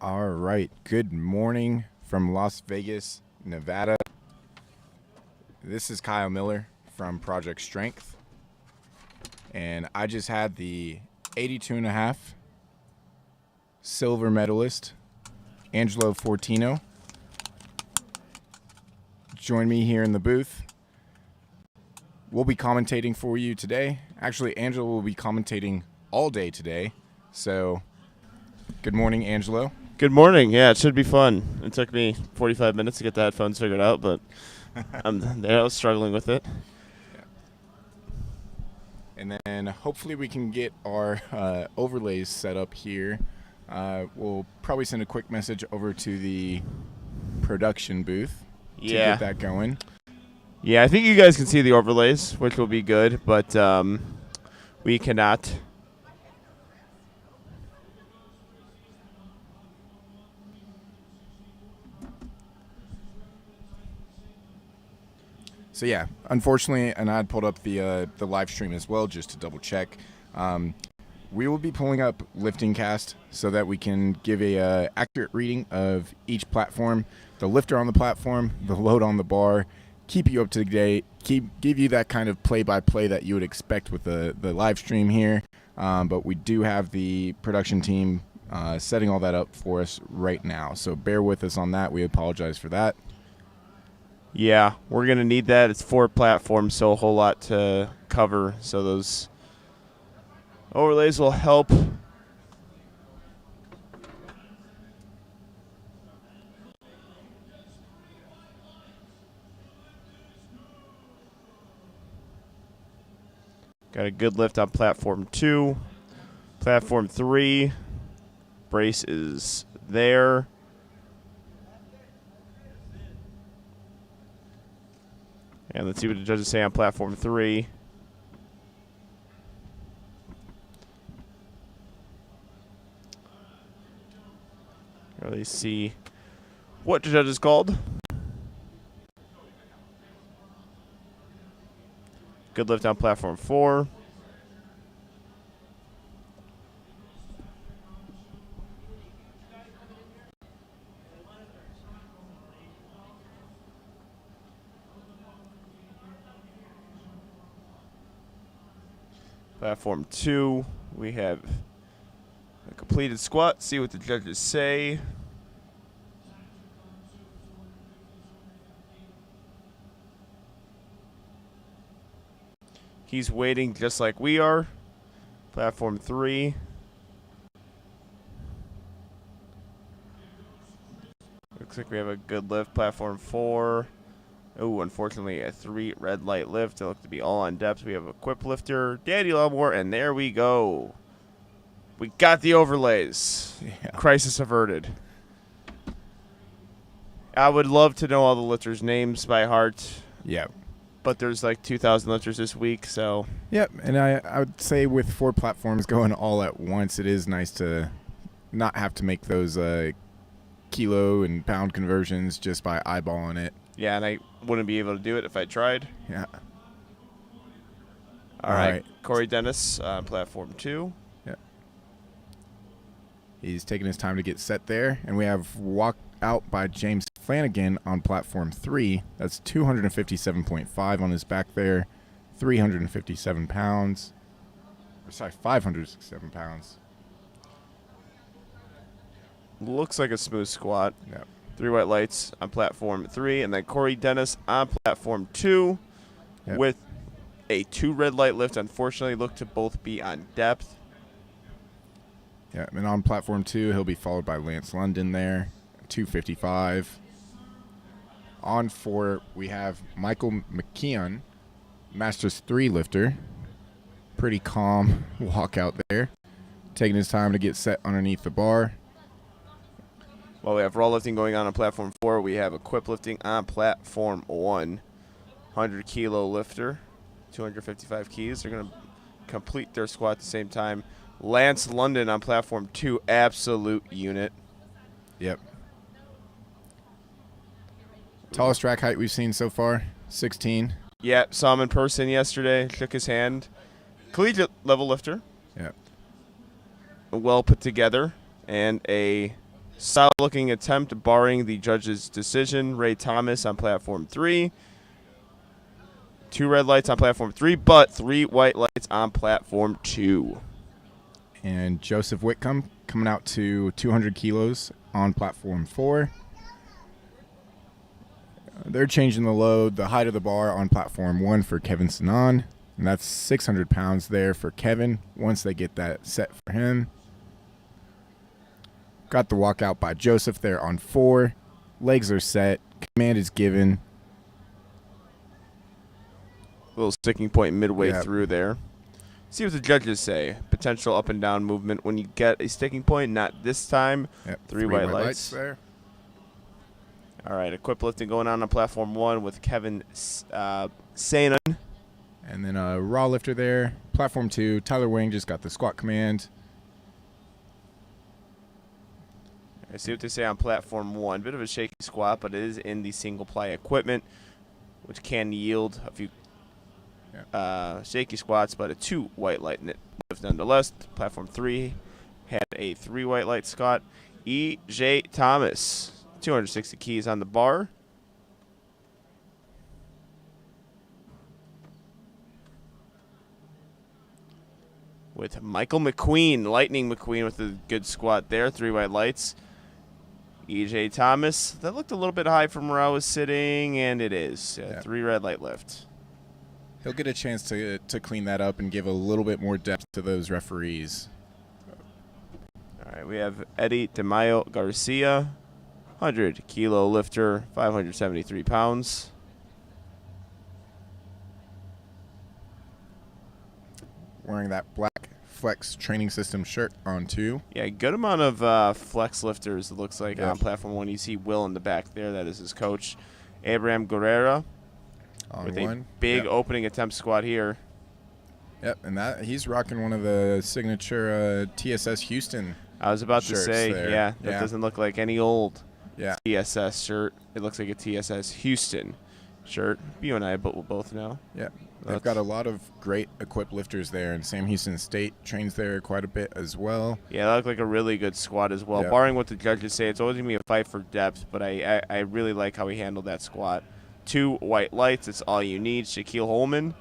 All right. Good morning from Las Vegas, Nevada. This is Kyle Miller from Project Strength. And I just had the 82.5 silver medalist, Angelo Fortino, join me here in the booth. We'll be commentating for you today. Actually, Angelo will be commentating all day today. So, good morning, Angelo. Good morning. Yeah, it should be fun. It took me 45 minutes to get the headphones figured out, but I was struggling with it. And then hopefully we can get our overlays set up here. We'll probably send a quick message over to the production booth to get that going. Yeah, I think you guys can see the overlays, which will be good, but we cannot. So yeah, unfortunately, and I had pulled up the live stream as well just to double check. We will be pulling up Lifting Cast so that we can give a accurate reading of each platform, the lifter on the platform, the load on the bar, keep you up to date, give you that kind of play-by-play that you would expect with the live stream here. But we do have the production team setting all that up for us right now. So bear with us on that. We apologize for that. Yeah, we're going to need that. It's 4 platforms, so a whole lot to cover. So those overlays will help. Got a good lift on platform 2. Platform 3, brace is there. And let's see what the judges say on platform 3. Really see what the judges called. Good lift on platform 4. Platform 2, we have a completed squat. See what the judges say. He's waiting just like we are. Platform 3. Looks like we have a good lift. Platform 4. Oh, unfortunately, a 3 red light lift. It looked to be all on depth. We have a quip lifter, Daddy Lobmore, and there we go. We got the overlays. Yeah. Crisis averted. I would love to know all the lifters' names by heart. Yeah. But there's like 2,000 lifters this week, so. Yep, and I would say with 4 platforms going all at once, it is nice to not have to make those kilo and pound conversions just by eyeballing it. Yeah, and I wouldn't be able to do it if I tried. Yeah. All right. Corey Dennis, platform 2. Yeah. He's taking his time to get set there, and we have walk out by James Flanagan on platform 3. That's 257.5 on his back there, 357 pounds. Sorry, 567 pounds. Looks like a smooth squat. Yep. 3 white lights on platform 3, and then Corey Dennis on platform 2 with a 2 red light lift. Unfortunately, look to both be on depth. Yeah, and on platform 2, he'll be followed by Lance London there, 255. On 4, we have Michael McKeon, Masters 3 lifter. Pretty calm walk out there, taking his time to get set underneath the bar. While we have raw lifting going on platform 4, we have equip lifting on platform 1. 100 kilo lifter, 255 keys. They're going to complete their squat at the same time. Lance London on platform 2, absolute unit. Yep. Tallest rack height we've seen so far, 16. Yeah, saw him in person yesterday, shook his hand. Collegiate level lifter. Yep. Well put together, and a Solid looking attempt barring the judge's decision. Ray Thomas on platform 3. 2 red lights on platform 3, but 3 white lights on platform 2. And Josem Whitcomb coming out to 200 kilos on platform 4. They're changing the load, the height of the bar on platform 1 for Kevin Sanan. And that's 600 pounds there for Kevin once they get that set for him. Got the walkout by Joseph there on 4. Legs are set. Command is given. Little sticking point midway through there. See what the judges say. Potential up and down movement when you get a sticking point. Not this time. Yep. 3 white lights there. All right, equip lifting going on platform 1 with Kevin Sanan. And then a raw lifter there. Platform 2, Tyler Wing just got the squat command. I see what they say on platform 1. Bit of a shaky squat, but it is in the single ply equipment, which can yield a few shaky squats, but a 2 white light lift nonetheless. Platform 3 had a 3 white light squat. E.J. Thomas, 260 keys on the bar. With Michael McQueen, Lightning McQueen with a good squat there. 3 white lights. E.J. Thomas, that looked a little bit high from where I was sitting, and it is. 3 red light lift. He'll get a chance to clean that up and give a little bit more depth to those referees. All right, we have Eddie Demaio Garcia, 100 kilo lifter, 573 pounds. Wearing that black Flex training system shirt on 2. Yeah, good amount of flex lifters, it looks like, on platform 1. You see Will in the back there. That is his coach. Abraham Guerrera with a big opening attempt squat here. Yep, and that he's rocking one of the signature TSS Houston. I was about to say, there. that doesn't look like any old Yeah. TSS shirt. It looks like a TSS Houston shirt. You and I both know. Yeah. They've got a lot of great equipped lifters there, and Sam Houston State trains there quite a bit as well. Yeah, that looked like a really good squat as well. Yep. Barring what the judges say, it's always going to be a fight for depth, but I really like how he handled that squat. 2 white lights, it's all you need. Shaquille Holman,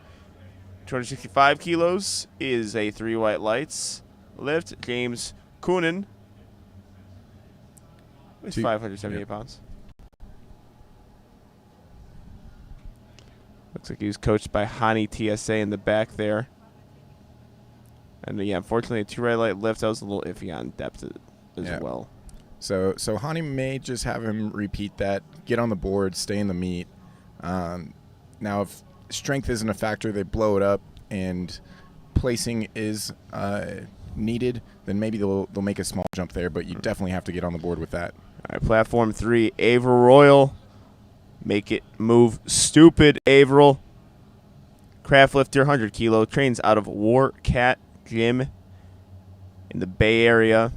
265 kilos, is a 3 white lights lift. James Coonan is 578 pounds. Looks like he was coached by Hani TSA in the back there. And yeah, unfortunately, a 2 red light lift. That was a little iffy on depth as well. So Hani may just have him repeat that, get on the board, stay in the meet. Now, if strength isn't a factor, they blow it up, and placing is needed, then maybe they'll make a small jump there. But you definitely have to get on the board with that. All right, platform 3, Avril Royal. Make it move stupid, Avril. Craft lifter, 100 kilo. Trains out of War Cat Gym in the Bay Area.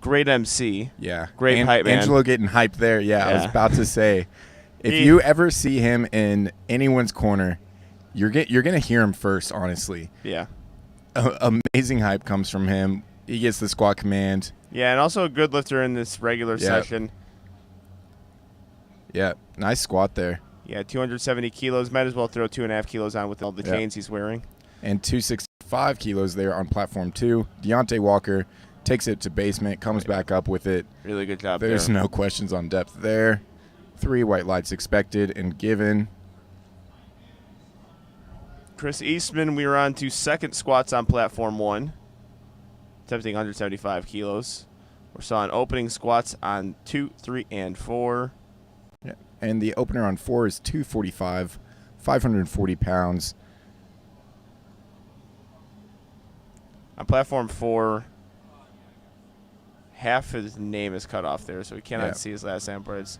Great MC. Yeah. Great hype man. Angelo getting hyped there. Yeah, I was about to say. If you ever see him in anyone's corner, you're going to hear him first, honestly. Yeah. Amazing hype comes from him. He gets the squat command. Yeah, and also a good lifter in this regular session. Yeah, nice squat there. Yeah, 270 kilos. Might as well throw 2.5 kilos on with all the chains he's wearing. And 265 kilos there on platform 2. Deontay Walker takes it to basement, comes back up with it. Really good job there. There's no questions on depth there. 3 white lights expected and given. Chris Eastman, we were on to second squats on platform 1, attempting 175 kilos. We saw an opening squats on 2, 3, and 4. Yeah. And the opener on 4 is 245, 540 pounds. On platform 4, half his name is cut off there, so we cannot see his last name, but it's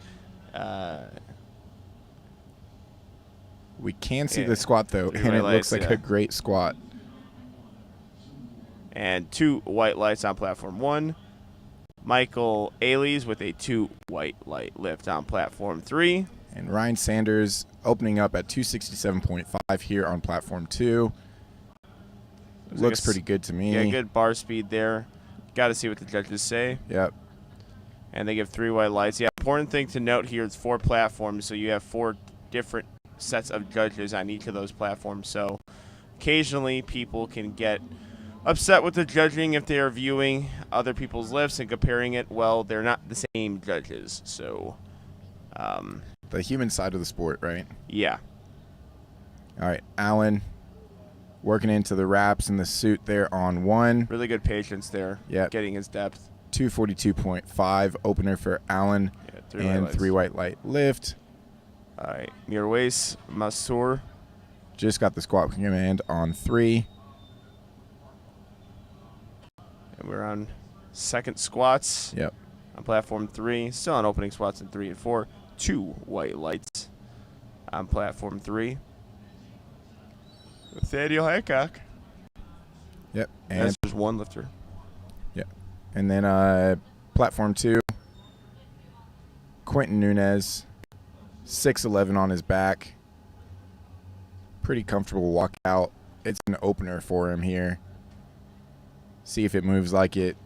we can see the squat, though, and it looks like a great squat. And 2 white lights on platform 1. Michael Ailes with a 2 white light lift on platform 3. And Ryan Sanders opening up at 267.5 here on platform 2. Looks pretty good to me. Yeah, good bar speed there. Got to see what the judges say. Yep. And they give 3 white lights. Yeah, important thing to note here is 4 platforms, so you have 4 different sets of judges on each of those platforms. So occasionally people can get upset with the judging if they are viewing other people's lifts and comparing it. Well, they're not the same judges. So the human side of the sport, right? Yeah. All right, Allen working into the wraps in the suit there on 1. Really good patience there. Yeah. Getting his depth. 242.5 opener for Allen. Yeah, 3 white light lift. All right, Mirwais Masur. Just got the squat command on 3. And we're on second squats. Yep. On platform 3. Still on opening squats in 3 and 4. 2 white lights on platform 3. Nathaniel Hancock. Yep. And that's just one lifter. Yep. And then platform 2, Quentin Nunez, 6'11" on his back. Pretty comfortable walkout. It's an opener for him here. See if it moves like it.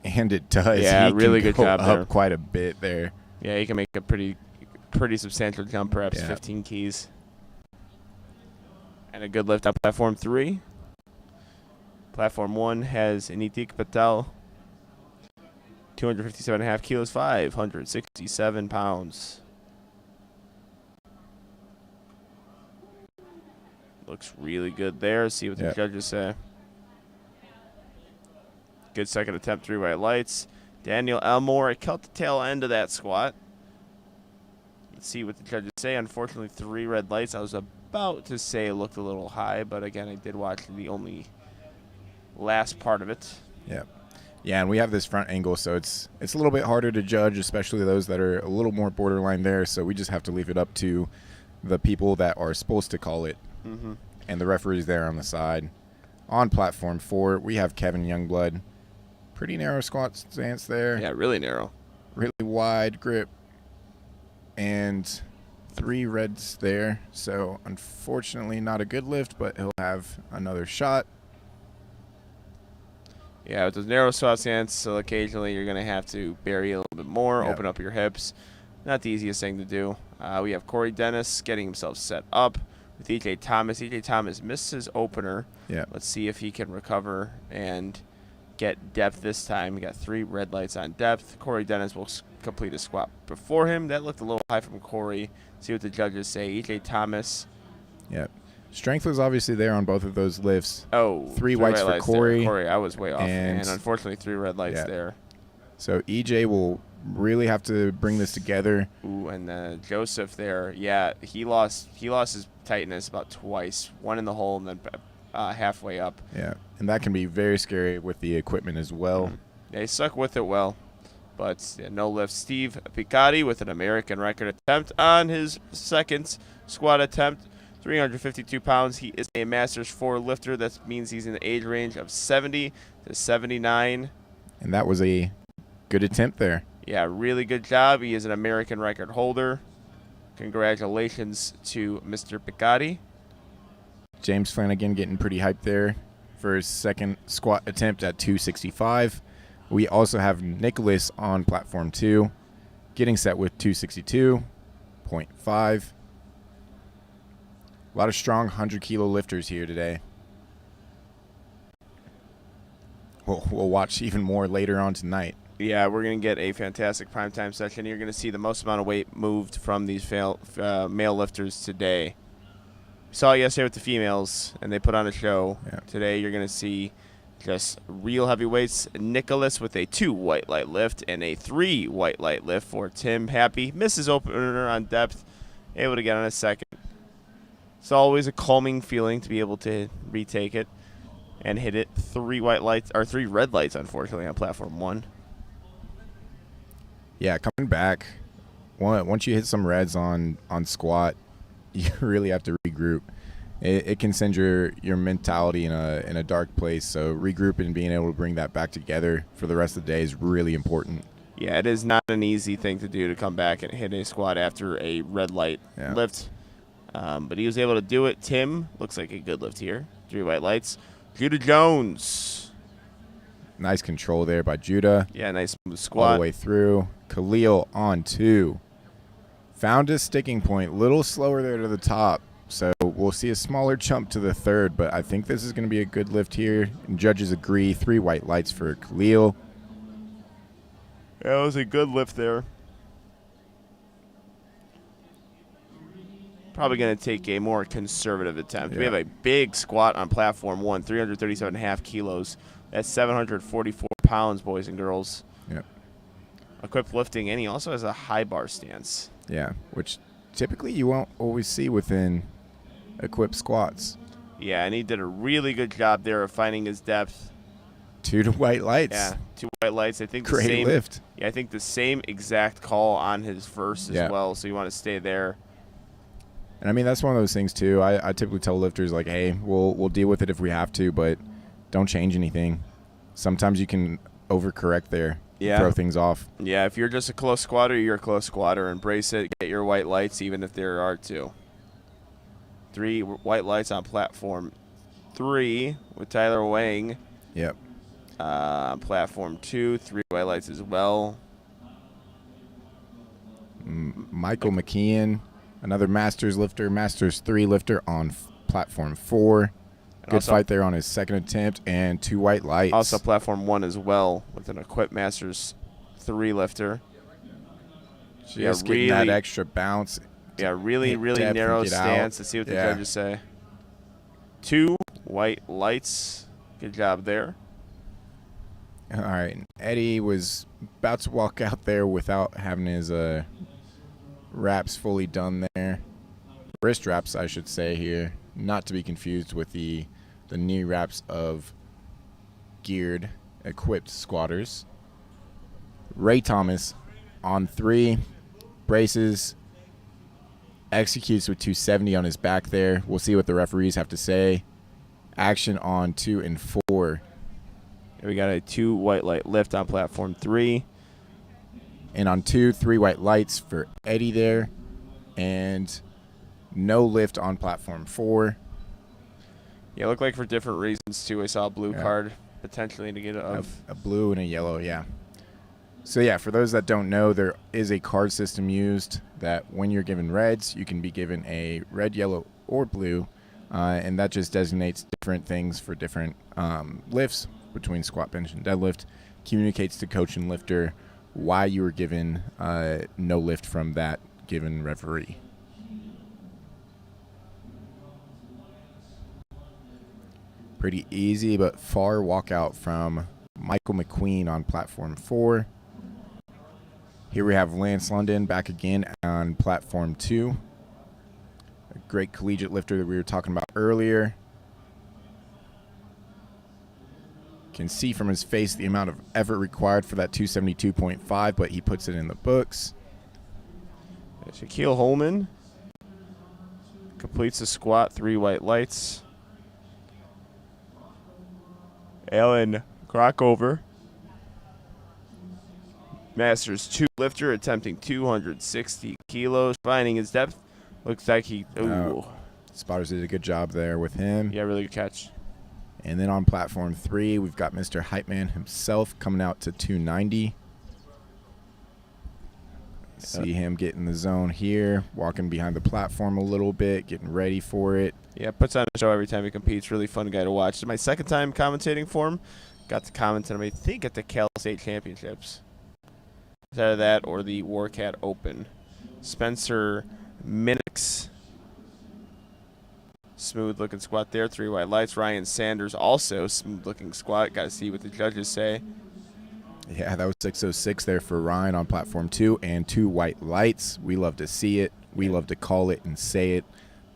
And it does. Yeah, he really can good go job up there. Quite a bit there. Yeah, he can make a pretty substantial jump, perhaps 15 keys. And a good lift on platform 3. Platform 1 has Anitik Patel, 257.5 kilos, 567 pounds. Looks really good there. See what the judges say. Good second attempt, 3 white lights. Daniel Elmore, I caught the tail end of that squat. Let's see what the judges say. Unfortunately, 3 red lights. I was about to say it looked a little high, but again, I did watch the only last part of it. Yeah. Yeah, and we have this front angle, so it's a little bit harder to judge, especially those that are a little more borderline there. So we just have to leave it up to the people that are supposed to call it, and the referees there on the side. On platform 4, we have Kevin Youngblood. Pretty narrow squat stance there. Yeah, really narrow. Really wide grip. And 3 reds there. So unfortunately not a good lift, but he'll have another shot. Yeah, with those narrow squat stance, so occasionally you're going to have to bury a little bit more, open up your hips. Not the easiest thing to do. We have Corey Dennis getting himself set up with E.J. Thomas. E.J. Thomas missed his opener. Yeah. Let's see if he can recover and get depth this time. We got 3 red lights on depth. Corey Dennis will complete a squat before him. That looked a little high from Corey. See what the judges say. E.J. Thomas. Yeah. Strength was obviously there on both of those lifts. Oh, 3 whites for Corey. Corey, I was way off. And unfortunately, 3 red lights there. So EJ will really have to bring this together. Ooh, and Joseph there. Yeah, he lost his tightness about twice. One in the hole and then halfway up. Yeah, and that can be very scary with the equipment as well. Yeah, he stuck with it well. But no lift. Steve Picati with an American record attempt on his second squat attempt. 352 pounds. He is a Masters 4 lifter. That means he's in the age range of 70 to 79. And that was a good attempt there. Yeah, really good job. He is an American record holder. Congratulations to Mr. Picati. James Flanagan getting pretty hyped there for his second squat attempt at 265. We also have Nicholas on platform 2 getting set with 262.5. A lot of strong 100-kilo lifters here today. We'll watch even more later on tonight. Yeah, we're going to get a fantastic primetime session. You're going to see the most amount of weight moved from these male lifters today. Saw it yesterday with the females, and they put on a show. Yeah. Today you're going to see just real heavyweights. Nicholas with a 2 white light lift and a 3 white light lift for Tim Happy. Misses opener on depth, able to get on a second. It's always a calming feeling to be able to retake it and hit it. 3 white lights, or 3 red lights, unfortunately, on platform 1. Yeah, coming back, once you hit some reds on squat, you really have to regroup. It can send your mentality in a dark place. So regrouping and being able to bring that back together for the rest of the day is really important. Yeah, it is not an easy thing to do to come back and hit a squat after a red light lift. But he was able to do it. Tim looks like a good lift here. 3 white lights. Judah Jones Nice control there by Judah. Yeah, nice smooth squat. All the way through. Khalil on 2. Found his sticking point. Little slower there to the top. So we'll see a smaller jump to the 3rd, but I think this is going to be a good lift here. And judges agree. 3 white lights for Khalil. That was a good lift there. Probably going to take a more conservative attempt. Yeah. We have a big squat on platform 1, 337.5 kilos. That's 744 pounds, boys and girls. Yep. Equipped lifting, and he also has a high bar stance. Yeah, which typically you won't always see within equipped squats. Yeah, and he did a really good job there of finding his depth. 2 to white lights. Yeah, 2 white lights. I think Great the same lift. Yeah, I think the same exact call on his first as Yeah. well. So you want to stay there. And I mean, that's one of those things too. I typically tell lifters, like, hey, we'll deal with it if we have to, but don't change anything. Sometimes you can overcorrect there. Yeah. Throw things off. Yeah, if you're just a close squatter, you're a close squatter. Embrace it. Get your white lights, even if there are 2. 3 white lights on platform 3 with Tyler Wang. Yep. Platform 2, 3 white lights as well. Michael McKeon, another Masters lifter, Masters 3 lifter on platform 4. Good also, fight there on his 2nd attempt, and 2 white lights. Also platform 1 as well with an equipped Masters 3 lifter. Just getting that extra bounce. Yeah, really narrow stance. Let's see what the judges say. 2 white lights. Good job there. All right. Eddie was about to walk out there without having his wraps fully done there. Wrist wraps, I should say here. Not to be confused with the knee wraps of geared, equipped squatters. Ray Thomas on 3. Braces. Executes with 270 on his back there. We'll see what the referees have to say. Action on 2 and 4. We got a 2 white light lift on platform 3. And on 2, 3 white lights for Eddie there. And no lift on platform 4. Yeah, look like for different reasons, too. I saw a blue card potentially to get A blue and a yellow, yeah. So, yeah, for those that don't know, there is a card system used that when you're given reds, you can be given a red, yellow, or blue. And that just designates different things for different lifts between squat, bench, and deadlift. Communicates to coach and lifter why you were given no lift from that given referee. Pretty easy but far walkout from Michael McQueen on platform 4. Here we have Lance London back again on platform 2. A great collegiate lifter that we were talking about earlier. Can see from his face the amount of effort required for that 272.5, but he puts it in the books. Shaquille Holman completes the squat, 3 white lights. Alan Crockover, Masters 2 lifter, attempting 260 kilos, finding his depth. Looks like he. Spotters did a good job there with him. Yeah, really good catch. And then on platform 3, we've got Mr. Hype Man himself coming out to 290. See him get in the zone here, walking behind the platform a little bit, getting ready for it. Yeah, puts on a show every time he competes. Really fun guy to watch. It's my 2nd time commentating for him. Got to comment on him, I think, at the Cal State Championships. Either that or the Warcat Open. Spencer Minix. Smooth looking squat there. 3 white lights. Ryan Sanders also smooth looking squat. Got to see what the judges say. Yeah, that was 606 there for Ryan on platform 2 and 2 white lights. We love to see it. We love to call it and say it.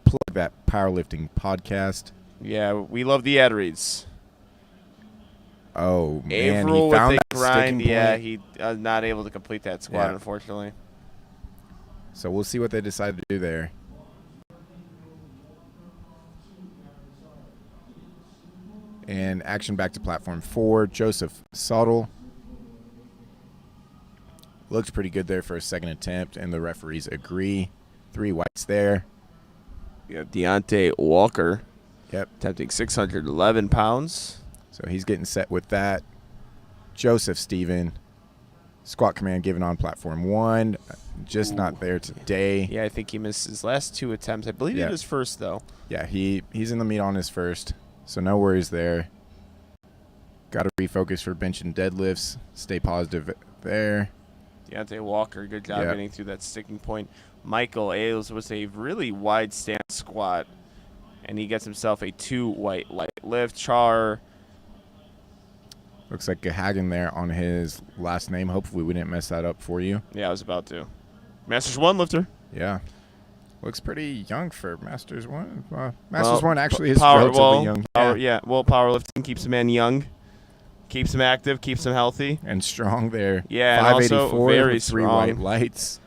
Plug that powerlifting podcast. Yeah, we love the ad reads. Oh, man. Avril He found with that the grind. sticking Yeah, point. he not able to complete that squat, Yeah. unfortunately. So we'll see what they decide to do there. And action back to platform 4. Joseph Sottle. Looks pretty good there for a 2nd attempt, and the referees agree. 3 whites there. We have Deontay Walker. Yep. Attempting 611 pounds. So he's getting set with that. Joseph Stephen. Squat command given on platform 1. Just not there today. Yeah, I think he missed his last 2 attempts. I believe he did his first, though. Yeah, he's in the meet on his first, so no worries there. Got to refocus for bench and deadlifts. Stay positive there. Deontay Walker, good job getting through that sticking point. Michael Ailes was a really wide stance squat, and he gets himself a 2 white light lift. Char. Looks like Gahagan there on his last name. Hopefully we didn't mess that up for you. Yeah, I was about to. Masters 1 lifter. Yeah. Looks pretty young for Masters 1. Masters 1 actually is relatively young. Powerlifting keeps a man young. Keeps him active, keeps him healthy. And strong there. Yeah, and also very with 3 strong. white lights.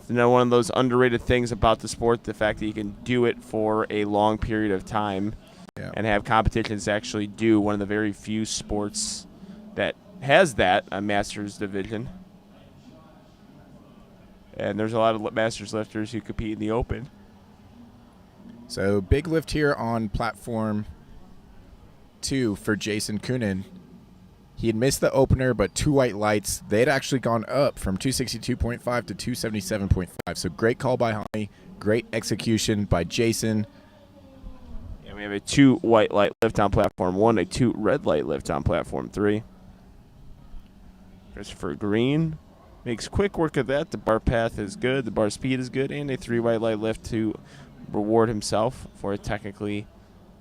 One of those underrated things about the sport, the fact that you can do it for a long period of time and have competitions actually do. One of the very few sports that has that, a Masters division. And there's a lot of Masters lifters who compete in the Open. So big lift here on platform 2 for Jason Coonan. He had missed the opener, but 2 white lights. They had actually gone up from 262.5 to 277.5. So great call by Hani. Great execution by Jason. Yeah, we have a 2 white light lift on platform 1, a 2 red light lift on platform 3. Christopher Green makes quick work of that. The bar path is good. The bar speed is good. And a 3 white light lift to reward himself for a technically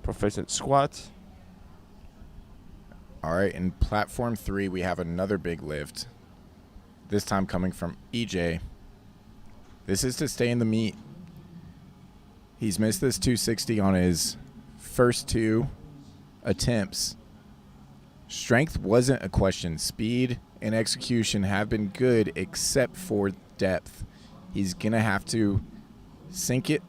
proficient squat. All right, in platform 3, we have another big lift. This time coming from EJ. This is to stay in the meet. He's missed this 260 on his first 2 attempts. Strength wasn't a question. Speed and execution have been good except for depth. He's going to have to sink it.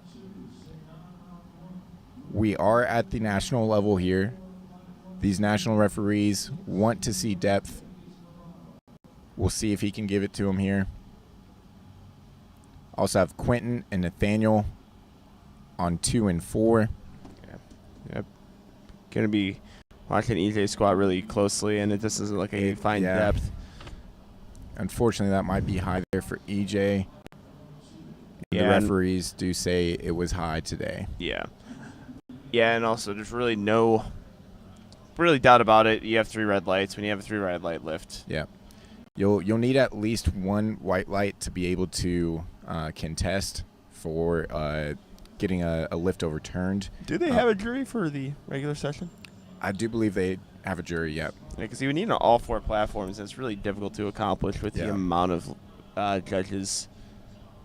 We are at the national level here. These national referees want to see depth. We'll see if he can give it to him here. Also have Quentin and Nathaniel on 2 and 4. Yep. Going to be watching EJ squat really closely, and it just doesn't look like a fine depth. Unfortunately, that might be high there for EJ. The referees do say it was high today. Yeah. Yeah, and also there's really no doubt about it. You have 3 red lights when you have a 3 red light lift. Yeah. You'll need at least 1 white light to be able to contest for getting a lift overturned. Do they have a jury for the regular session? I do believe they have a jury, yep. Yeah, because you would need all 4 platforms. It's really difficult to accomplish with the amount of judges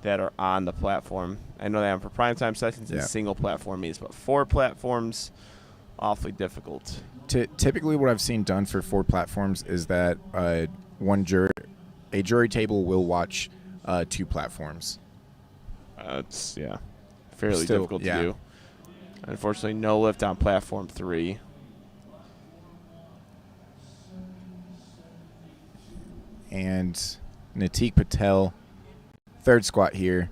that are on the platform. I know that for primetime sessions, it's single platform meets, but 4 platforms, awfully difficult. Typically what I've seen done for 4 platforms is that a jury table will watch 2 platforms. It's fairly difficult to do. Unfortunately, no lift on platform 3. And Natik Patel, 3rd squat here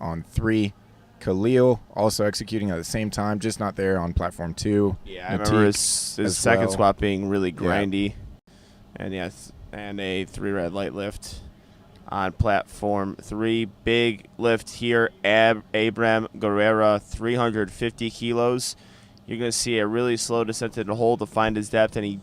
on 3. Khalil also executing at the same time, just not there on platform 2. Yeah, I remember his second squat being really grindy. Yeah. And a 3 red light lift on platform 3. Big lift here. Abram Guerrera, 350 kilos. You're going to see a really slow descent to the hole to find his depth, and he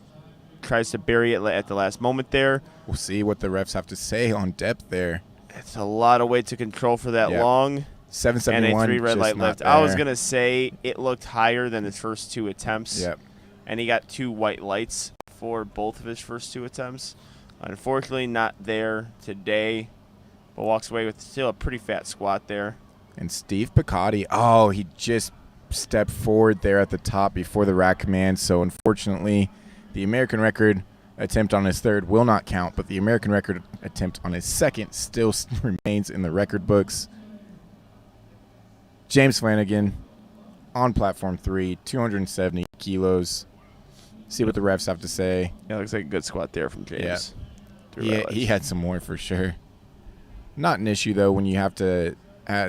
tries to bury it at the last moment there. We'll see what the refs have to say on depth there. It's a lot of weight to control for that long. 771. And a 3 red light lift. I was going to say it looked higher than his first 2 attempts. Yep. And he got 2 white lights for both of his first 2 attempts. Unfortunately, not there today, but walks away with still a pretty fat squat there. And Steve Picati, he just stepped forward there at the top before the rack command. So unfortunately, the American record attempt on his 3rd will not count, but the American record attempt on his 2nd still remains in the record books. James Flanagan on platform 3, 270 kilos. See what the refs have to say. Yeah, looks like a good squat there from James. Yeah, he had some more for sure. Not an issue, though, when you have to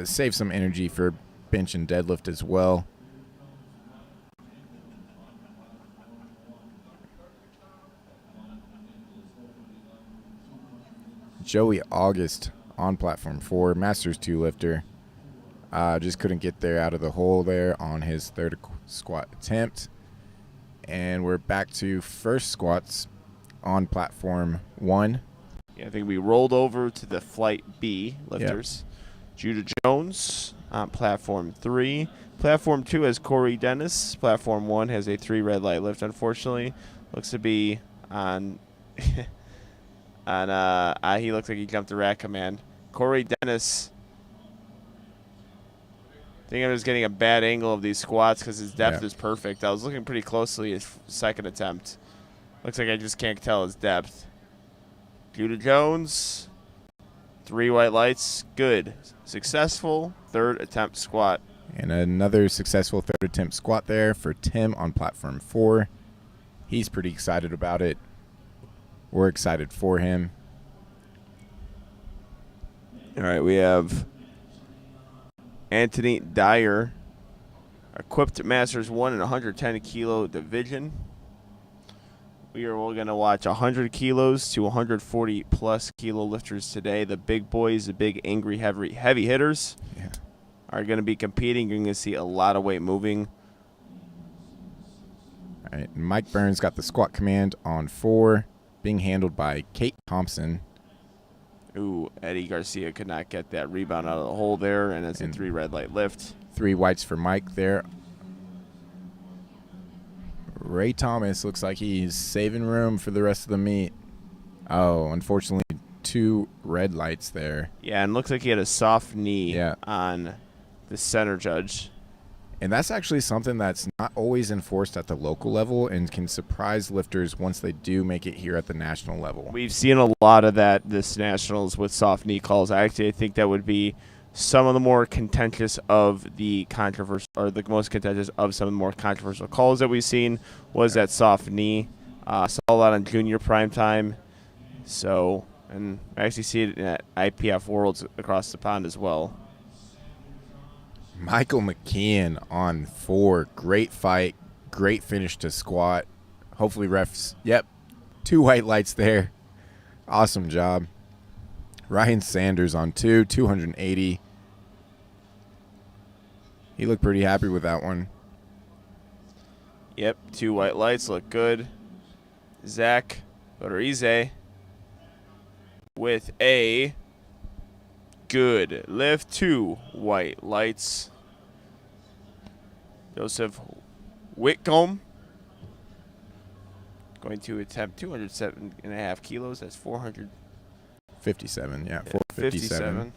save some energy for bench and deadlift as well. Joey August on platform 4, Masters 2 lifter. Just couldn't get there out of the hole there on his third squat attempt. And we're back to first squats on platform 1. Yeah, I think we rolled over to the flight B lifters. Yep. Judah Jones on platform 3. Platform 2 has Corey Dennis. Platform 1 has a 3 red light lift, unfortunately. Looks to be on he looks like he jumped the rack command. Corey Dennis, I think I was getting a bad angle of these squats because his depth is perfect. I was looking pretty closely his second attempt. Looks like I just can't tell his depth. Judah Jones, 3 white lights, good. Successful third attempt squat. And another successful third attempt squat there for Tim on platform 4. He's pretty excited about it. We're excited for him. All right, we have Anthony Dyer, equipped Masters 1 in 110 kilo division. We are going to watch 100 kilos to 140 plus kilo lifters today. The big boys, the big angry heavy hitters are going to be competing. You're going to see a lot of weight moving. All right, Mike Burns got the squat command on 4, being handled by Kate Thompson. Ooh, Eddie Garcia could not get that rebound out of the hole there, and it's a 3 red light lift. 3 whites for Mike there. Ray Thomas looks like he's saving room for the rest of the meet. Oh, unfortunately, 2 red lights there. Yeah, and looks like he had a soft knee on the center judge. And that's actually something that's not always enforced at the local level and can surprise lifters once they do make it here at the national level. We've seen a lot of that this nationals with soft knee calls. I think that would be some of the more contentious of the controversial, or the most contentious of some of the more controversial calls that we've seen was that soft knee. Saw a lot on junior prime time. So, and I actually see it at IPF Worlds across the pond as well. Michael McKeon on 4. Great fight. Great finish to squat. Hopefully refs. Yep. 2 white lights there. Awesome job. Ryan Sanders on 2. 280. He looked pretty happy with that one. Yep. 2 white lights look good. Zach Rodriguez with a good lift. 2 white lights. Josem Whitcomb going to attempt 207.5 kilos. That's 457. Yeah, 457.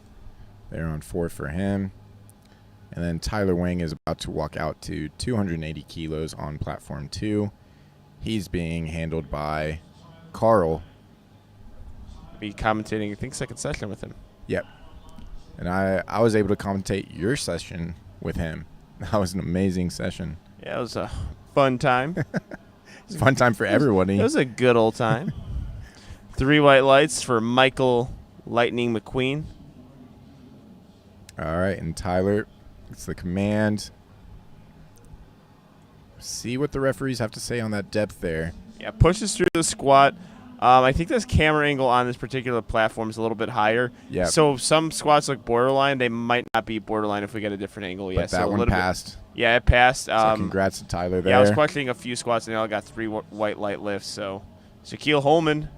They're on 4 for him. And then Tyler Wing is about to walk out to 280 kilos on platform 2. He's being handled by Carl. Be commentating, I think, second session with him. Yep. And I was able to commentate your session with him. That was an amazing session. Yeah, it was a fun time. It's a fun time for everybody. It was a good old time. 3 white lights for Michael Lightning McQueen. All right, and Tyler, it's the command. See what the referees have to say on that depth there. Yeah, pushes through the squat. I think this camera angle on this particular platform is a little bit higher. Yeah. So some squats look borderline. They might not be borderline if we get a different angle. But that one passed. Yeah, it passed. So congrats to Tyler there. Yeah, I was questioning a few squats, and they all got 3 white light lifts. So Shaquille Holman,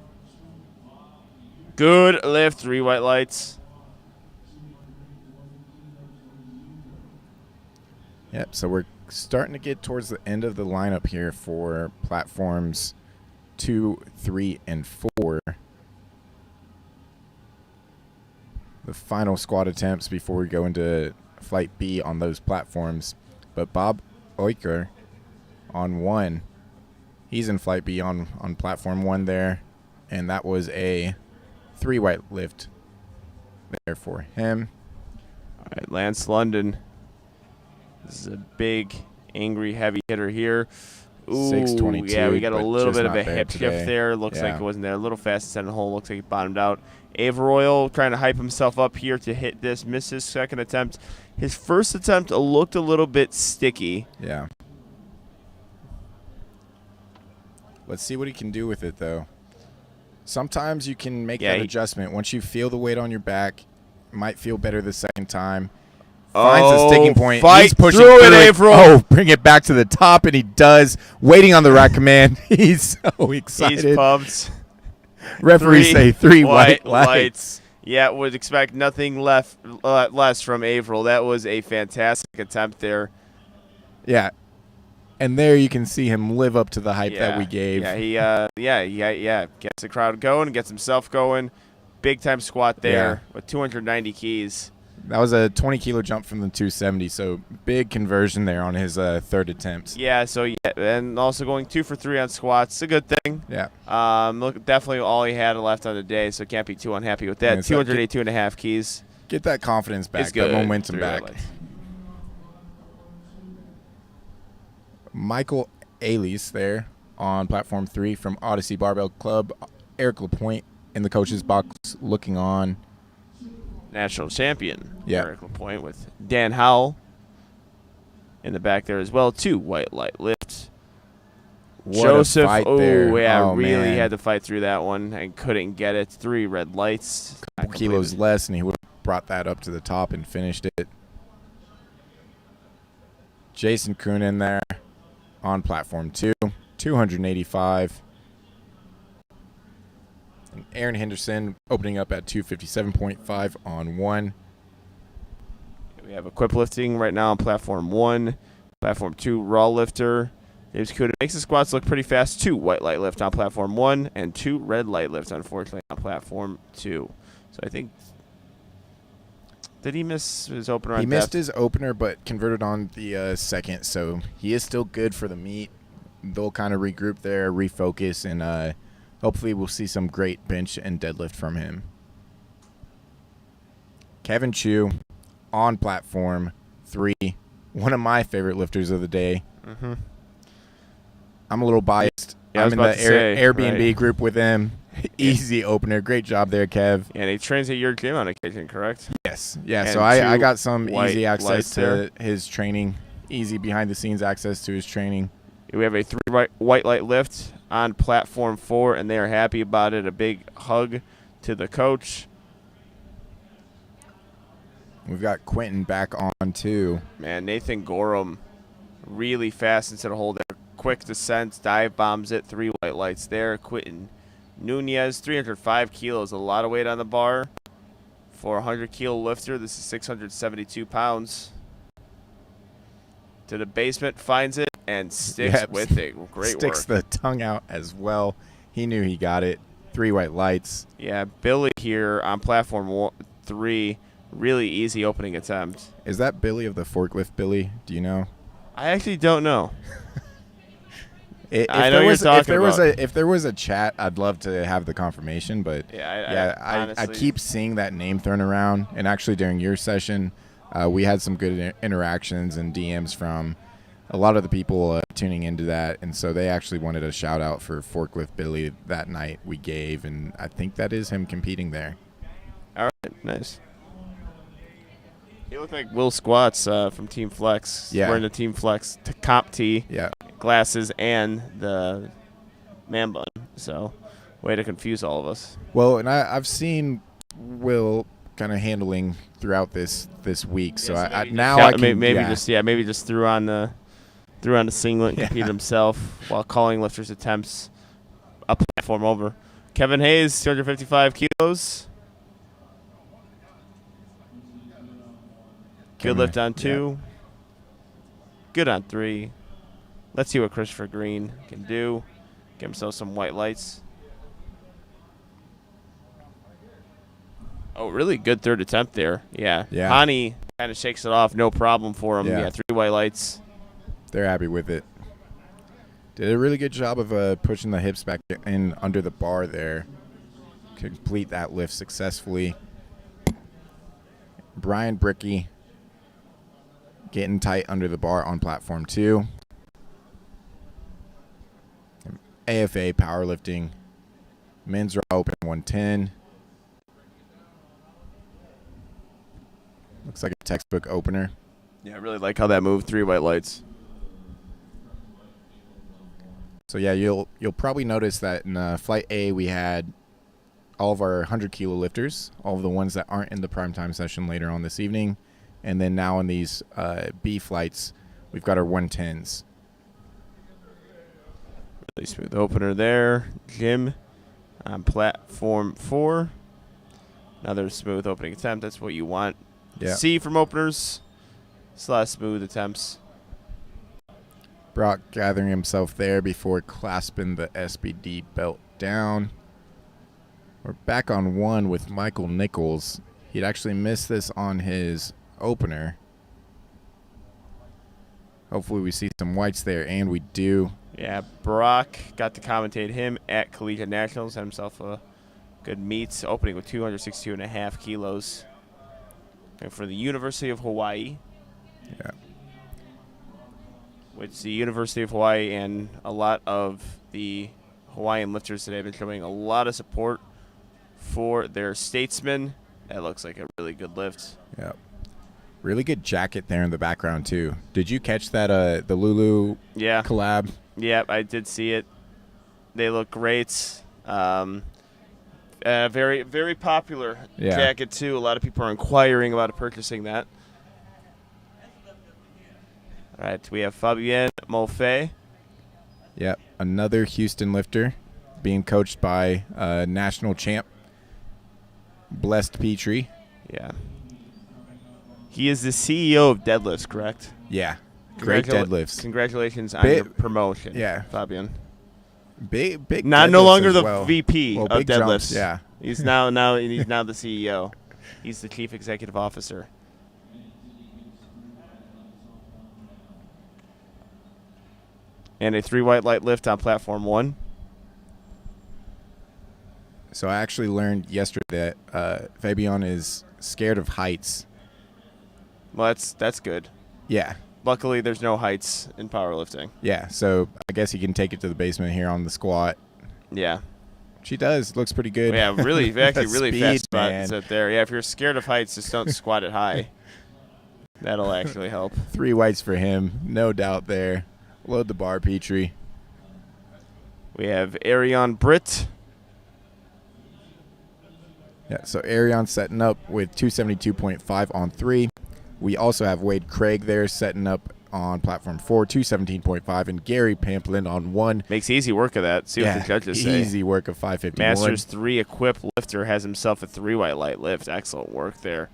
good lift, 3 white lights. Yep, so we're starting to get towards the end of the lineup here for platforms 2, 3, and 4. The final squat attempts before we go into Flight B on those platforms. But Bob Euchre on 1. He's in Flight B on platform 1 there. And that was a 3 white lift there for him. All right, Lance London. This is a big, angry, heavy hitter here. Ooh, 622. Yeah, we got a little bit of a hip today. shift there. Looks like it wasn't there. A little fast descent the hole. Looks like he bottomed out. Avril Royal trying to hype himself up here to hit this. Missed his second attempt. His first attempt looked a little bit sticky. Yeah. Let's see what he can do with it, though. Sometimes you can make that adjustment. Once you feel the weight on your back, it might feel better the second time. Finds a sticking point. He's pushing through it. Avril. Oh, bring it back to the top, and he does. Waiting on the rack command. He's so excited. He's pumped. Referees say 3 white lights. Yeah, would expect nothing less from Avril. That was a fantastic attempt there. Yeah. And there you can see him live up to the hype that we gave. Yeah, he gets the crowd going, gets himself going. Big time squat there with 290 keys. That was a 20-kilo jump from the 270, so big conversion there on his third attempt. Yeah, and also going 2 for 3 on squats. A good thing. Yeah. Look, definitely all he had left on the day, so can't be too unhappy with that. 282.5 keys. Get that confidence back, that momentum back. Michael Ailey's there on platform 3 from Odyssey Barbell Club. Eric Lapointe in the coach's box looking on. National champion, Eric Lapointe, with Dan Howell in the back there as well. 2 white light lifts. Joseph, really had to fight through that one and couldn't get it. 3 red lights. A couple kilos less, and he would have brought that up to the top and finished it. Jason Kuhn in there on platform 2, 285. And Aaron Henderson opening up at 257.5 on 1. We have equip lifting right now on platform 1. Platform 2, raw lifter. James Kuhn makes the squats look pretty fast. 2 white light lift on platform 1 and 2 red light lifts, unfortunately, on platform 2. So I think, did he miss his opener on He missed his opener, but converted on the second, so he is still good for the meet. They'll kind of regroup there, refocus, and hopefully we'll see some great bench and deadlift from him. Kevin Chu on platform 3, one of my favorite lifters of the day. Mm-hmm. I'm a little biased. I'm in the Airbnb group with him. Easy opener. Great job there, Kev. And he trains at your gym on occasion, correct? Yes. Yeah, and so I got some easy access to his training, easy behind-the-scenes access to his training. We have a 3 white light lift on platform 4, and they are happy about it. A big hug to the coach. We've got Quentin back on, too. Man, Nathan Gorham really fast instead of holding. Quick descent, dive bombs it. 3 white lights there. Quentin Nunez, 305 kilos, a lot of weight on the bar. For a 100-kilo lifter, this is 672 pounds. To the basement, finds it, and sticks with it. Great work. Sticks the tongue out as well. He knew he got it. 3 white lights. Yeah, Billy here on platform 3, really easy opening attempt. Is that Billy of the forklift, Billy? Do you know? I actually don't know. If there was a chat, I'd love to have the confirmation, but I keep seeing that name thrown around. And actually, during your session, we had some good interactions and DMs from a lot of the people tuning into that, and so they actually wanted a shout out for Forklift Billy that night we gave, and I think that is him competing there. All right, nice. He looked like Will Squats from Team Flex. Yeah. Wearing the Team Flex comp tee. Yeah. Glasses and the man bun. So, way to confuse all of us. Well, and I've seen Will kind of handling throughout this week. So maybe just threw on the singlet and competed himself while calling lifters' attempts a platform over. Kevin Hayes, 255 kilos. Good lift on 2. Yeah. Good on 3. Let's see what Christopher Green can do. Get himself some white lights. Oh, really good third attempt there. Yeah. Hani kind of shakes it off. No problem for him. Yeah, 3 white lights. They're happy with it. Did a really good job of pushing the hips back in under the bar there. Complete that lift successfully. Brian Bricky getting tight under the bar on platform 2. AFA powerlifting. Men's raw open 110. Looks like a textbook opener. Yeah, I really like how that moved. 3 white lights. So yeah, you'll probably notice that in flight A we had all of our 100-kilo lifters, all of the ones that aren't in the primetime session later on this evening. And then now in these B flights, we've got our 110s. Really smooth opener there. Jim on platform 4. Another smooth opening attempt. That's what you want to see from openers. Smooth attempts. Brock gathering himself there before clasping the SBD belt down. We're back on 1 with Michael Nichols. He'd actually missed this on his opener. Hopefully we see some whites there, and we do. Yeah, Brock got to commentate him at Collegiate Nationals. Had himself a good meet, opening with 262.5 kilos. And for the University of Hawaii. Yeah. Which the University of Hawaii and a lot of the Hawaiian lifters today have been showing a lot of support for their statesmen. That looks like a really good lift. Yeah. Really good jacket there in the background, too. Did you catch that, the Lulu collab? Yeah, I did see it. They look great. Very, very popular jacket, too. A lot of people are inquiring about purchasing that. All right, we have Fabian Moffett. Yep, another Houston lifter being coached by national champ, Blessed Petrie. Yeah. He is the CEO of Deadlifts, correct? Yeah, great deadlifts. Congratulations on your promotion, Fabian. Big. No longer the VP of Deadlifts. Jumps, yeah. He's now the CEO. He's the chief executive officer. And a 3 white light lift on platform 1. So I actually learned yesterday that Fabian is scared of heights. Well, that's good. Yeah. Luckily, there's no heights in powerlifting. Yeah, so I guess he can take it to the basement here on the squat. Yeah. She does. Looks pretty good. Yeah, really Speed, fast spots out there. Yeah, if you're scared of heights, just don't squat it high. That'll actually help. 3 whites for him, no doubt there. Load the bar, Petrie. We have Arion Britt. Yeah, so Arion setting up with 272.5 on 3. We also have Wade Craig there setting up on platform 4, 217.5, and Gary Pamplin on 1. Makes easy work of that. See what the judges say. Easy work of 551. Masters 3 equipped lifter has himself a 3 white light lift. Excellent work there.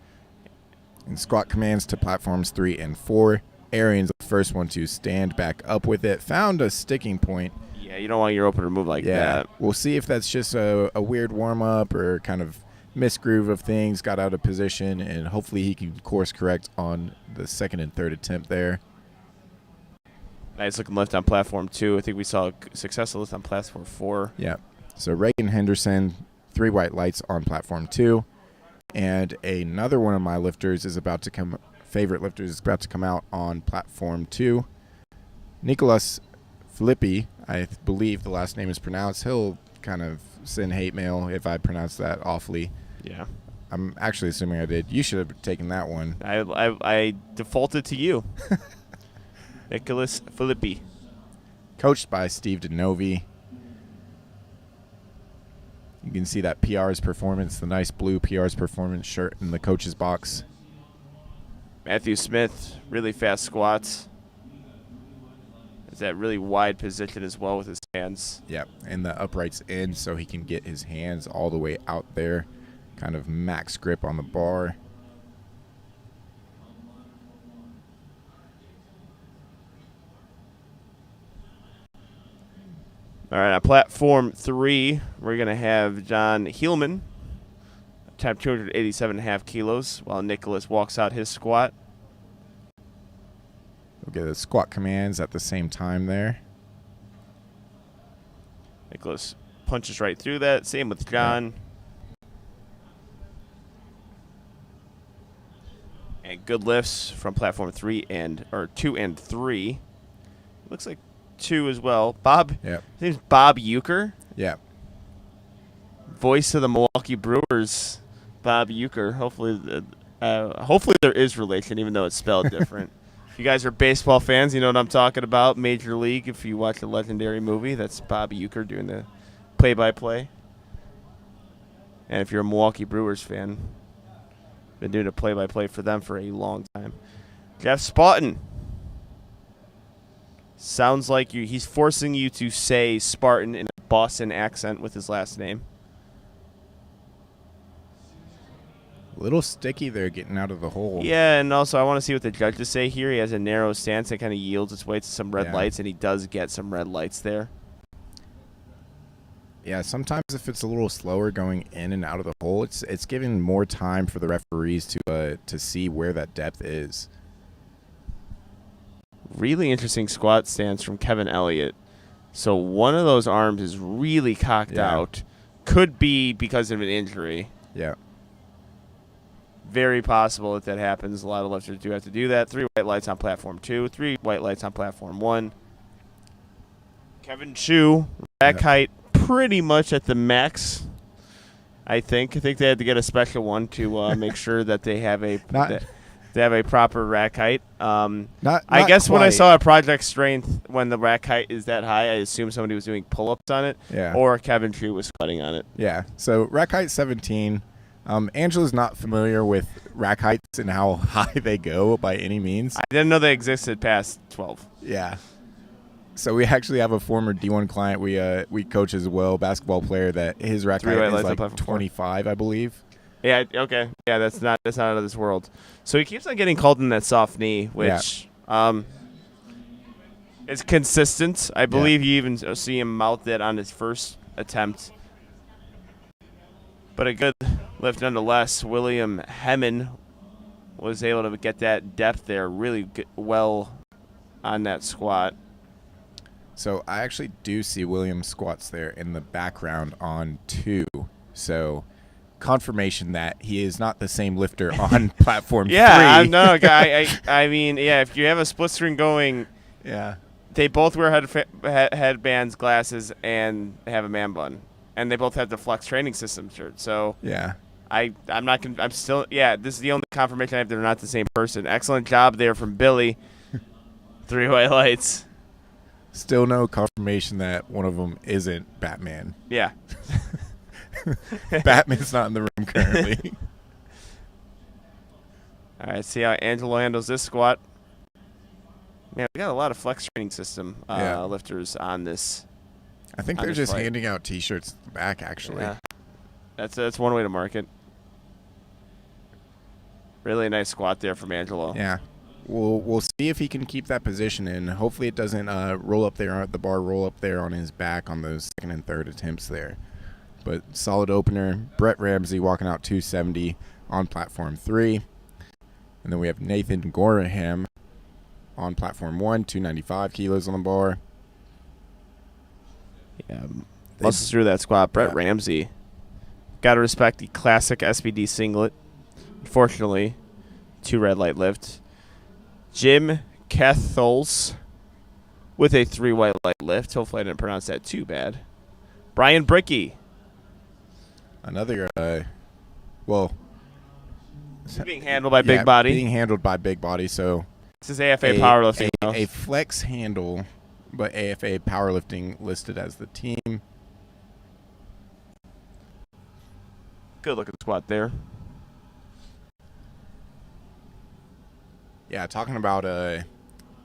And squat commands to platforms 3 and 4. Arian's the first one to stand back up with it. Found a sticking point. Yeah, you don't want your opener to move like that. We'll see if that's just a weird warm-up or kind of misgroove of things, got out of position, and hopefully he can course correct on the second and third attempt there. Nice looking lift on platform 2. I think we saw a successful lift on platform 4. Yeah. So Reagan Henderson, 3 white lights on platform 2. And another one of my lifters is about to come, favorite lifters is about to come out on platform 2. Nicholas Philippe, I believe the last name is pronounced. He'll kind of send hate mail if I pronounce that awfully. Yeah. I'm actually assuming I did. You should have taken that one. I defaulted to you. Nicholas Philippe. Coached by Steve DeNovi. You can see that PR's performance, the nice blue PR's performance shirt in the coach's box. Matthew Smith, really fast squats. It's that really wide position as well with his hands. Yep, and the uprights in so he can get his hands all the way out there. Kind of max grip on the bar. All right, on platform 3, we're going to have John Heelman, attempt 287.5 kilos, while Nicholas walks out his squat. We'll get the squat commands at the same time there. Nicholas punches right through that. Same with John. Yeah. And good lifts from platform 2 and 3. Looks like 2 as well. Bob. Yep. His name's Bob Euchre. Yeah. Voice of the Milwaukee Brewers, Bob Euchre. Hopefully there is relation, even though it's spelled different. If you guys are baseball fans, you know what I'm talking about. Major League, if you watch a legendary movie, that's Bob Euchre doing the play-by-play. And if you're a Milwaukee Brewers fan, been doing a play-by-play for them for a long time. Jeff Spartan. Sounds like he's forcing you to say Spartan in a Boston accent with his last name. A little sticky there getting out of the hole. Yeah, and also I want to see what the judges say here. He has a narrow stance that kind of yields its way to some red lights, and he does get some red lights there. Yeah, sometimes if it's a little slower going in and out of the hole, it's giving more time for the referees to see where that depth is. Really interesting squat stance from Kevin Elliott. So one of those arms is really cocked out. Could be because of an injury. Yeah. Very possible that happens. A lot of lifters do have to do that. 3 white lights on platform 2, 3 white lights on platform 1. Kevin Chu, rack height pretty much at the max, I think. I think they had to get a special one to make sure that they have a proper rack height. I guess when I saw a Project Strength, when the rack height is that high, I assume somebody was doing pull-ups on it, or Kevin Chu was squatting on it. Yeah, so rack height 17. Angelo's not familiar with rack heights and how high they go by any means. I didn't know they existed past 12. Yeah. So we actually have a former D1 client we coach as well, basketball player, that his rack height is like 25, I believe. Yeah, okay. Yeah, that's not out of this world. So he keeps on getting called in that soft knee, which is consistent. I believe you even see him mouth it on his first attempt. But a good lift nonetheless. William Hemmen was able to get that depth there really well on that squat. So I actually do see William squats there in the background on 2. So confirmation that he is not the same lifter on platform 3. I mean, if you have a split screen going, they both wear headbands, glasses, and have a man bun. And they both have the Flex Training System shirt. So I'm not gonna. I'm still. Yeah, this is the only confirmation I have. They're not the same person. Excellent job there from Billy. 3 white lights. Still no confirmation that one of them isn't Batman. Yeah. Batman's not in the room currently. All right, see how Angelo handles this squat. Man, we got a lot of Flex Training System lifters on this. I think they're just handing out T-shirts at the back, actually. Yeah. That's one way to market. Really nice squat there from Angelo. Yeah. We'll see if he can keep that position, and hopefully it doesn't roll up there, the bar roll up there on his back on those second and third attempts there. But solid opener. Brett Ramsey walking out 270 on platform 3. And then we have Nathan Gorham on platform 1, 295 kilos on the bar. Yeah, muscles through that squat. Brett Ramsey. Got to respect the classic SBD singlet. Unfortunately, 2 red light lift. Jim Kethels with a 3 white light lift. Hopefully I didn't pronounce that too bad. Brian Bricky. Another, being handled by big body. Being handled by big body, so. This is AFA Powerlifting. A flex handle, but AFA Powerlifting listed as the team. Good looking squat there. Yeah, talking about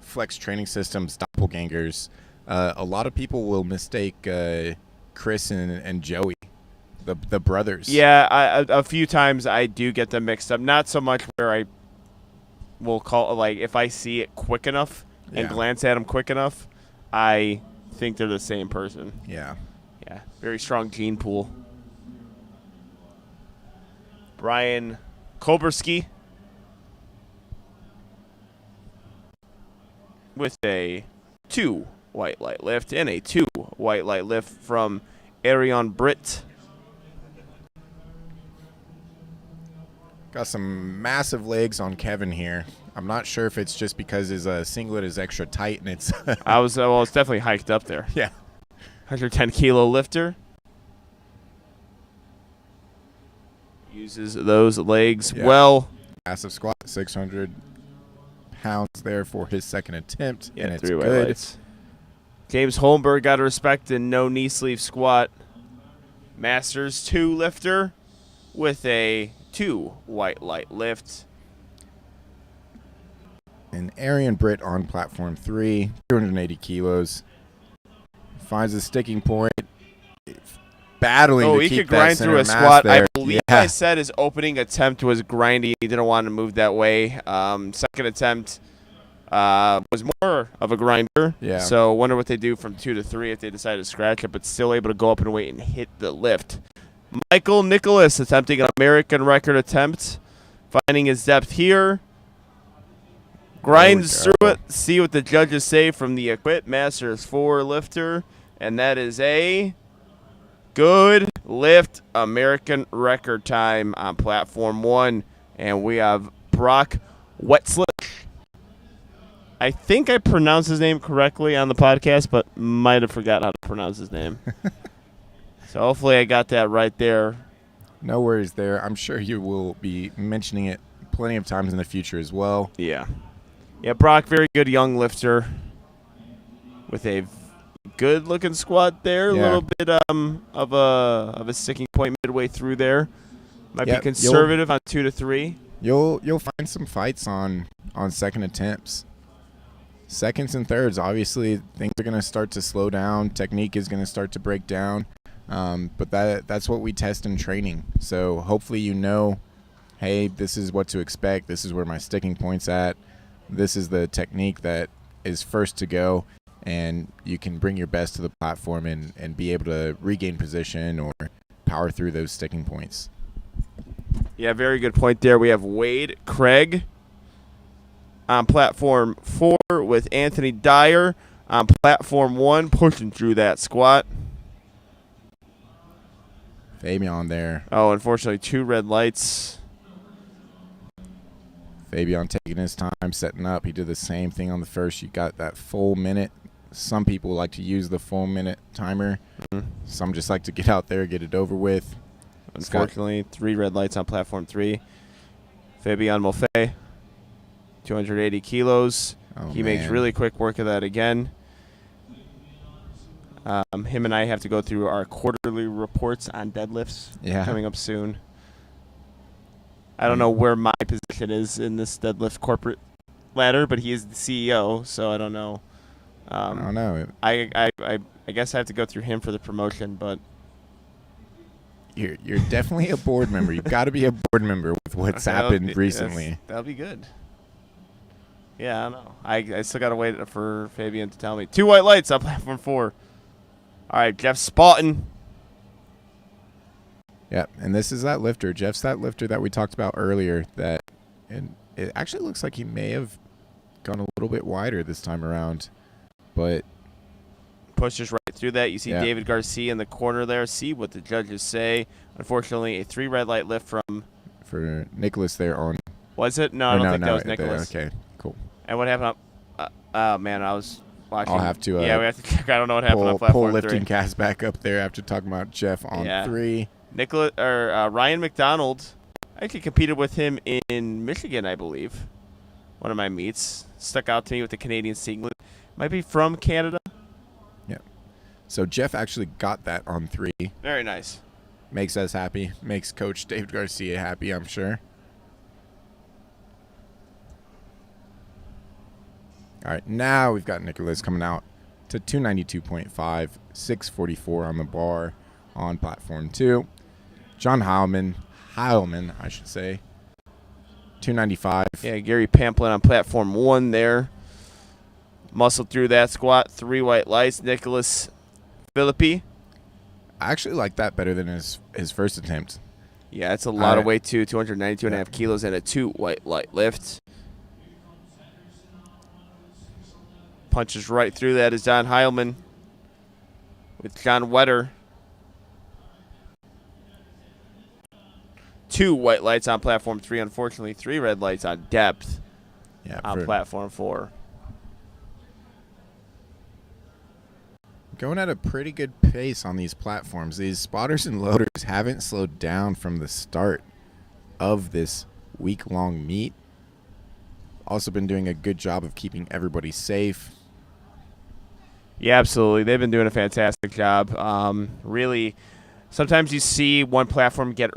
flex training systems, doppelgangers, a lot of people will mistake Chris and Joey, the brothers. Yeah, a few times I do get them mixed up. Not so much where I will call, like, if I see it quick enough and glance at them quick enough, I think they're the same person. Yeah. Yeah, very strong gene pool. Brian Koberski with a 2 white light lift and a 2 white light lift from Arion Britt. Got some massive legs on Kevin here. I'm not sure if it's just because his singlet is extra tight and it's. It's definitely hiked up there. Yeah. 110 kilo lifter. Uses those legs well. Massive squat, 600 pounds there for his second attempt, and it's 3 white good. lights. James Holmberg got to respect the no knee sleeve squat. Masters 2 lifter. with a 2 white light lift. And Arian Britt on platform 3, 280 kilos. Finds a sticking point. Battling to he keep could that grind center through a mass squat. there. I believe I said his opening attempt was grindy. He didn't want to move that way. Second attempt was more of a grinder. Yeah. So wonder what they do from 2 to 3 if they decide to scratch it, but still able to go up and wait and hit the lift. Michael Nicholas attempting an American record attempt. Finding his depth here. Grinds through it. See what the judges say from the Equip Masters 4 lifter. And that is a good lift American record time on platform 1. And we have Brock Wetzlich. I think I pronounced his name correctly on the podcast, but might have forgot how to pronounce his name. So hopefully I got that right there. No worries there. I'm sure you will be mentioning it plenty of times in the future as well. Yeah. Yeah, Brock, very good young lifter with a good-looking squat there. Yeah. A little bit of a sticking point midway through there. Might be Yep, conservative on 2 to 3. You'll find some fights on second attempts. Seconds and thirds, obviously, things are going to start to slow down. Technique is going to start to break down. But that's what we test in training. So hopefully hey, this is what to expect. This is where my sticking point's at. This is the technique that is first to go. And you can bring your best to the platform and be able to regain position or power through those sticking points. Yeah, very good point there. We have Wade Craig on platform 4 with Anthony Dyer on platform 1, pushing through that squat. Fabian there. Oh, unfortunately, 2 red lights. Fabian taking his time, setting up. He did the same thing on the first. You got that full minute. Some people like to use the full minute timer. Mm-hmm. Some just like to get out there, get it over with. Unfortunately, 3 red lights on platform 3. Fabian Moffett, 280 kilos. He makes really quick work of that again. Him and I have to go through our quarterly reports on deadlifts coming up soon. I don't know where my position is in this deadlift corporate ladder, but he is the CEO, so I don't know. I don't know. I guess I have to go through him for the promotion, but you're definitely a board member. You've got to be a board member with what's happened recently. That'll be good. Yeah, I don't know. I still got to wait for Fabian to tell me. 2 white lights on platform 4. All right, Jeff Spartan. Yeah, and this is that lifter. Jeff's that lifter that we talked about earlier. And it actually looks like he may have gone a little bit wider this time around, but pushes right through that. You see David Garcia in the corner there. See what the judges say. Unfortunately, a 3 red light lift for Nicholas there on. Was it? No, I don't think that was Nicholas. Okay, cool. And what happened? Oh man, I was watching. I'll have to. We have to check. I don't know what happened on platform 3. Pull lifting cast back up there after talking about Jeff on 3. Nicholas or Ryan Mcdonald. I actually competed with him in Michigan, I believe. One of my meets stuck out to me with the Canadian singlet. Might be from Canada. Yeah. So Jeff actually got that on 3. Very nice. Makes us happy. Makes Coach David Garcia happy, I'm sure. All right, now we've got Nicholas coming out to 292.5, 644 on the bar on platform 2. John Heilman, I should say, 295. Yeah, Gary Pamplin on platform 1 there. Muscled through that squat, 3 white lights. Nicholas Philippe. I actually like that better than his first attempt. Yeah, it's a lot of weight too, 292.5 kilos and a 2 white light lift. Punches right through that is John Heilman with John Wetter. 2 white lights on platform 3. Unfortunately, 3 red lights on depth on platform 4. Going at a pretty good pace on these platforms. These spotters and loaders haven't slowed down from the start of this week-long meet. Also been doing a good job of keeping everybody safe. Yeah, absolutely. They've been doing a fantastic job. Really Sometimes you see one platform get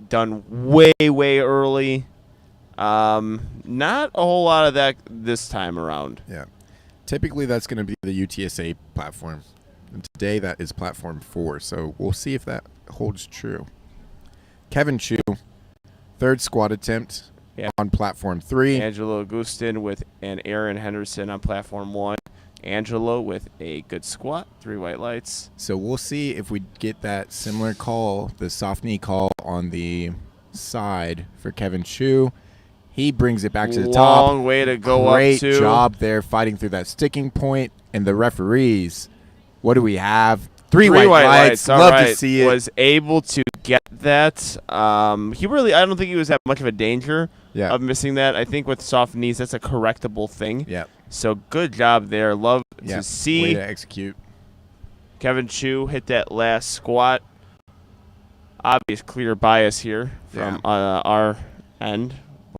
done way, way early. Not a whole lot of that this time around. Yeah. Typically, that's going to be the UTSA platform. And today, that is platform 4. So we'll see if that holds true. Kevin Chu, third squat attempt on platform 3. Angelo Augustine and Aaron Henderson on platform 1. Angelo with a good squat, 3 white lights. So we'll see if we get that similar call, the soft knee call on the side for Kevin Chu. He brings it back to the top. Long way to go Great up to. job there fighting through that sticking point. And the referees, what do we have? Three white lights. All Love right. to see it. Was able to get that. I don't think he was that much of a danger of missing that. I think with soft knees, that's a correctable thing. Yeah. So good job there. Love to see. Way to execute. Kevin Chu hit that last squat. Obvious clear bias here from our end.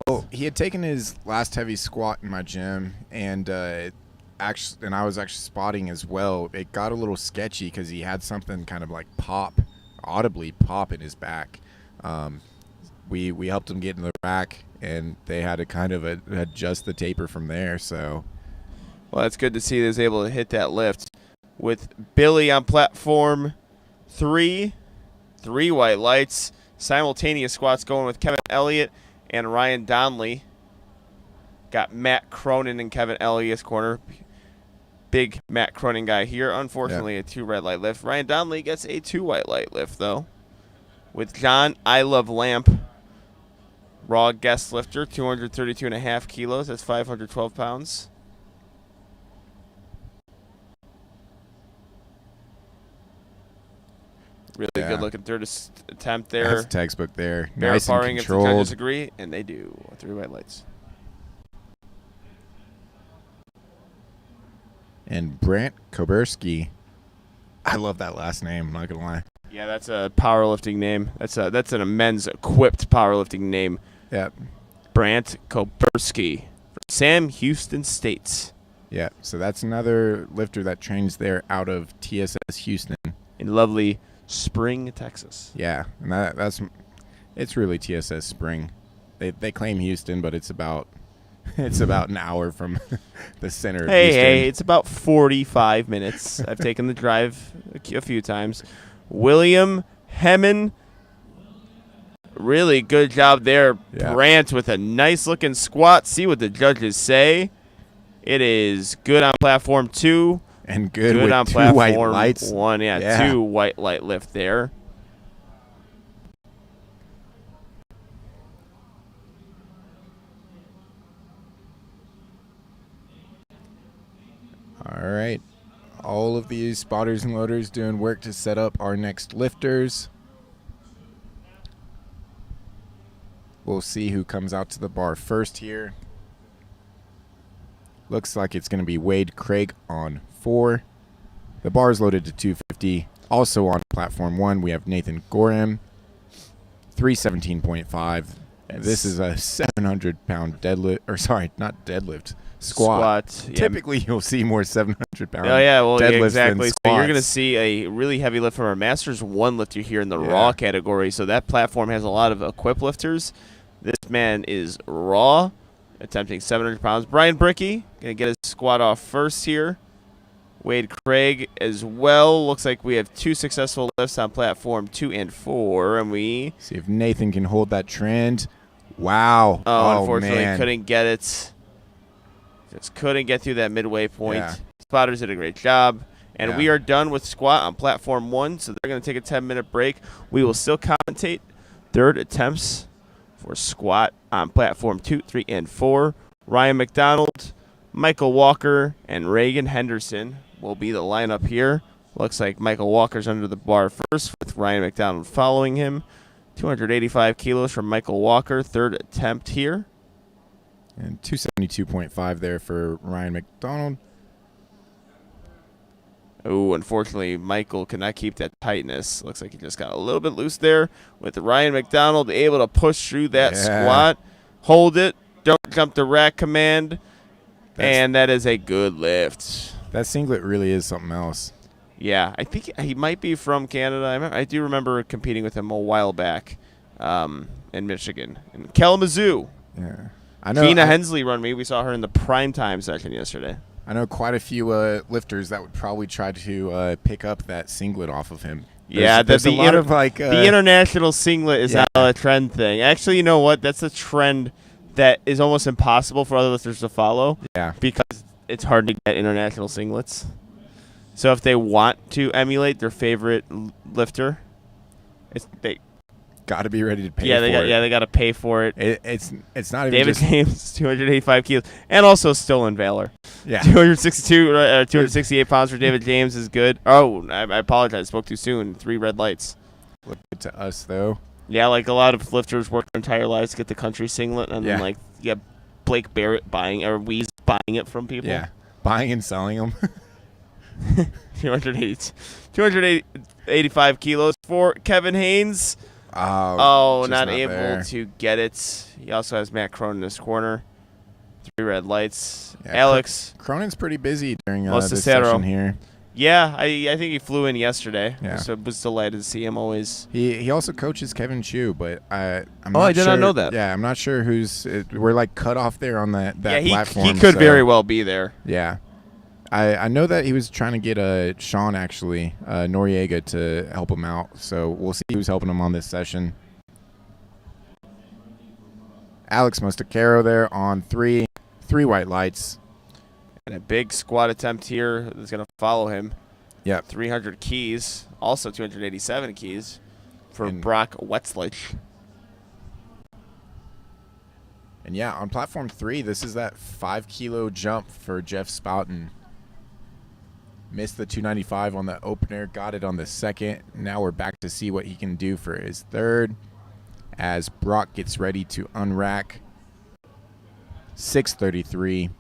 Well, he had taken his last heavy squat in my gym, and I was actually spotting as well. It got a little sketchy because he had something kind of like audibly pop in his back. We helped him get in the rack, and they had to kind of adjust the taper from there. So, well, that's good to see he was able to hit that lift. With Billy on platform 3, 3 white lights, simultaneous squats going with Kevin Elliott and Ryan Donnelly. Got Matt Cronin in Kevin Elliott's corner. Big Matt Cronin guy here. Unfortunately, a 2 red light lift. Ryan Donnelly gets a 2 white light lift, though. With John I Love Lamp, raw guest lifter, 232.5 kilos. That's 512 pounds. Really good looking third attempt there. That's textbook there. Nice and and controlled. if the judges agree, and they do. 3 white lights. And Brant Koberski. I love that last name, I'm not going to lie. Yeah, that's a powerlifting name. That's a men's equipped powerlifting name. Yeah. Brant Koberski. Sam Houston State. Yeah, so that's another lifter that trains there out of TSS Houston. In lovely Spring, Texas. Yeah, and it's really TSS Spring. They claim Houston, but it's about an hour from the center of Houston. Hey, it's about 45 minutes. I've taken the drive a few times. William Hemmen, really good job there. Yeah. Brant with a nice looking squat. See what the judges say. It is good on platform 2. And good with on 2 platform white lights. 1, 2 white light lift there. All right. All of these spotters and loaders doing work to set up our next lifters. We'll see who comes out to the bar first here. Looks like it's going to be Wade Craig on 4. The bar is loaded to 250. Also on platform 1, we have Nathan Gorham, 317.5. This is a 700-pound deadlift, or sorry, not deadlift, squat. Typically, you'll see more 700-pound deadlifts exactly. than So you're squats. going to see a really heavy lift from our Masters 1 lifter here in the raw category. So that platform has a lot of equip lifters. This man is raw, attempting 700 pounds. Brian Brickey going to get his squat off first here. Wade Craig as well. Looks like we have 2 successful lifts on platform 2 and 4, and we see if Nathan can hold that trend. Wow. Unfortunately, man. couldn't get it. Just couldn't get through that midway point. Yeah. Spotters did a great job. And we are done with squat on platform 1, so they're going to take a 10-minute break. We will still commentate third attempts for squat on platform 2, 3, and 4. Ryan McDonald, Michael Walker, and Reagan Henderson will be the lineup here. Looks like Michael Walker's under the bar first, with Ryan McDonald following him. 285 kilos from Michael Walker, third attempt here. And 272.5 there for Ryan McDonald. Oh, unfortunately, Michael could not keep that tightness. Looks like he just got a little bit loose there, with Ryan McDonald able to push through that squat. Hold it. Don't jump the rack command. And that is a good lift. That singlet really is something else. Yeah, I think he might be from Canada. I do remember competing with him a while back in Michigan. In Kalamazoo. Yeah. I know. Tina Hensley run me. We saw her in the primetime session yesterday. I know quite a few lifters that would probably try to pick up that singlet off of him. There's a lot of like the international singlet is now a trend thing. Actually, you know what? That's a trend that is almost impossible for other lifters to follow. Yeah. Because it's hard to get international singlets. So if they want to emulate their favorite lifter, they got to be ready to pay for it. They got to pay for it. It's not even David just James, 285 kilos, and also stolen valor. Yeah. 268 pounds for David James is good. Oh, I apologize. I spoke too soon. 3 red lights. Look good to us, though. Yeah, like a lot of lifters work their entire lives to get the country singlet, and then like you have Blake Barrett buying it from people. Yeah, buying and selling them. 285 kilos for Kevin Haynes. Not able to get it. He also has Matt Cronin in his corner. 3 red lights. Yeah, Alex. Cronin's pretty busy during Los this Cicero. session here. Yeah, I think he flew in yesterday. Yeah. So I was delighted to see him always. He also coaches Kevin Chu, but I'm not I did sure, not know that. Yeah, I'm not sure we're like cut off there on that platform. He could very well be there. Yeah. I know that he was trying to get Sean, actually, Noriega, to help him out. So we'll see who's helping him on this session. Alex Mostacaro there on 3 white lights. And a big squat attempt here that's going to follow him. Yep. 300 keys, also 287 keys for Brock Wetzlich. And yeah, on platform 3, this is that 5-kilo jump for Jeff Spoughton. Missed the 295 on the opener, got it on the second. Now we're back to see what he can do for his third as Brock gets ready to unrack. 633.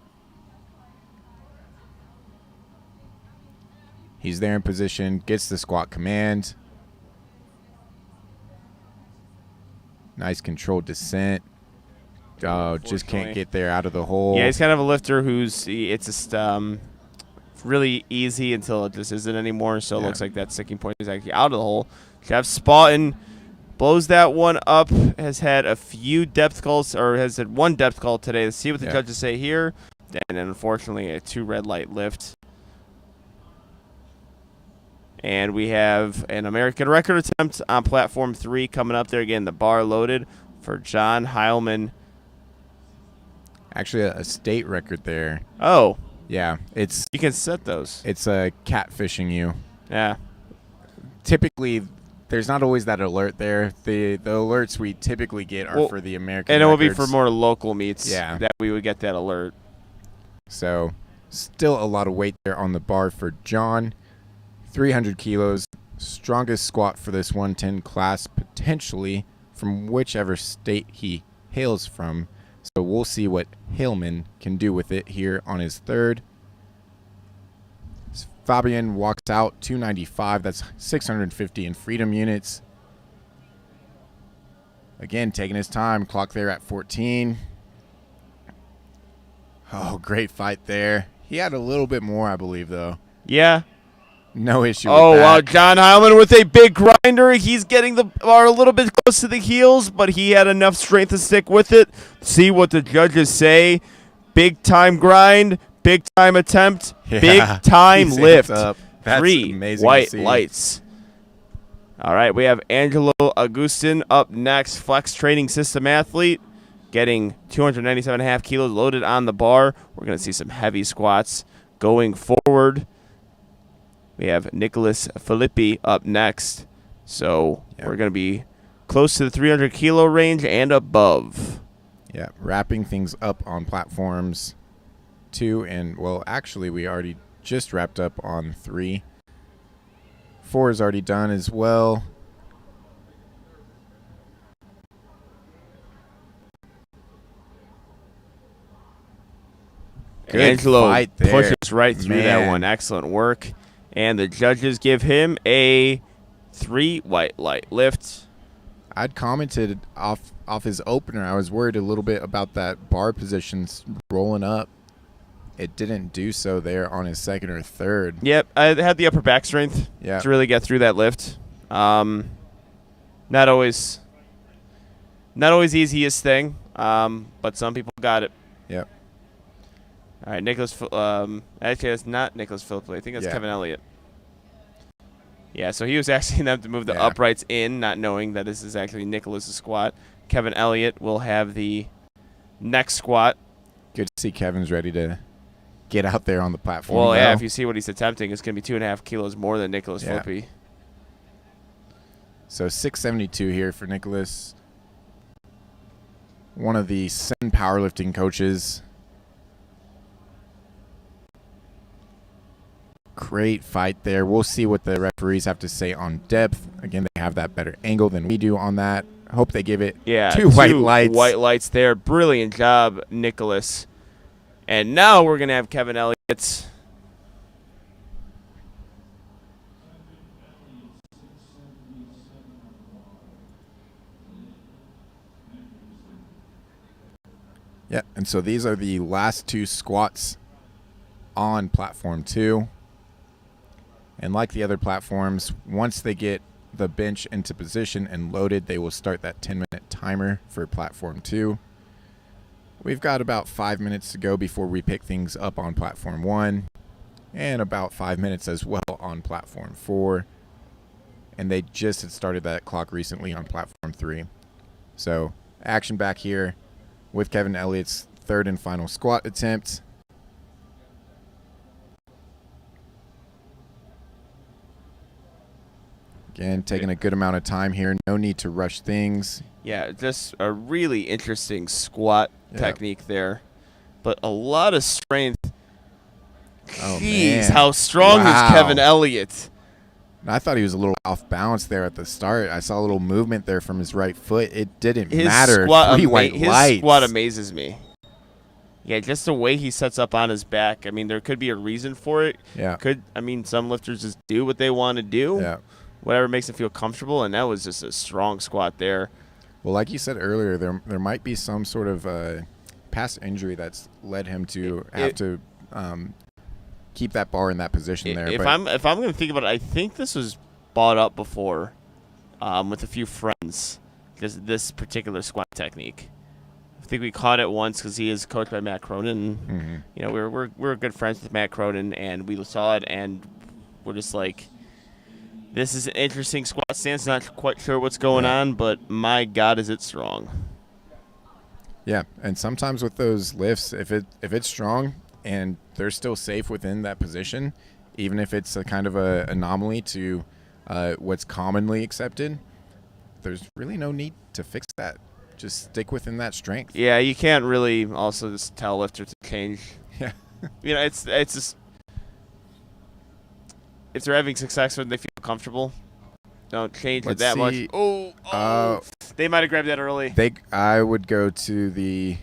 He's there in position, gets the squat command. Nice controlled descent. Oh, just can't get there out of the hole. Yeah, he's kind of a lifter it's just really easy until it just isn't anymore. So it looks like that sticking point is actually out of the hole. Jeff Spaughton blows that one up, has had a few depth calls, or has had 1 depth call today. Let's see what the judges say here. And unfortunately, a 2 red light lift. And we have an American record attempt on platform 3 coming up there. Again, the bar loaded for John Heilman. Actually, a state record there. Oh. Yeah, you can set those. It's catfishing you. Yeah. Typically, there's not always that alert there. The alerts we typically get are for the American and it will be records. for more local meets that we would get that alert. So, still a lot of weight there on the bar for John. 300 kilos, strongest squat for this 110 class, potentially from whichever state he hails from. So we'll see what Hillman can do with it here on his third. Fabian walks out 295. That's 650 in freedom units. Again, taking his time. Clock there at 14. Oh, great fight there. He had a little bit more, I believe, though. Yeah. No issue with that. Wow. John Heilman with a big grinder. He's getting the bar a little bit close to the heels, but he had enough strength to stick with it. See what the judges say. Big time grind, big time attempt, big time lift. That's 3 amazing white to see. lights. All right, we have Angelo Augustine up next, flex training system athlete, getting 297.5 kilos loaded on the bar. We're going to see some heavy squats going forward. We have Nicholas Philippe up next. So we're going to be close to the 300 kilo range and above. Yeah, wrapping things up on platforms 2. And, well, actually, we already just wrapped up on 3. 4 is already done as well. Good Angelo fight there. pushes right through that one. Excellent work. And the judges give him a 3 white light lift. I'd commented off his opener. I was worried a little bit about that bar positions rolling up. it didn't do so there on his second or third. Yep, I had the upper back strength to really get through that lift. Not always easiest thing, but some people got it. Yep. All right, actually, that's not Nicholas Philippe. I think that's Kevin Elliott. Yeah, so he was asking them to move the uprights in, not knowing that this is actually Nicholas's squat. Kevin Elliott will have the next squat. Good to see Kevin's ready to get out there on the platform. Well, yeah, if you see what he's attempting, it's going to be 2.5 kilos more than Nicholas Philippe. So 672 here for Nicholas. One of the Sen powerlifting coaches. Great fight there. We'll see what the referees have to say on depth. Again, they have that better angle than we do on that. Hope they give it two white lights. White lights there. Brilliant job, Nicholas. And now we're going to have Kevin Elliott. Yeah, and so these are the last two squats on platform 2. And like the other platforms, once they get the bench into position and loaded, they will start that 10-minute timer for platform 2. We've got about 5 minutes to go before we pick things up on platform 1, and about 5 minutes as well on platform 4. And they just had started that clock recently on platform 3. So action back here with Kevin Elliott's third and final squat attempt. Again, taking a good amount of time here. No need to rush things. Yeah, just a really interesting squat technique there. But a lot of strength. Oh, Jeez, man. how strong is Kevin Elliott? I thought he was a little off balance there at the start. I saw a little movement there from his right foot. It didn't matter. His squat amazes me. Yeah, just the way he sets up on his back. I mean, there could be a reason for it. Yeah. Some lifters just do what they want to do. Yeah. Whatever makes them feel comfortable, and that was just a strong squat there. Well, like you said earlier, there might be some sort of past injury that's led him to have to keep that bar in that position there. If I'm going to think about it, I think this was brought up before with a few friends. This particular squat technique. I think we caught it once because he is coached by Matt Cronin. Mm-hmm. You know, we're good friends with Matt Cronin, and we saw it, and we're just like, this is an interesting squat stance. Not quite sure what's going on, but my God, is it strong. Yeah, and sometimes with those lifts, if it's strong and they're still safe within that position, even if it's a kind of a anomaly to what's commonly accepted, there's really no need to fix that. Just stick within that strength. Yeah, you can't really also just tell lifters to change. Yeah. You know, it's just, if they're having success when they feel comfortable, don't change it that much. Oh, they might have grabbed that early. I would go to the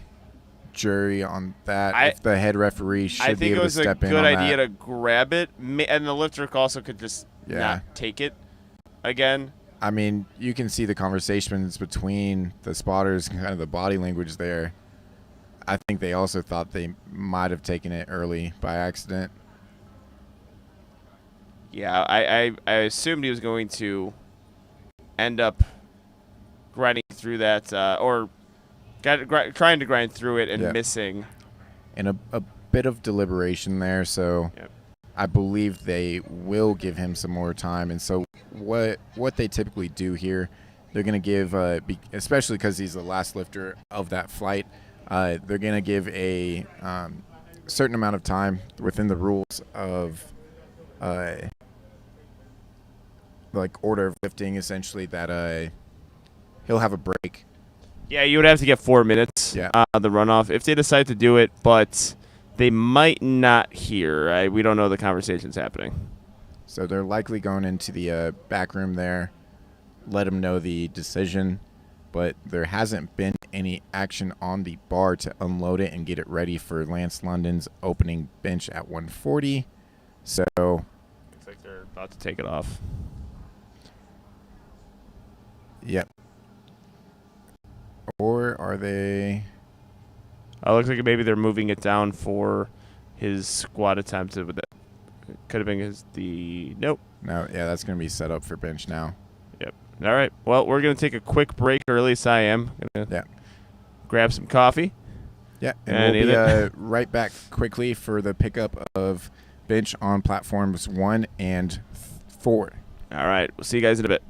jury on that. If the head referee should be able to step in on that. I think it was a good idea to grab it, and the lifter also could just not take it again. I mean, you can see the conversations between the spotters and kind of the body language there. I think they also thought they might have taken it early by accident. Yeah, I assumed he was going to end up grinding through that, or trying to grind through it and missing. And a bit of deliberation there, so I believe they will give him some more time. And so what they typically do here, they're going to give, especially because he's the last lifter of that flight, they're going to give a certain amount of time within the rules of like order of lifting, essentially, that he'll have a break. Yeah, you would have to get 4 minutes the runoff if they decide to do it, but they might not here. We don't know the conversation's happening. So they're likely going into the back room there, let him know the decision, but there hasn't been any action on the bar to unload it and get it ready for Lance London's opening bench at 140. So looks like they're about to take it off. Yep. Or are they? Looks like maybe they're moving it down for his squat attempt with that. Could have been nope. No, yeah, that's going to be set up for bench now. Yep. All right. Well, we're going to take a quick break, or at least I am. Yeah. Grab some coffee. Yeah, and we'll be right back quickly for the pickup of bench on platforms 1 and 4. All right. We'll see you guys in a bit.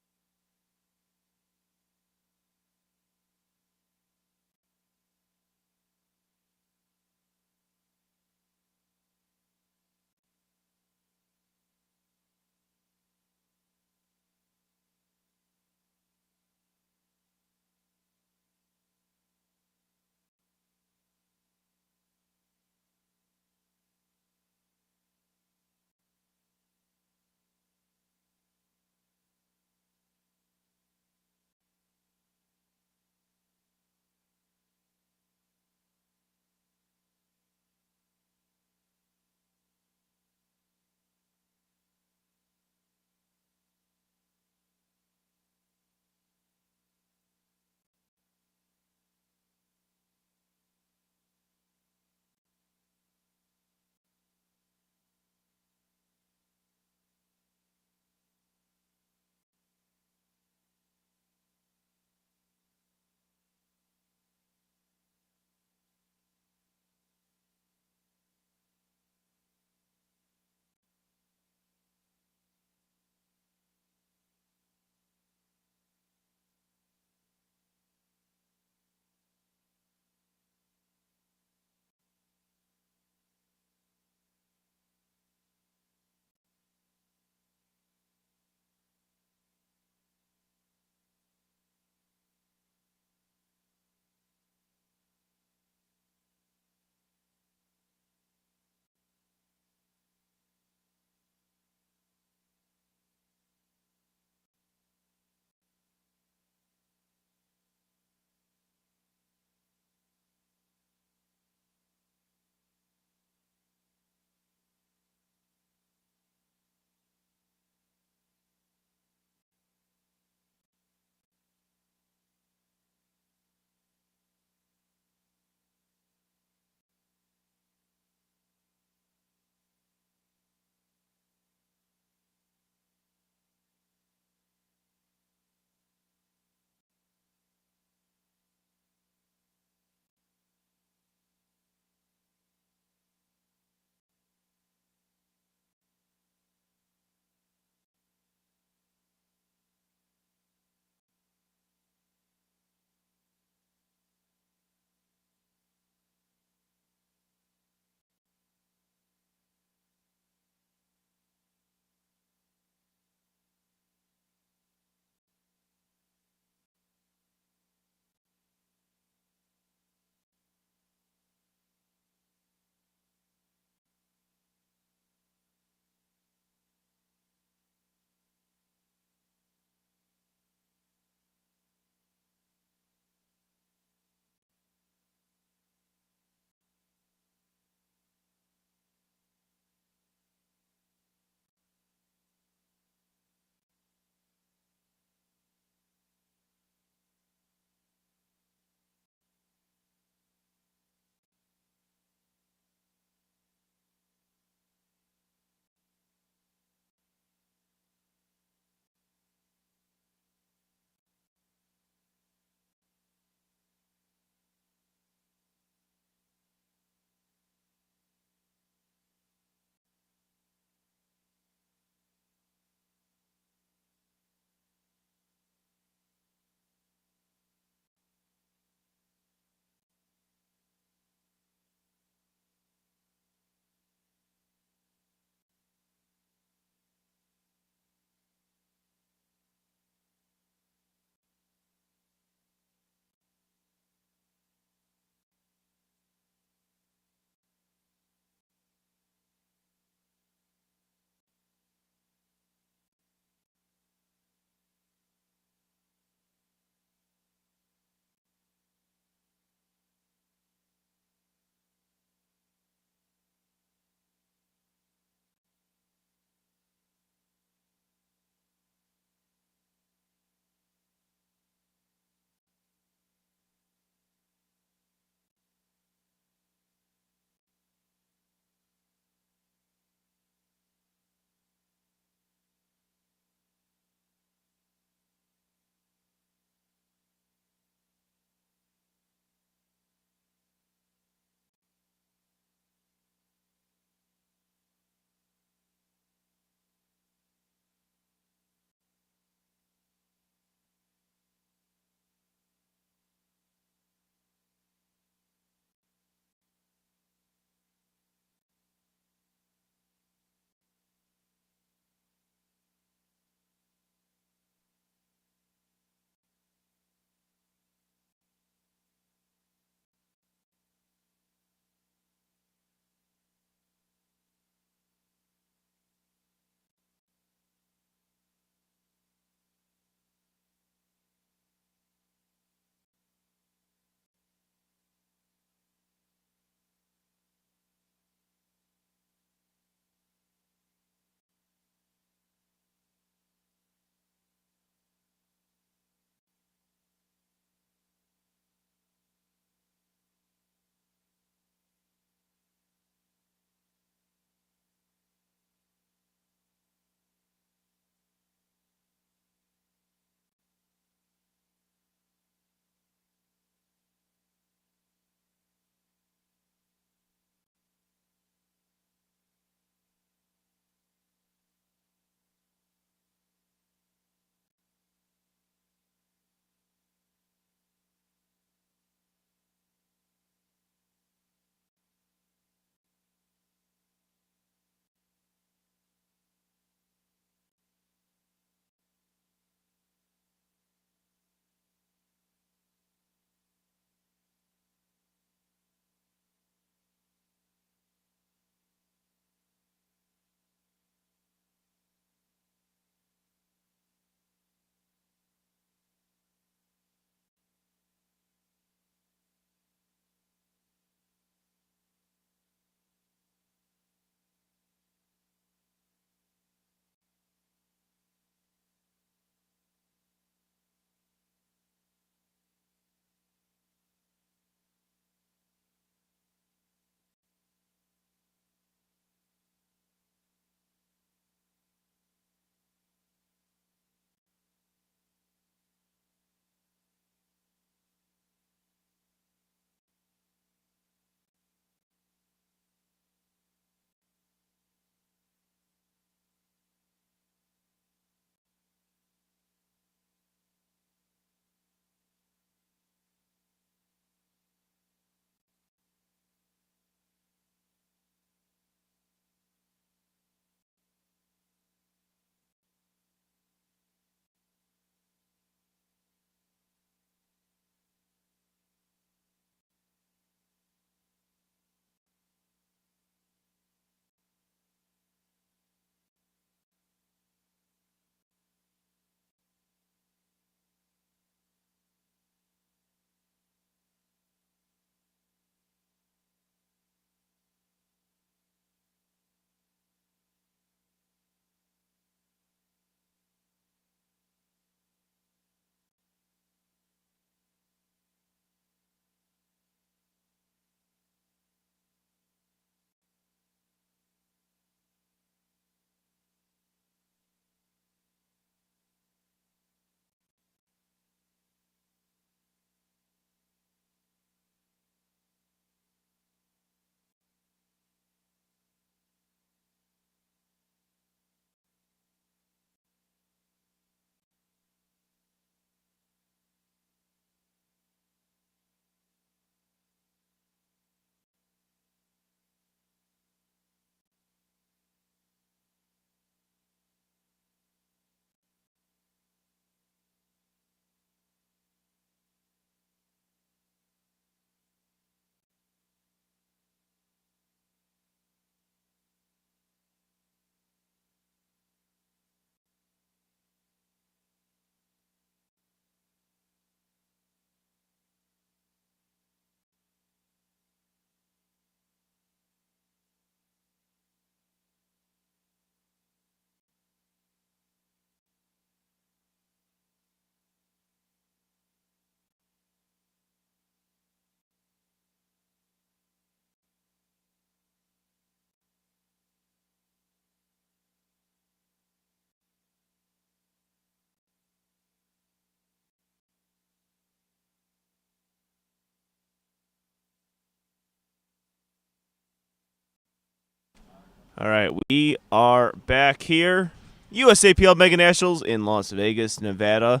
All right, we are back here. USAPL Mega Nationals in Las Vegas, Nevada.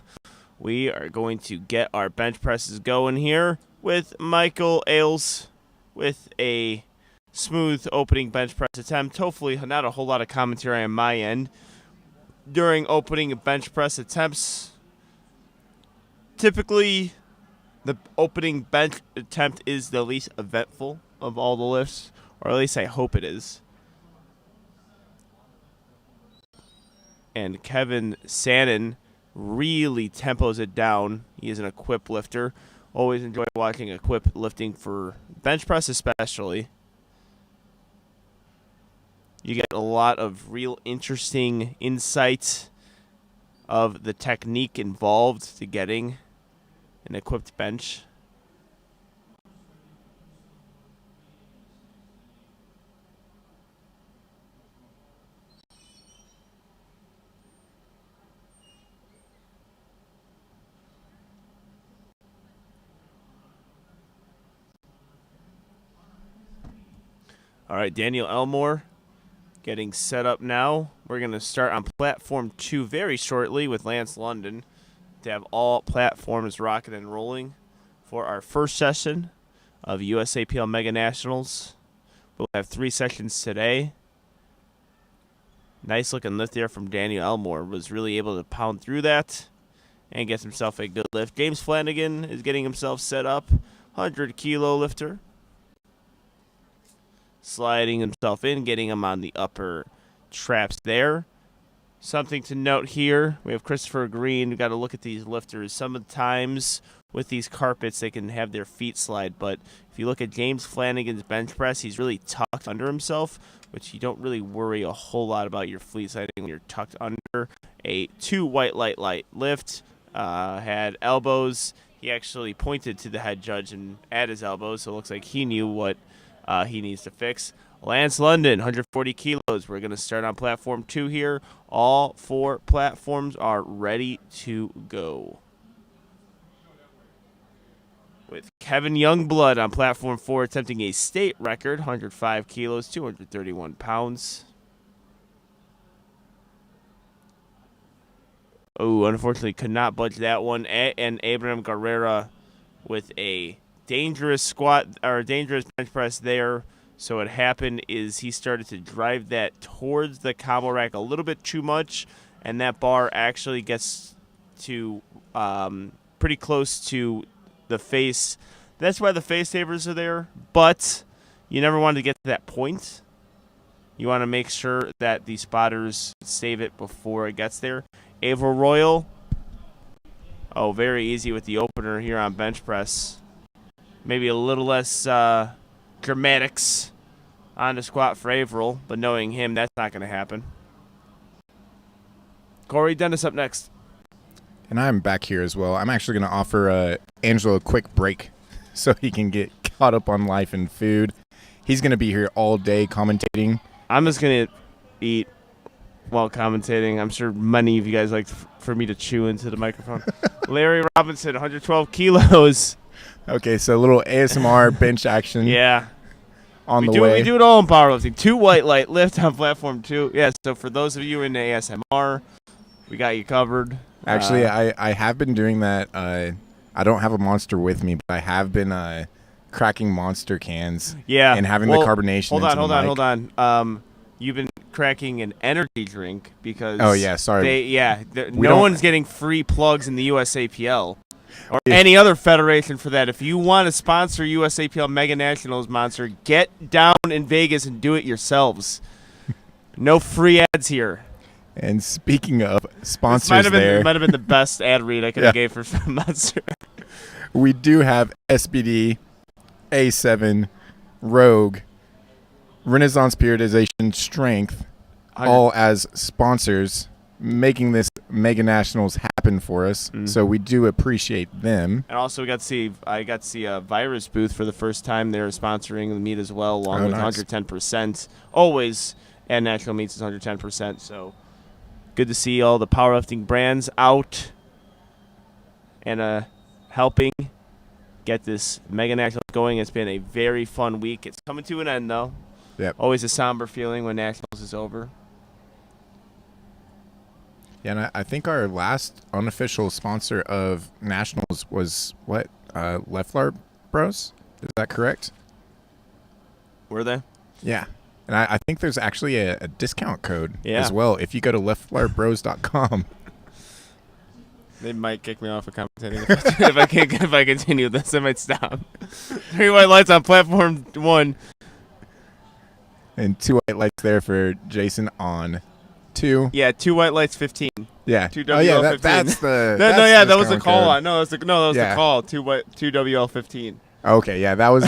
We are going to get our bench presses going here with Michael Ailes with a smooth opening bench press attempt. Hopefully not a whole lot of commentary on my end during opening bench press attempts. Typically, the opening bench attempt is the least eventful of all the lifts, or at least I hope it is. And Kevin Sannon really tempos it down. He is an equip lifter. Always enjoy watching equip lifting for bench press especially. You get a lot of real interesting insight of the technique involved to getting an equipped bench. All right, Daniel Elmore getting set up now. We're going to start on platform 2 very shortly with Lance London to have all platforms rocking and rolling for our first session of USAPL Mega Nationals. We'll have 3 sessions today. Nice looking lift there from Daniel Elmore. Was really able to pound through that and gets himself a good lift. James Flanagan is getting himself set up. 100-kilo lifter. Sliding himself in, getting him on the upper traps there. Something to note here, we have Christopher Green. We've got to look at these lifters. Sometimes with these carpets, they can have their feet slide, but if you look at James Flanagan's bench press, he's really tucked under himself, which you don't really worry a whole lot about your feet sliding when you're tucked under. A 2 white light lift, had elbows. He actually pointed to the head judge and at his elbows, so it looks like he knew what he needs to fix. Lance London, 140 kilos. We're going to start on platform 2 here. All 4 platforms are ready to go. With Kevin Youngblood on platform 4 attempting a state record, 105 kilos, 231 pounds. Oh, unfortunately could not budge that one. And Abraham Guerrera with a dangerous squat or dangerous bench press there. So what happened is he started to drive that towards the combo rack a little bit too much, and that bar actually gets to pretty close to the face. That's why the face savers are there, but you never want to get to that point. You want to make sure that the spotters save it before it gets there. Avril Royal. Oh, very easy with the opener here on bench press. Maybe a little less dramatics on the squat for Avril, but knowing him, that's not going to happen. Corey Dennis up next. And I'm back here as well. I'm actually going to offer Angelo a quick break so he can get caught up on life and food. He's going to be here all day commentating. I'm just going to eat while commentating. I'm sure many of you guys like for me to chew into the microphone. Larry Robinson, 112 kilos. Okay, so a little ASMR bench action. Yeah. On the way. We do it all in powerlifting. 2 white light lift on platform 2. Yeah, so for those of you in the ASMR, we got you covered. Actually, I have been doing that. I don't have a Monster with me, but I have been cracking Monster cans. Yeah. And having the carbonation. Hold on. You've been cracking an energy drink because. Oh yeah, sorry. No one's getting free plugs in the USAPL. Or any other federation for that. If you want to sponsor USAPL Mega Nationals, Monster, get down in Vegas and do it yourselves. No free ads here. And speaking of sponsors, might have been the best ad read I could have gave for Monster. We do have SBD, A7, Rogue, Renaissance Periodization, Strength, all as sponsors, making this Mega Nationals happen for us. Mm-hmm. So we do appreciate them. And also I got to see a Virus booth for the first time. They're sponsoring the meet as well, along with nice. 110%. Always at National Meets is 110%. So good to see all the powerlifting brands out and helping get this Mega Nationals going. It's been a very fun week. It's coming to an end, though. Yep. Always a somber feeling when Nationals is over. Yeah, and I think our last unofficial sponsor of Nationals was what? Leffler Bros? Is that correct? Were they? Yeah. And I think there's actually a discount code Yeah. as well if you go to lefflerbros.com. They might kick me off of commentating if I continue this. I might stop. 3 white lights on platform 1. And 2 white lights there for Jason on 2. Yeah, 2 white lights, 15. Yeah. 2 Oh, yeah, WL15. that's the that was the discount call code. on. No, that was the call. 2 WL15. Okay, yeah, that was.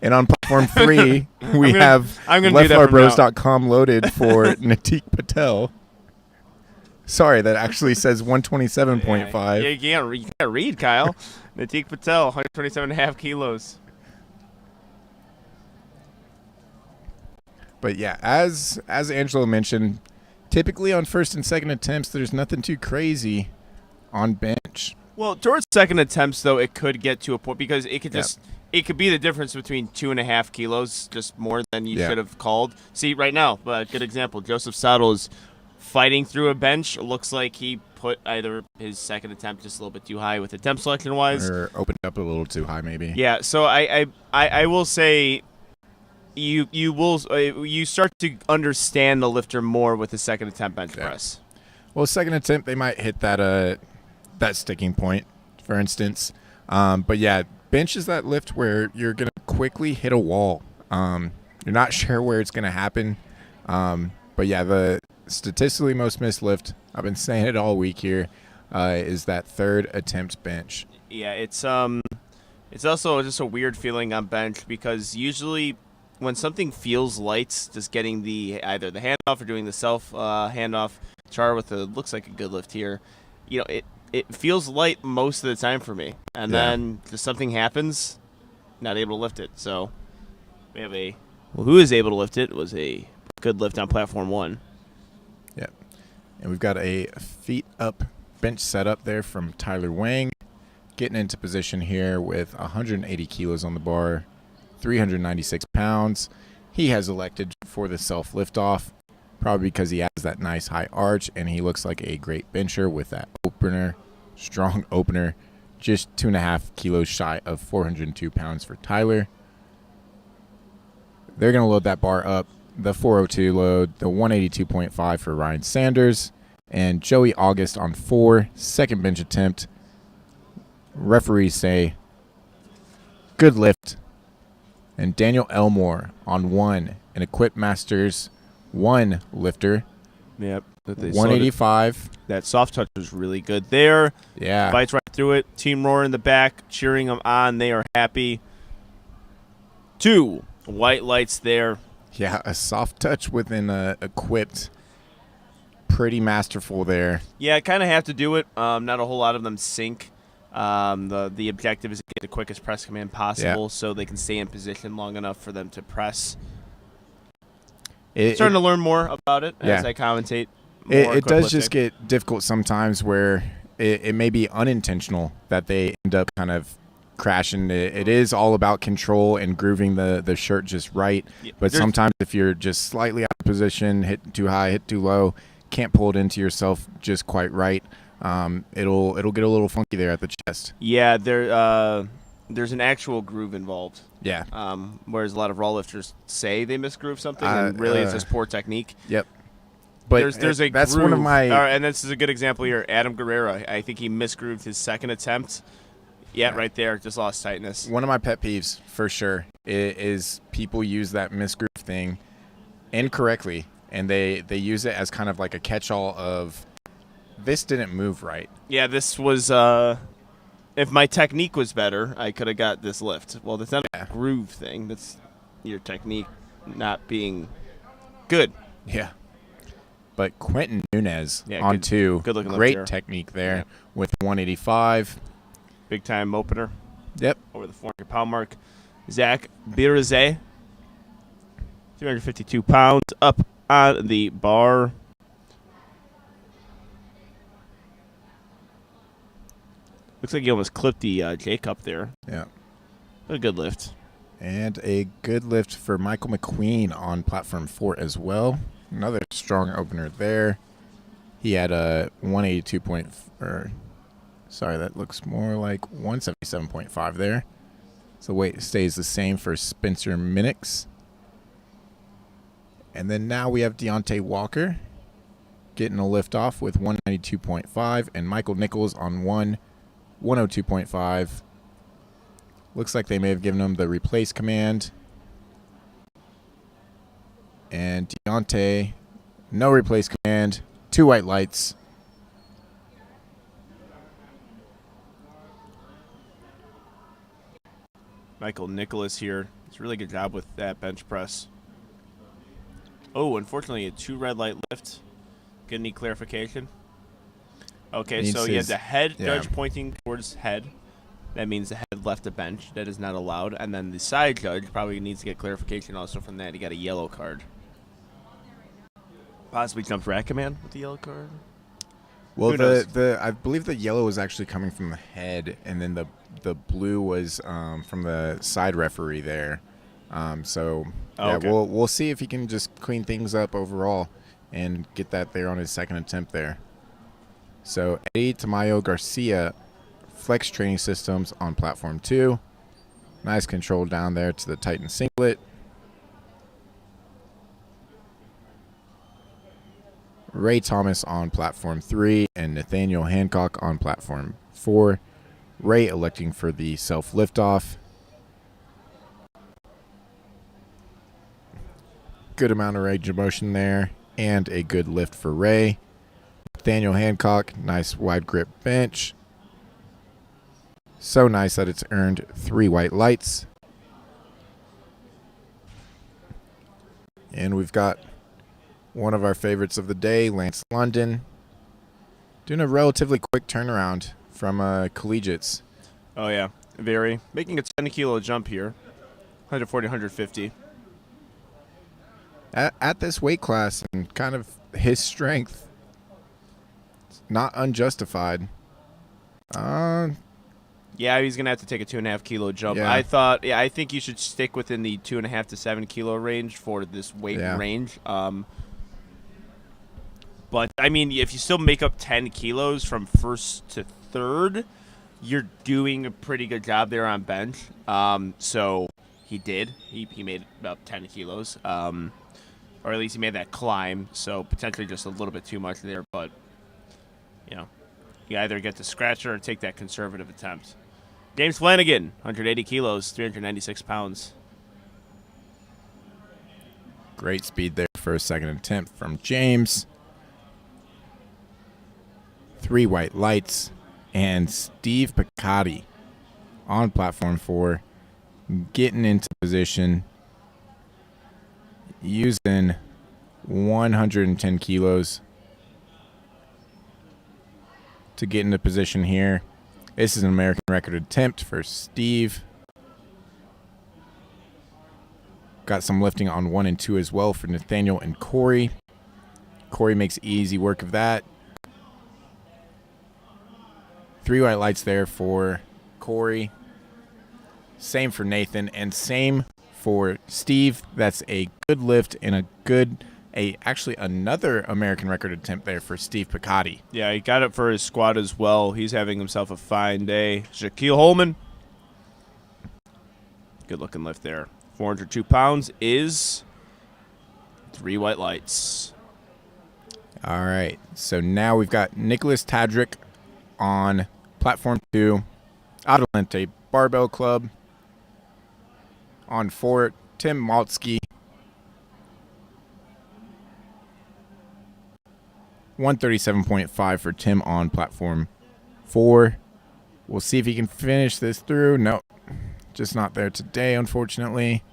And on platform 3, we have I'm gonna do that from lefflerbros.com loaded for Natik Patel. Sorry, that actually says 127.5. Yeah, you can't read, Kyle. Natik Patel, 127.5 kilos. But yeah, as Angelo mentioned, typically on first and second attempts, there's nothing too crazy on bench. Well, towards second attempts, though, it could get to a point because it could just it could be the difference between 2.5 kilos, just more than you should have called. See, right now, good example. Joseph Saddle is fighting through a bench. It looks like he put either his second attempt just a little bit too high with attempt selection wise, Or opened up a little too high, maybe. Yeah. So I will say. You start to understand the lifter more with the second attempt bench press. Well, second attempt they might hit that sticking point, for instance. But yeah, bench is that lift where you're gonna quickly hit a wall. You're not sure where it's gonna happen. But yeah, the statistically most missed lift, I've been saying it all week here, is that third attempt bench. Yeah, it's also just a weird feeling on bench because usually when something feels light, just getting either the handoff or doing the self handoff char with looks like a good lift here, it feels light most of the time for me, and then just something happens, not able to lift it. So we have who is able to lift it was a good lift on platform 1. Yeah, and we've got a feet up bench setup there from Tyler Wang, getting into position here with 180 kilos on the bar. 396 pounds. He has elected for the self liftoff, probably because he has that nice high arch and he looks like a great bencher with that opener, strong opener. Just 2.5 kilos shy of 402 pounds for Tyler. They're going to load that bar up. The 402 load, the 182.5 for Ryan Sanders, and Joey August on 4, second bench attempt. Referees say, good lift. And Daniel Elmore on 1, an Equip Masters 1 lifter. Yep. 185. That soft touch was really good there. Yeah. Bites right through it. Team roar in the back, cheering them on. They are happy. 2 white lights there. Yeah, a soft touch within Equipped. Pretty masterful there. Yeah, I kind of have to do it. Not a whole lot of them sink. The objective is to get the quickest press command possible so they can stay in position long enough for them to press. Starting to learn more about it as I commentate. It does just get difficult sometimes where it may be unintentional that they end up kind of crashing. It is all about control and grooving the shirt just right. Yeah, but sometimes if you're just slightly out of position, hit too high, hit too low, can't pull it into yourself just quite right, it'll get a little funky there at the chest. Yeah, there's an actual groove involved. Yeah. Whereas a lot of raw lifters say they misgroove something, and really it's just poor technique. Yep. But there's a that's groove. one of my. And this is a good example here. Adam Guerrera, I think he misgrooved his second attempt. Yeah, right there, just lost tightness. One of my pet peeves, for sure, is people use that misgroove thing incorrectly, and they use it as kind of like a catch-all of this didn't move right. Yeah, this was. If my technique was better, I could have got this lift. Well, that's not a groove thing. That's your technique not being good. Yeah. But Quentin Nunez on 2. Good looking great lift technique there with 185. Big time opener. Yep. Over the 400-pound mark. Zach Birazé, 352 pounds up on the bar. Looks like he almost clipped the J cup there. Yeah. A good lift. And a good lift for Michael McQueen on platform 4 as well. Another strong opener there. He had a 182 point, sorry, that looks more like 177.5 there. So weight stays the same for Spencer Minix. And then now we have Deontay Walker getting a lift off with 192.5, and Michael Nichols on 102.5. Looks like they may have given him the replace command. And Deontay, no replace command, 2 white lights. Michael Nicholas here. It's a really good job with that bench press. Oh, unfortunately, a 2 red light lift. Get any clarification? Okay, so you have the head judge pointing towards head. That means the head left the bench. That is not allowed. And then the side judge probably needs to get clarification also from that. He got a yellow card. Possibly jumped rack command with the yellow card. Well, I believe the yellow was actually coming from the head, and then the blue was from the side referee there. Okay. We'll see if he can just clean things up overall and get that there on his second attempt there. So Eddie Demaio Garcia, flex training systems on platform 2. Nice control down there to the Titan singlet. Ray Thomas on platform 3 and Nathaniel Hancock on platform 4. Ray electing for the self liftoff. Good amount of range of motion there and a good lift for Ray. Nathaniel Hancock, nice wide grip bench. So nice that it's earned 3 white lights. And we've got one of our favorites of the day, Lance London, doing a relatively quick turnaround from collegiates. Oh, yeah. Very. Making a 10-kilo jump here. 140, 150. At this weight class and kind of his strength, not unjustified. Yeah, he's going to have to take a 2.5 kilo jump. Yeah. I think you should stick within the 2.5 to 7 kilo range for this weight range. But, I mean, if you still make up 10 kilos from first to third, you're doing a pretty good job there on bench. So he did. He made about 10 kilos. Or at least he made that climb. So potentially just a little bit too much there. But, you know, you either get the scratcher or take that conservative attempt. James Flanagan, 180 kilos, 396 pounds. Great speed there for a second attempt from James. 3 white lights. And Steve Picati on platform 4, getting into position, using 110 kilos to get into position here. This is an American record attempt for Steve. Got some lifting on 1 and 2 as well for Nathaniel and Corey. Corey makes easy work of that. 3 white lights there for Corey. Same for Nathan and same for Steve. That's a good lift and actually another American record attempt there for Steve Picati. Yeah, he got it for his squad as well. He's having himself a fine day. Shaquille Holman. Good looking lift there. 402 pounds is 3 white lights. All right. So now we've got Nicholas Tadrick on platform 2. Adelante Barbell Club. On 4, Tim Maltsky. 137.5 for Tim on platform 4. We'll see if he can finish this through. Nope. Just not there today, unfortunately.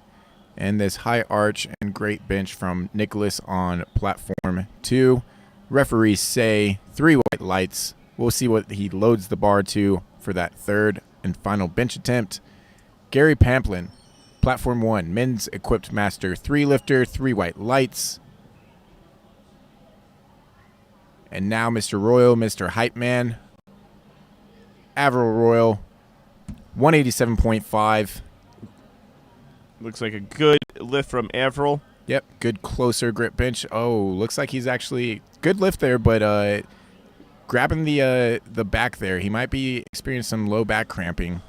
And this high arch and great bench from Nicholas on platform 2. Referees say 3 white lights. We'll see what he loads the bar to for that third and final bench attempt. Gary Pamplin, platform 1, men's equipped master 3 lifter, 3 white lights. And now Mr. Royal, Mr. Hype Man, Avril Royal, 187.5. Looks like a good lift from Avril. Yep, good closer grip bench. Oh, looks like he's actually good lift there, but grabbing the back there, he might be experiencing some low back cramping.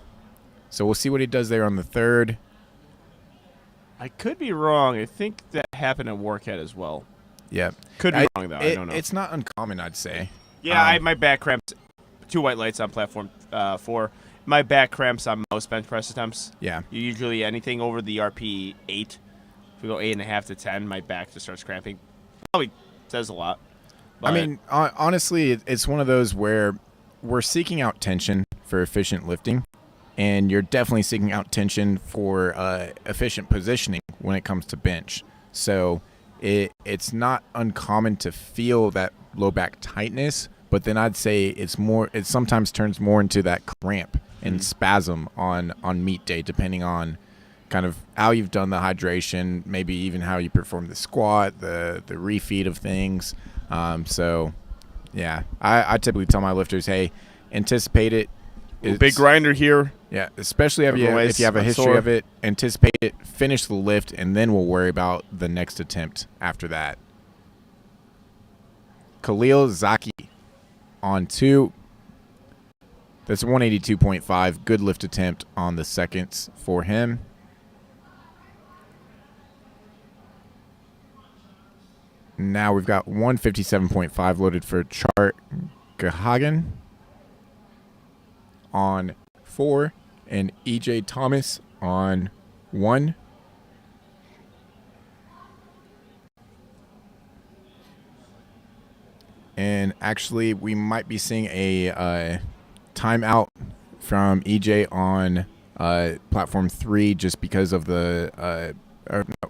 So we'll see what he does there on the third. I could be wrong. I think that happened at Warcat as well. Yeah, could be wrong though. I don't know. It's not uncommon, I'd say. Yeah, my back cramps. 2 white lights on platform 4. My back cramps on most bench press attempts. Yeah. Usually anything over the RP 8. If we go 8.5 to 10, my back just starts cramping. Probably says a lot. I mean, honestly, it's one of those where we're seeking out tension for efficient lifting, and you're definitely seeking out tension for efficient positioning when it comes to bench. So it's not uncommon to feel that low back tightness, but then I'd say it sometimes turns more into that cramp and spasm on meet day, depending on kind of how you've done the hydration, maybe even how you perform the squat, the refeed of things. So, yeah, I typically tell my lifters, hey, anticipate it. Big grinder here. Yeah, especially if you have a history of it, anticipate it, finish the lift, and then we'll worry about the next attempt after that. Khalil Zaki on 2. That's 182.5. Good lift attempt on the seconds for him. Now we've got 157.5 loaded for Chart Gahagan on 4 and EJ Thomas on 1. And actually, we might be seeing a timeout from EJ on platform 3 just because of the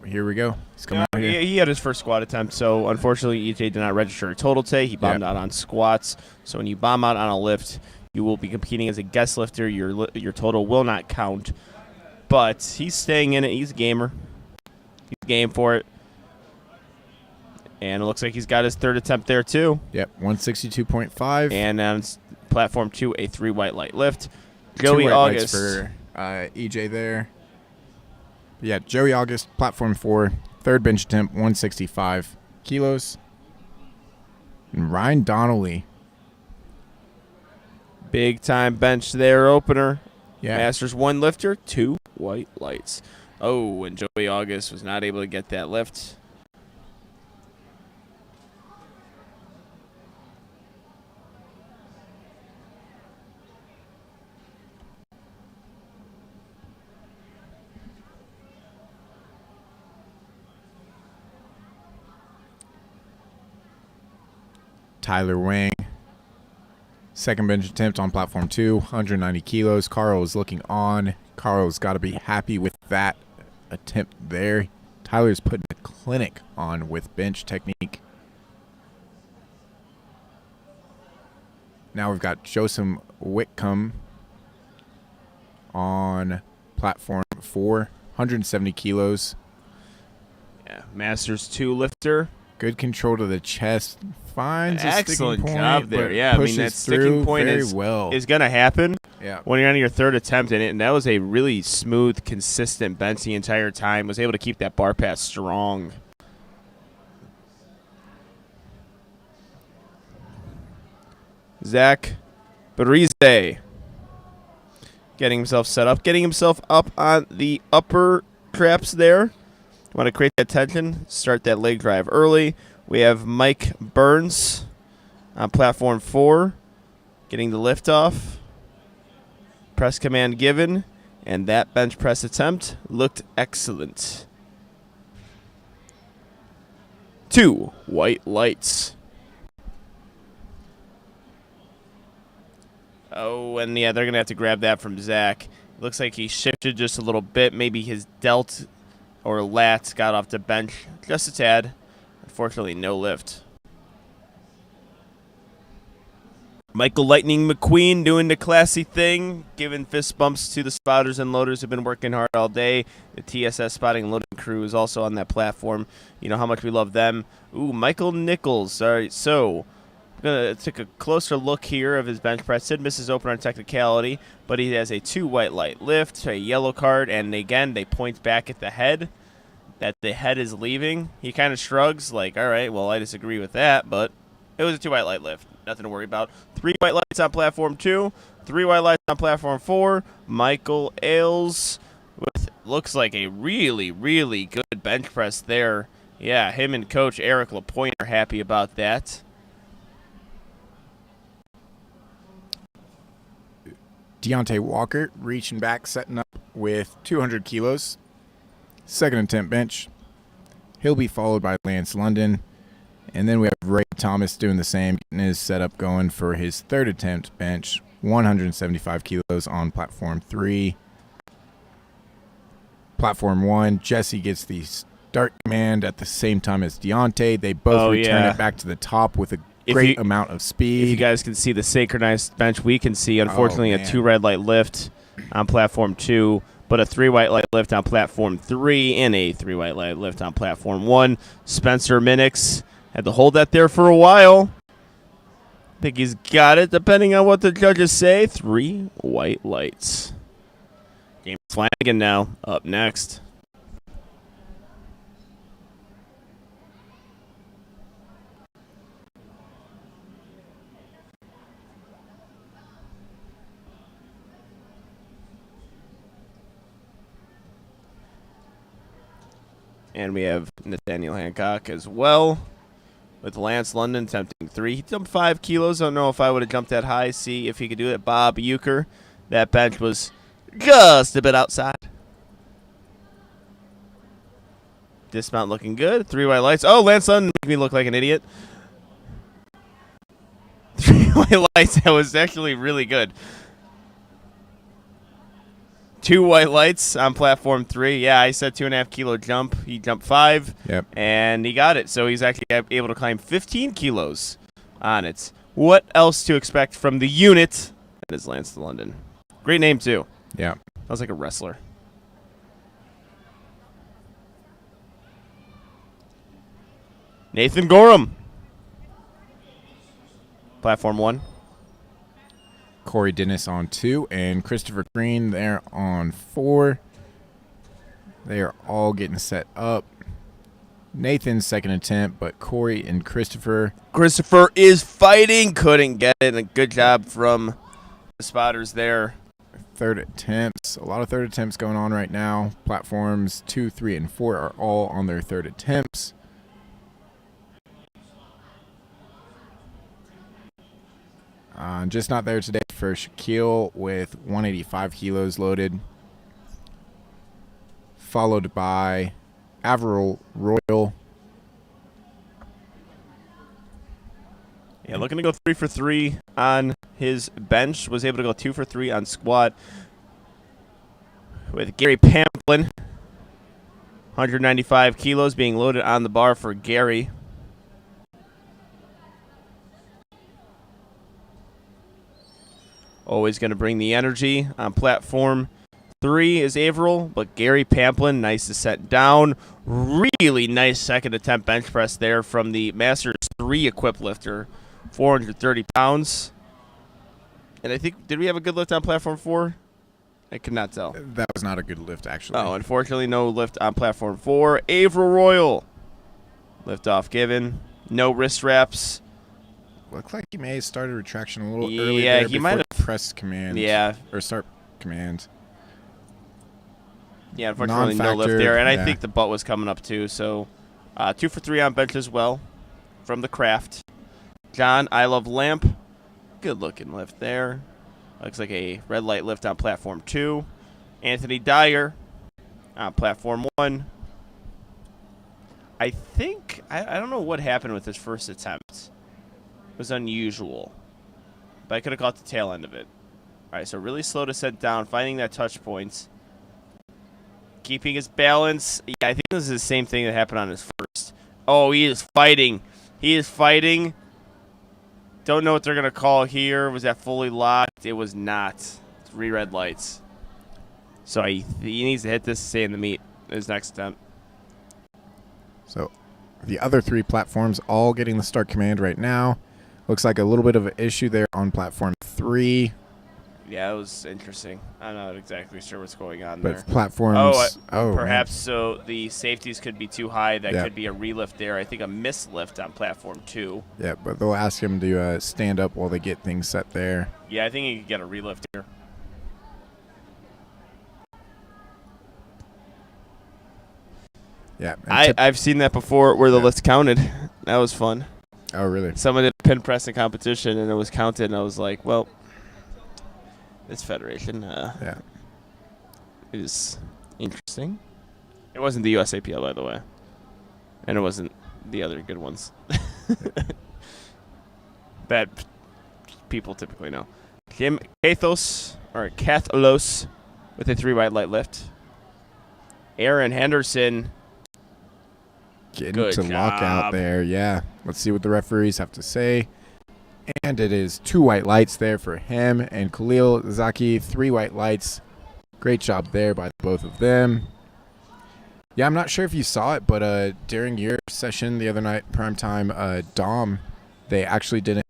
here we go. He's coming out here. He had his first squat attempt, so unfortunately EJ did not register a total today. He bombed out on squats. So when you bomb out on a lift, you will be competing as a guest lifter. Your total will not count. But he's staying in it. He's a gamer. He's game for it. And it looks like he's got his third attempt there too. Yep, 162.5. And on platform 2, a 3 white light lift. 2 Joey white August lights for EJ there. Yeah, Joey August, platform 4, third bench attempt, 165 kilos. And Ryan Donnelly. Big time bench there, opener. Yeah. Masters 1 lifter, 2 white lights. Oh, and Joey August was not able to get that lift. Tyler Wang, second bench attempt on platform 2, 190 kilos. Carl is looking on. Carl's got to be happy with that attempt there. Tyler's putting a clinic on with bench technique. Now we've got Josem Whitcomb on platform 4, 170 kilos. Yeah, Masters 2 lifter. Good control to the chest. Finds a excellent sticking point, job there. Yeah, I mean that sticking point is going to happen. Yeah. When you're on your third attempt in it, and that was a really smooth, consistent bench the entire time. Was able to keep that bar pass strong. Zach Barise getting himself set up, getting himself up on the upper traps there. Want to create that tension, start that leg drive early. We have Mike Burns on platform 4, getting the lift off. Press command given, and that bench press attempt looked excellent. 2 white lights. Oh, and yeah, they're going to have to grab that from Zach. Looks like he shifted just a little bit. Maybe his delt or lats got off the bench just a tad. Unfortunately, no lift. Michael Lightning McQueen doing the classy thing, giving fist bumps to the spotters and loaders who've been working hard all day. The TSS spotting and loading crew is also on that platform. You know how much we love them. Ooh, Michael Nichols. All right, so Gonna take a closer look here of his bench press. Sid misses open on technicality, but he has a 2 white light lift, a yellow card, and again they point back at the head that the head is leaving. He kind of shrugs like, all right, well, I disagree with that, but it was a 2 white light lift. Nothing to worry about. 3 white lights on platform 2, 3 white lights on platform 4. Michael Ailes with looks like a really, really good bench press there. Yeah, him and Coach Eric Lapointe are happy about that. Deontay Walker reaching back, setting up with 200 kilos. Second attempt bench. He'll be followed by Lance London. And then we have Ray Thomas doing the same, getting his setup going for his third attempt bench. 175 kilos on platform 3. Platform 1, Jesse gets the start command at the same time as Deontay. They both return it back to the top with a great amount of speed. If you guys can see the synchronized bench, we can see, unfortunately, a 2 red light lift on platform 2, but a 3 white light lift on platform 3 and a 3 white light lift on platform 1. Spencer Minix had to hold that there for a while. I think he's got it, depending on what the judges say. 3 white lights. James Flanagan now up next. And we have Nathaniel Hancock as well, with Lance London attempting 3. He jumped 5 kilos. I don't know if I would have jumped that high. See if he could do it. Bob Euchre. That bench was just a bit outside. Dismount looking good. 3 white lights. Oh, Lance London made me look like an idiot. 3 white lights. That was actually really good. 2 white lights on platform 3. Yeah, I said 2.5 kilo jump. He jumped 5. Yep. And he got it. So he's actually able to climb 15 kilos on it. What else to expect from the unit? That is Lance London. Great name, too. Yeah. Sounds like a wrestler. Nathan Gorham. Platform 1. Corey Dennis on 2 and Christopher Green there on 4. They are all getting set up. Nathan's second attempt, but Corey and Christopher is fighting. Couldn't get it. And a good job from the spotters there. Third attempts. A lot of third attempts going on right now. Platforms 2, 3, and 4 are all on their third attempts. Just not there today for Shaquille with 185 kilos loaded. Followed by Avril Royal. Yeah, looking to go 3 for 3 on his bench. Was able to go 2 for 3 on squat. With Gary Pamplin. 195 kilos being loaded on the bar for Gary. Always going to bring the energy. On platform 3 is Avril, but Gary Pamplin, nice to set down. Really nice second attempt bench press there from the Masters 3 equipped lifter, 430 pounds. And I think, did we have a good lift on platform 4? I could not tell. That was not a good lift, actually. Oh, unfortunately, no lift on platform 4. Avril Royal, lift off given. No wrist wraps. Looked like he may have started retraction a little early. Yeah, there he might have pressed command. Yeah. Or start command. Yeah, unfortunately, no lift there. And yeah. I think the butt was coming up, too. So 2 for 3 on bench as well from the craft. John, I Love Lamp. Good-looking lift there. Looks like a red light lift on platform 2. Anthony Dyer on platform 1. I think, I don't know what happened with his first attempt. It was unusual. But I could have caught the tail end of it. All right, so really slow to set down, finding that touch point. Keeping his balance. Yeah, I think this is the same thing that happened on his first. Oh, he is fighting. He is fighting. Don't know what they're going to call here. Was that fully locked? It was not. 3 red lights. So he needs to hit this to stay in the meet. His next attempt. So the other 3 platforms all getting the start command right now. Looks like a little bit of an issue there on platform 3. Yeah, it was interesting. I'm not exactly sure what's going on But there. platforms... perhaps so the safeties could be too high. That Yeah. could be a relift there. I think a mislift on platform 2. Yeah, but they'll ask him to stand up while they get things set there. Yeah, I think he could get a relift here. Yeah. and I've seen that before where the lifts counted. That was fun. Oh, really? Someone did a pin press in competition, and it was counted, and I was like, well, this federation Yeah. is interesting. It wasn't the USAPL, by the way. And it wasn't the other good ones. That people typically know. Jim Cathalos with a 3 wide light lift. Aaron Henderson. Getting Good to lock out job. there. Yeah. Let's see what the referees have to say. And it is 2 white lights there for him and Khalil Zaki. 3 white lights. Great job there by both of them. Yeah, I'm not sure if you saw it, but during your session the other night, primetime, Dom, they actually didn't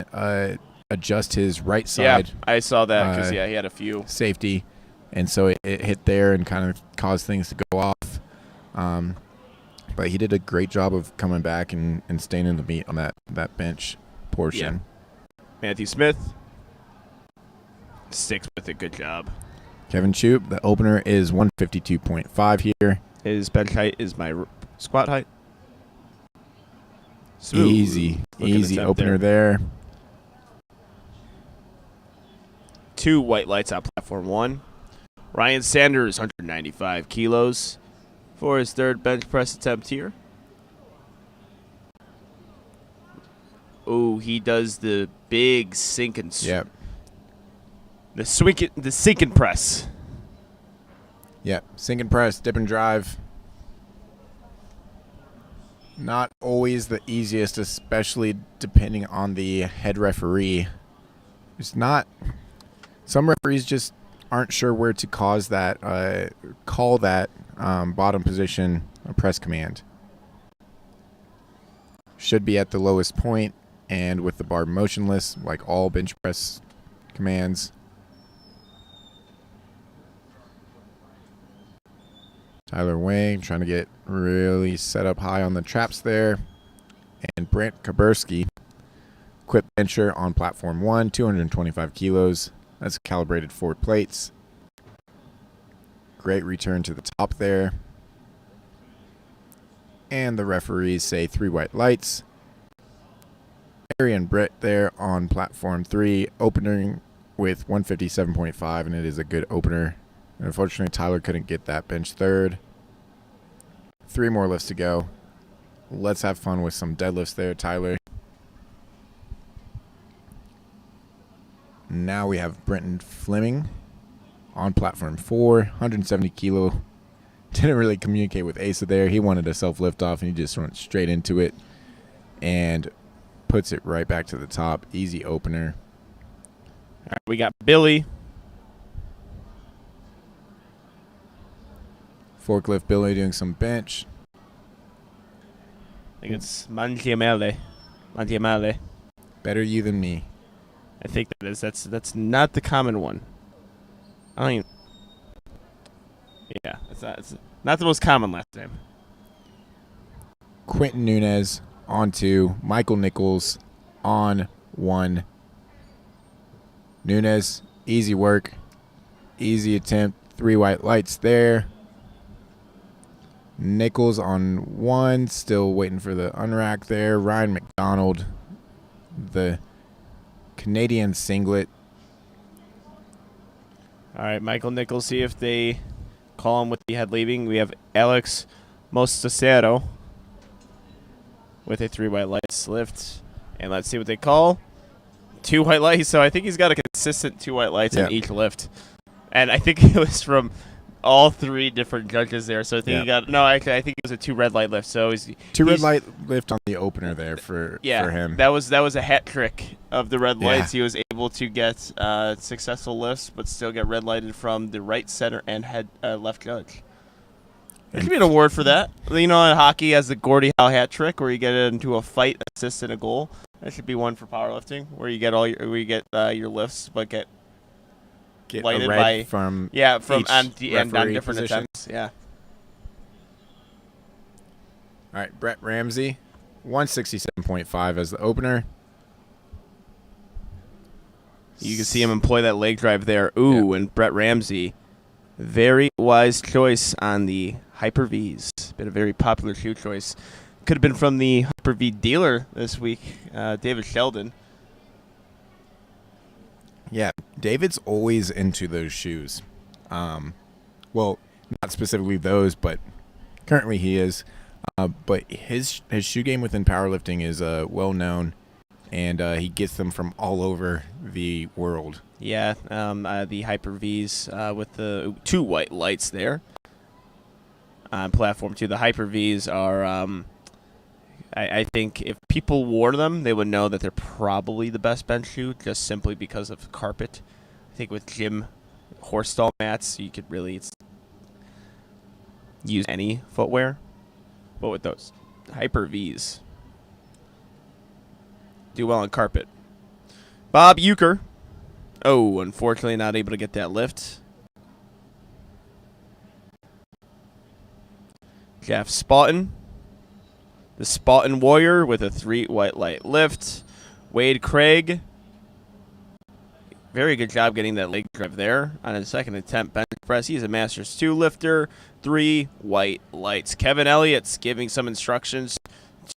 adjust his right side. Yeah, I saw that because, he had a few. Safety. And so it hit there and kind of caused things to go off. But he did a great job of coming back and staying in the meat on that bench portion. Yeah. Matthew Smith sticks with it. Good job. Kevin Choop, the opener is 152.5 here. His bench height is my squat height. Smooth. Easy opener there. 2 white lights on platform 1. Ryan Sanders, 195 kilos for his 3rd bench press attempt here. Oh, he does the big sink and Yep. the sink and press. Yep. Sink and press, dip and drive. Not always the easiest, especially depending on the head referee. It's not. Some referees just aren't sure where to call that bottom position a press command. Should be at the lowest point and with the bar motionless, like all bench press commands. Tyler Wang trying to get really set up high on the traps there. And Brent Kaburski, quit bencher on platform 1, 225 kilos. That's calibrated forward plates. Great return to the top there. And the referees say 3 white lights. Harry and Brett there on platform 3, opening with 157.5, and it is a good opener. And unfortunately, Tyler couldn't get that bench 3rd. 3 more lifts to go. Let's have fun with some deadlifts there, Tyler. Now we have Brenton Fleming on platform 4, 170 kilo. Didn't really communicate with Asa there. He wanted a self-lift off, and he just went straight into it and puts it right back to the top. Easy opener. All right, we got Billy. Forklift Billy doing some bench. I think it's Mangiamele. Better you than me. I think that is. That's not the common one. I don't even. Yeah, it's not the most common last name. Quentin Nunez on 2. Michael Nichols on 1. Nunez, easy work. Easy attempt. 3 white lights there. Nichols on 1. Still waiting for the unrack there. Ryan McDonald, the Canadian singlet. All right, Michael Nichols, see if they call him with the head leaving. We have Alex Mostacero with a 3 white lights lift. And let's see what they call. 2 white lights. So I think he's got a consistent 2 white lights on each lift. And I think it was from all 3 different judges there. So I think he got I think it was a 2 red light lift. So he's 2 red light lift on the opener there for him. That was a hat trick of the red lights. He was able to get successful lifts, but still get red lighted from the right, center, and head left judge. There should be an award for that. You know, in hockey has the Gordie Howe hat trick where you get into a fight, assist, and a goal. That should be one for powerlifting, where you get your lifts, but get lighted a red by from on different position. attempts. Yeah. All right, Brett Ramsey, 167.5 as the opener. You can see him employ that leg drive there. Ooh, and Brett Ramsey, very wise choice on the Hyper V's. Been a very popular shoe choice. Could have been from the Hyper V dealer this week, David Sheldon. Yeah, David's always into those shoes. Well, not specifically those, but currently he is. But his shoe game within powerlifting is well known, and he gets them from all over the world. Yeah, the Hyper V's with the 2 white lights there on platform 2. The Hyper V's are, I think if people wore them, they would know that they're probably the best bench shoe just simply because of carpet. I think with gym horse stall mats, you could really use any footwear. But with those Hyper V's, do well on carpet. Bob Euchre. Oh, unfortunately not able to get that lift. Jeff Spartan. The Spartan Warrior with a 3 white light lift. Wade Craig. Very good job getting that leg drive there on his second attempt bench press. He's a Masters 2 lifter. 3 white lights. Kevin Elliott's giving some instructions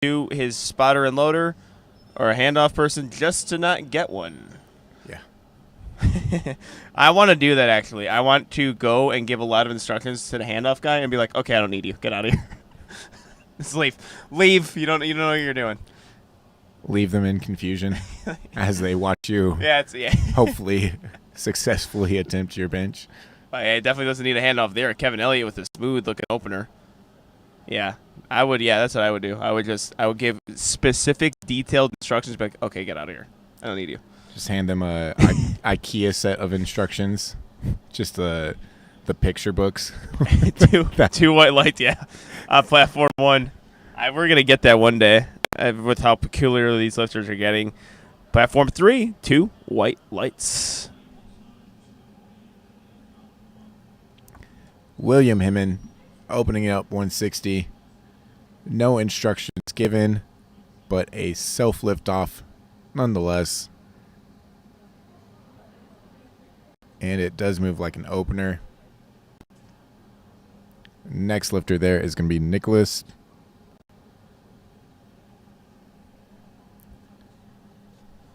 to his spotter and loader or a handoff person just to not get one. Yeah. I want to do that, actually. I want to go and give a lot of instructions to the handoff guy and be like, okay, I don't need you. Get out of here. Just leave. Leave. You don't know what you're doing. Leave them in confusion as they watch you hopefully successfully attempt your bench. It definitely doesn't need a handoff there. Kevin Elliott with a smooth-looking opener. Yeah, I would. Yeah, that's what I would do. I would give specific, detailed instructions. Be like, okay, get out of here. I don't need you. Just hand them a IKEA set of instructions. Just the picture books. two white lights. Yeah, platform 1. We're gonna get that one day. With how peculiar these lifters are getting. Platform 3, 2 white lights. William Himman opening up 160. No instructions given, but a self lift off nonetheless. And it does move like an opener. Next lifter there is going to be Nicholas.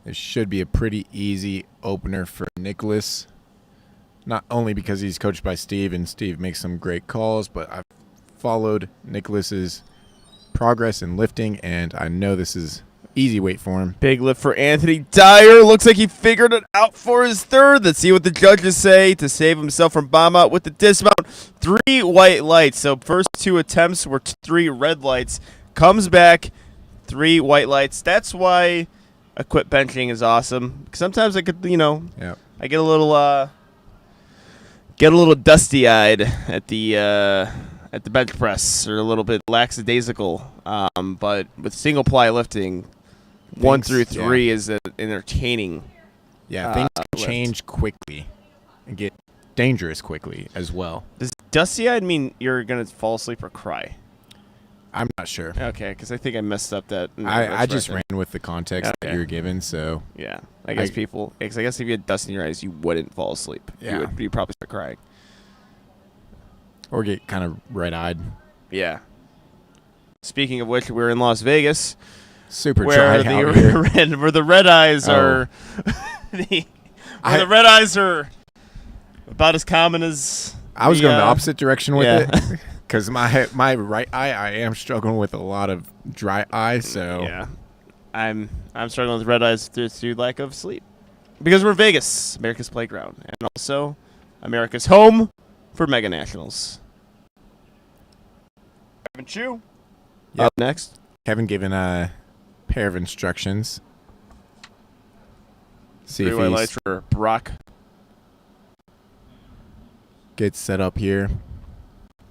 This should be a pretty easy opener for Nicholas. Not only because he's coached by Steve, and Steve makes some great calls, but I've followed Nicholas's progress in lifting, and I know this is easy weight for him. Big lift for Anthony Dyer. Looks like he figured it out for his third. Let's see what the judges say to save himself from bomb out with the dismount. 3 white lights. So first 2 attempts were 3 red lights. Comes back, 3 white lights. That's why I quit benching is awesome. Sometimes I could, I get a little dusty-eyed at the bench press, or a little bit lackadaisical. But with single ply lifting, 1 through 3 is entertaining. Yeah, things can change quickly and get dangerous quickly as well. Does dusty-eyed mean you're gonna fall asleep or cry? I'm not sure. Okay, because I think I messed up that. I just ran with the context that you were given, so. Yeah, I guess because I guess if you had dust in your eyes, you wouldn't fall asleep. Yeah. You'd probably start crying. Or get kind of red-eyed. Yeah. Speaking of which, we're in Las Vegas. Super dry out here. Where the red eyes are. The red eyes are about as common as. I was going the opposite direction with it. Because my right eye, I am struggling with a lot of dry eye, so yeah, I'm struggling with red eyes through lack of sleep, because we're in Vegas, America's playground, and also America's home for mega nationals. Kevin Chu, up next. Kevin given a pair of instructions. See 3 if white he lights for Brock. Gets set up here.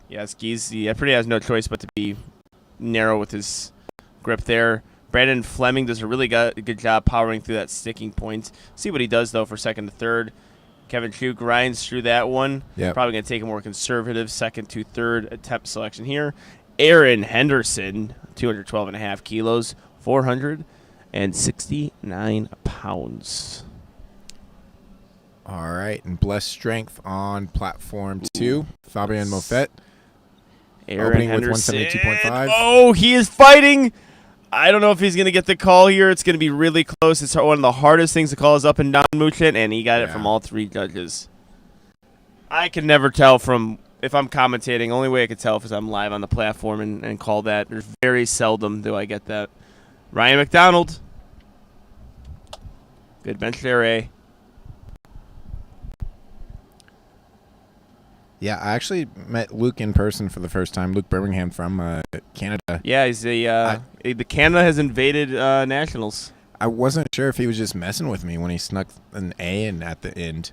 Yes, he pretty has no choice but to be narrow with his grip there. Brandon Fleming does a really good job powering through that sticking point. See what he does, though, for second to third. Kevin Chu grinds through that one. Yep. Probably going to take a more conservative second to third attempt selection here. Aaron Henderson, 212.5 kilos, 469 pounds. All right, and blessed strength on platform 2. Fabian Moffett. Aaron Opening Henderson. with 172.5. Oh, he is fighting. I don't know if he's going to get the call here. It's going to be really close. It's one of the hardest things to call is up and down movement, and he got it from all 3 judges. I can never tell from if I'm commentating. Only way I can tell is I'm live on the platform and call that. There's very seldom do I get that. Ryan Mcdonald. Good bench there, eh? Yeah, I actually met Luke in person for the first time. Luke Birmingham from Canada. Yeah, he's the Canada has invaded nationals. I wasn't sure if he was just messing with me when he snuck an A in at the end.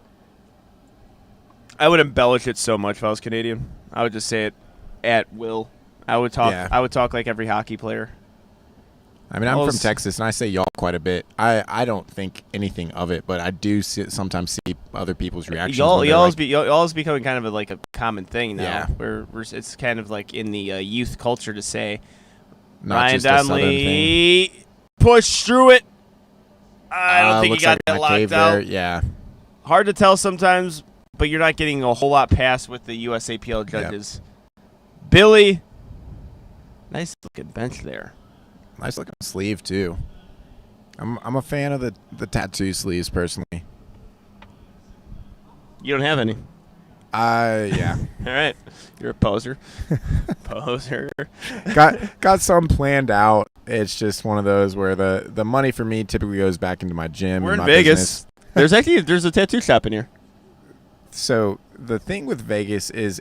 I would embellish it so much if I was Canadian. I would just say it at will. I would talk. Yeah. I would talk like every hockey player. I mean, I'm from Texas, and I say y'all quite a bit. I don't think anything of it, but I do sometimes see other people's reactions. Y'all's becoming kind of like a common thing now. Yeah. Where it's kind of like in the youth culture to say, Not Ryan just a Southern Donnelly push through it. I don't think he got that locked out. There. Yeah. Hard to tell sometimes, but you're not getting a whole lot past with the USAPL judges. Yep. Billy, nice looking bench there. Nice looking sleeve too. I'm a fan of the tattoo sleeves personally. You don't have any. Yeah. All right. You're a poser. Poser. Got some planned out. It's just one of those where the money for me typically goes back into my gym. We're and in my Vegas. business. There's a tattoo shop in here. So the thing with Vegas is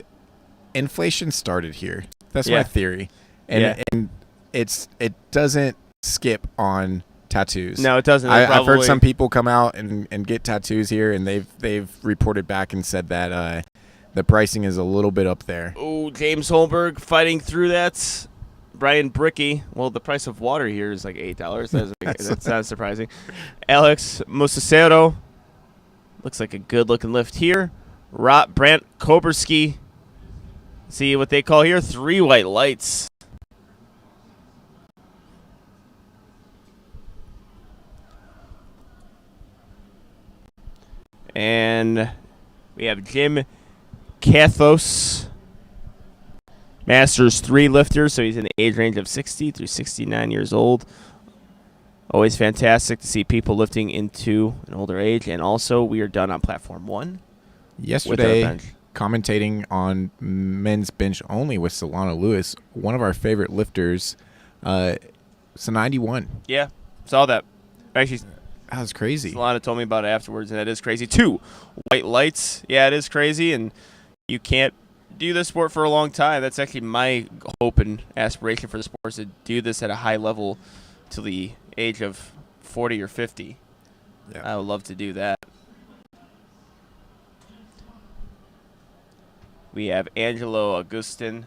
inflation started here. That's my theory. And it doesn't skip on tattoos. No, it doesn't. I've heard some people come out and get tattoos here, and they've reported back and said that the pricing is a little bit up there. Oh, James Holmberg fighting through that. Brian Bricky. Well, the price of water here is like $8. That's not surprising. Alex Musacero. Looks like a good-looking lift here. Brant Koberski. See what they call here 3 white lights. And we have Jim Cathos, Masters 3 lifter, so he's in the age range of 60 through 69 years old. Always fantastic to see people lifting into an older age. And also, we are done on platform 1. Yesterday, commentating on men's bench only with Solana Lewis, one of our favorite lifters. It's a 91. Yeah, saw that. Actually, that was crazy. Solana told me about it afterwards, and that is crazy. 2 white lights. Yeah, it is crazy, and you can't do this sport for a long time. That's actually my hope and aspiration for the sport is to do this at a high level till the age of 40 or 50. Yeah. I would love to do that. We have Angelo Augustine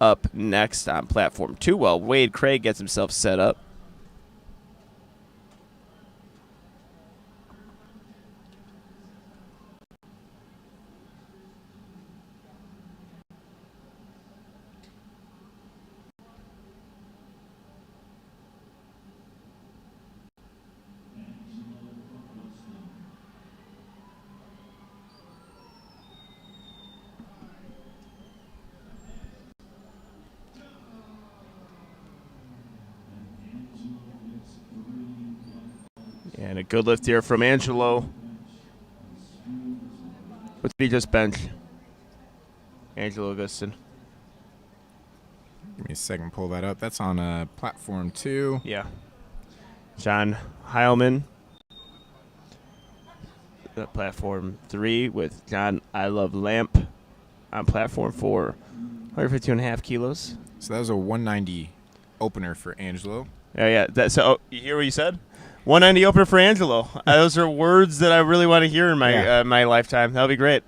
up next on platform 2 while Wade Craig gets himself set up. And a good lift here from Angelo. What did he just bench? Angelo Augustine. Give me a second to pull that up. That's on platform 2. Yeah. John Heilman. Platform 3 with John I Love Lamp on platform 4. 152.5 kilos. So that was a 190 opener for Angelo. Oh, yeah. So you hear what you said? 190 opener for Angelo. Those are words that I really want to hear in my my lifetime. That'll be great.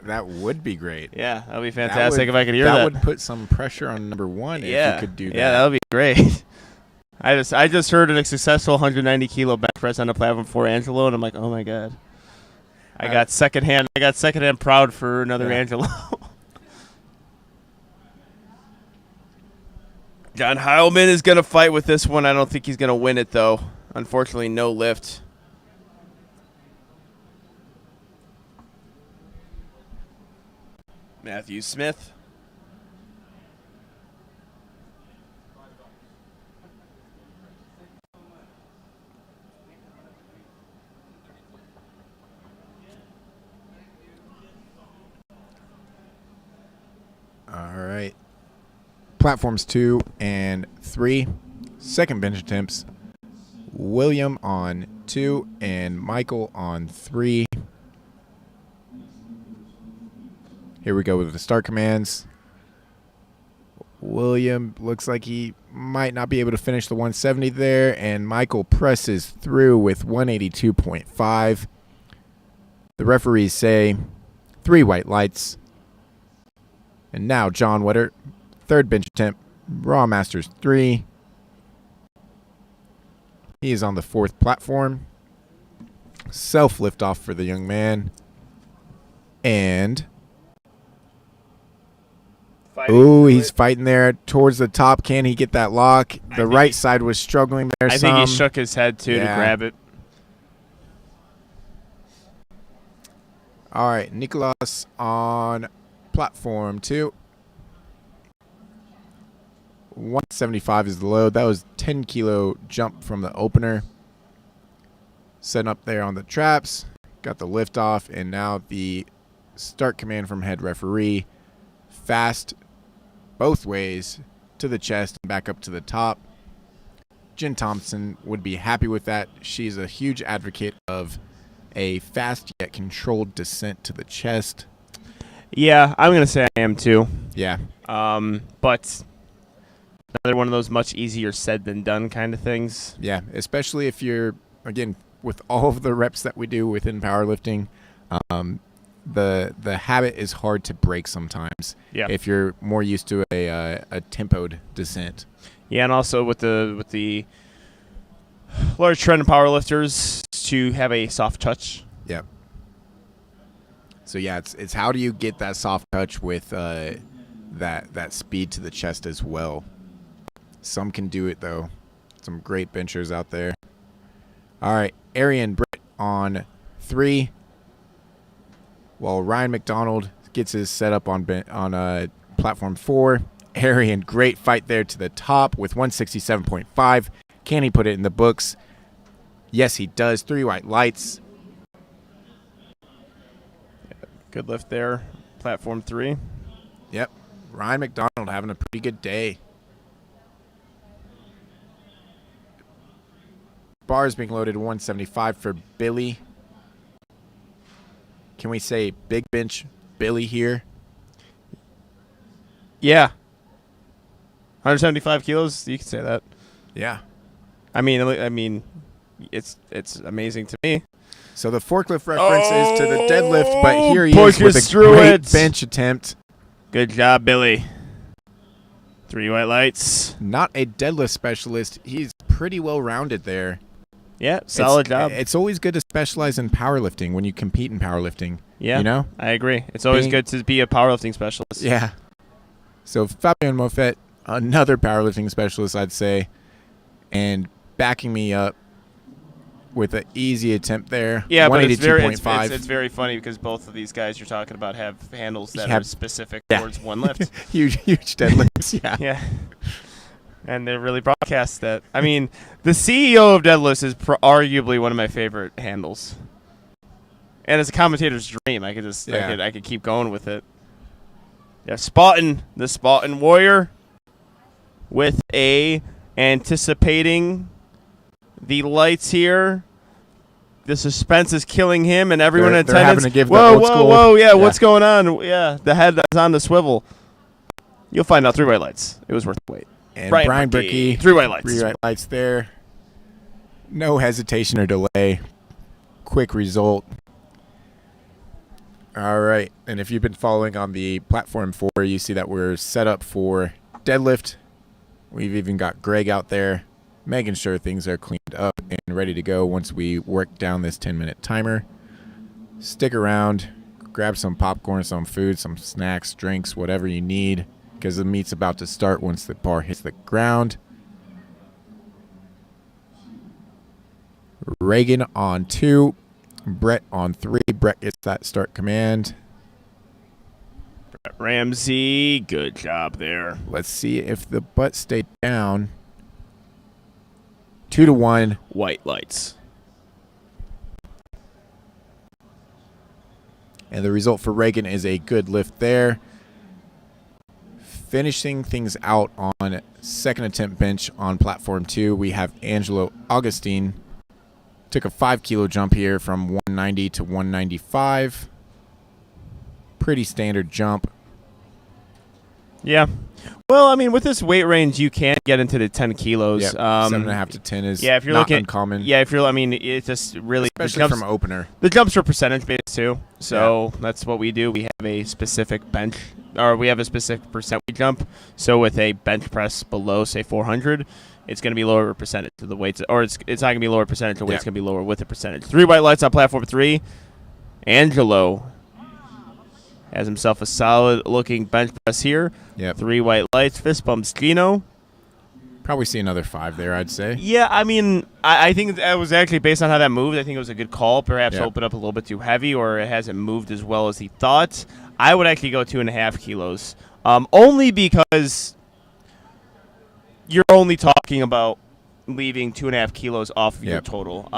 That would be great. Yeah, that would be fantastic if I could hear that. That would put some pressure on number one if you could do that. Yeah, that would be great. I just heard a successful 190 kilo bench press on the platform for Angelo, and I'm like, oh my god. I got secondhand proud for another Angelo. John Heilman is gonna fight with this one. I don't think he's gonna win it though. Unfortunately, no lift. Matthew Smith. All right. Platforms 2 and 3. Second bench attempts. William on 2 and Michael on 3. Here we go with the start commands. William looks like he might not be able to finish the 170 there, and Michael presses through with 182.5. The referees say 3 white lights. And now John Wetter, third bench attempt, Raw Masters 3. He is on the 4th platform. Self liftoff for the young man. And he's fighting there towards the top. Can he get that lock? The right side was struggling there. I think he shook his head too to grab it. All right, Nicolas on platform 2. 175 is the load. That was 10 kilo jump from the opener. Setting up there on the traps. Got the lift off, and now the start command from head referee. Fast both ways to the chest and back up to the top. Jen Thompson would be happy with that. She's a huge advocate of a fast yet controlled descent to the chest. Yeah, I'm going to say I am too. Yeah. But another one of those much easier said than done kind of things. Yeah, especially if you're, again, with all of the reps that we do within powerlifting, the habit is hard to break sometimes. Yeah. If you're more used to a tempoed descent. Yeah, and also with the large trend in powerlifters to have a soft touch. Yep. So yeah, it's how do you get that soft touch with that speed to the chest as well. Some can do it though. Some great benchers out there. All right, Arian Britt on 3. While Ryan McDonald gets his setup on platform 4. Arian, great fight there to the top with 167.5. Can he put it in the books? Yes, he does. 3 white lights. Good lift there. Platform 3. Yep. Ryan McDonald having a pretty good day. Bars being loaded 175 for Billy. Can we say big bench Billy here? Yeah. 175 kilos, you can say that. Yeah. I mean, it's amazing to me. So the forklift reference is to the deadlift, but here he is with a great bench attempt. Good job, Billy. 3 white lights. Not a deadlift specialist. He's pretty well-rounded there. Yeah, solid job. It's always good to specialize in powerlifting when you compete in powerlifting. Yeah, you know? I agree. It's always good to be a powerlifting specialist. Yeah. So Fabian Moffett, another powerlifting specialist, I'd say, and backing me up with an easy attempt there. Yeah, but it's it's very funny because both of these guys you're talking about have handles that are specific towards one lift. huge deadlifts, yeah. Yeah. And they really broadcast that. I mean, the CEO of Deadlifts is arguably one of my favorite handles. And as a commentator's dream, I could keep going with it. Yeah, the Spartan warrior with anticipating the lights here. The suspense is killing him, and everyone in attendance. They're having to give whoa, yeah, what's going on? Yeah, the head is on the swivel. You'll find out 3 white lights. It was worth the wait. And Brian Brickey, 3 white lights. 3 white lights there. No hesitation or delay. Quick result. All right. And if you've been following on the platform 4, you see that we're set up for deadlift. We've even got Greg out there making sure things are cleaned up and ready to go once we work down this 10-minute timer. Stick around, grab some popcorn, some food, some snacks, drinks, whatever you need, because the meet's about to start once the bar hits the ground. Reagan on 2, Brett on 3. Brett gets that start command. Ramsey, good job there. Let's see if the butt stayed down. 2-1. White lights. And the result for Reagan is a good lift there. Finishing things out on second attempt bench on platform 2, we have Angelo Augustine. Took a 5-kilo jump here from 190 to 195. Pretty standard jump. Yeah. Well, I mean, with this weight range, you can get into the 10 kilos. Yep. 7.5 to 10 is if you're not looking, uncommon. Yeah, if you're, I mean, it's just really, especially from opener. The jumps are percentage based too, so that's what we do. We have a specific bench, or we have a specific percent we jump. So with a bench press below, say 400, it's going to be lower percentage of the weights, or it's not going to be lower percentage. The weight's going to be lower with the percentage. 3 white lights on platform 3. Angelo has himself a solid-looking bench press here. Yep. 3 white lights. Fist bumps Gino. Probably see another 5 there, I'd say. Yeah, I mean, I think that was actually based on how that moved. I think it was a good call. Perhaps open up a little bit too heavy, or it hasn't moved as well as he thought. I would actually go 2.5 kilos, only because you're only talking about leaving 2.5 kilos off of your total.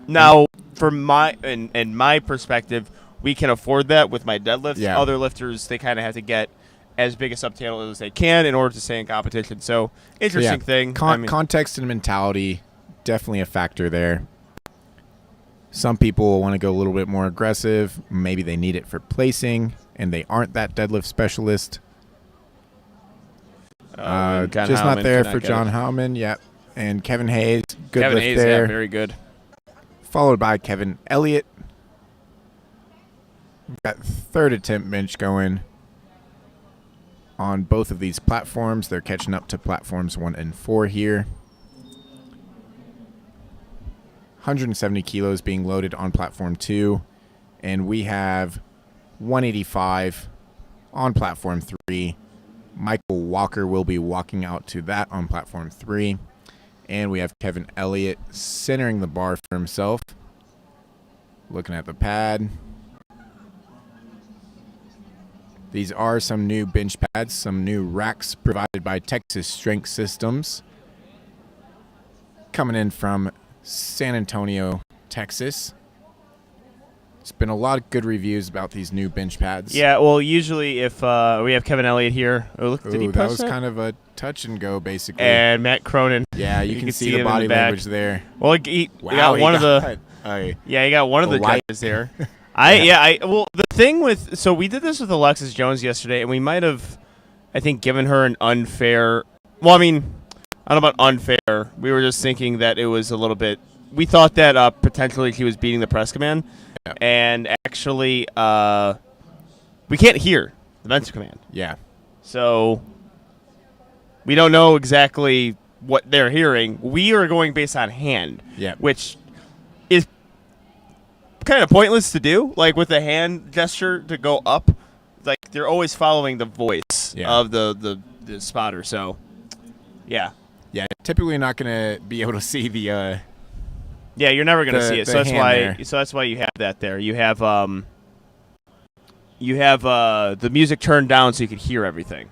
Now, from my perspective, we can afford that with my deadlifts. Yeah. Other lifters, they kind of have to get as big a subtotal as they can in order to stay in competition. So, interesting thing. Context and mentality, definitely a factor there. Some people want to go a little bit more aggressive. Maybe they need it for placing, and they aren't that deadlift specialist. Just not there for John Howman. Yep. And Kevin Hayes, good Kevin lift Hayes, there. yeah, very good. Followed by Kevin Elliott. We've got third attempt bench going on both of these platforms. They're catching up to platforms 1 and 4 here. 170 kilos being loaded on platform 2. And we have 185 on platform 3. Michael Walker will be walking out to that on platform 3. And we have Kevin Elliott centering the bar for himself. Looking at the pad. These are some new bench pads, some new racks provided by Texas Strength Systems. Coming in from San Antonio, Texas. It's been a lot of good reviews about these new bench pads. Yeah, well, usually if we have Kevin Elliott here. Oh, look, did he that was kind of a touch and go, basically. And Matt Cronin. Yeah, you can see the body language there. Well, he got one of the. He got one of the judges there. Well, the thing with, so we did this with Alexis Jones yesterday, and we might have, I think, given her an unfair, well, I mean, I don't know about unfair. We were just thinking that it was a little bit, we thought that potentially she was beating the press command, and actually, we can't hear the bench command. Yeah. So, we don't know exactly what they're hearing. We are going based on hand, which is kind of pointless to do, like with the hand gesture to go up. Like they're always following the voice of the spotter. So, yeah, typically not going to be able to see the. You're never going to see it. So that's why you have that there. You have the music turned down so you can hear everything.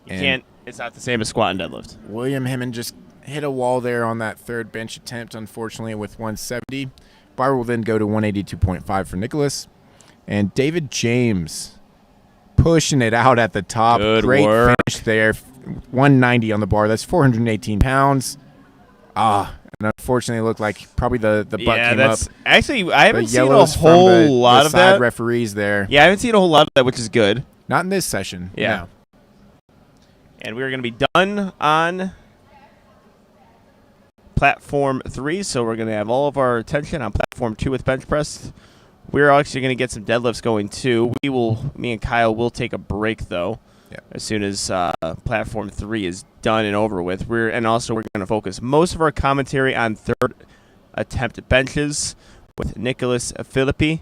You can't. It's not the same as squat and deadlift. William Hemmon just hit a wall there on that third bench attempt, unfortunately, with 170. Bar will then go to 182.5 for Nicholas. And David James pushing it out at the top. Good Great work. finish there. 190 on the bar. That's 418 pounds. And unfortunately, it looked like probably the butt came up. Actually, I haven't seen a yellows whole from lot of side that. referees there. Yeah, I haven't seen a whole lot of that, which is good. Not in this session. Yeah. No. And we're going to be done on platform 3, so we're going to have all of our attention on platform 2 with bench press. We're actually going to get some deadlifts going too. Me and Kyle will take a break though. Yep. As soon as platform 3 is done and over with. We're going to focus most of our commentary on third attempt benches with Nicholas Philippe.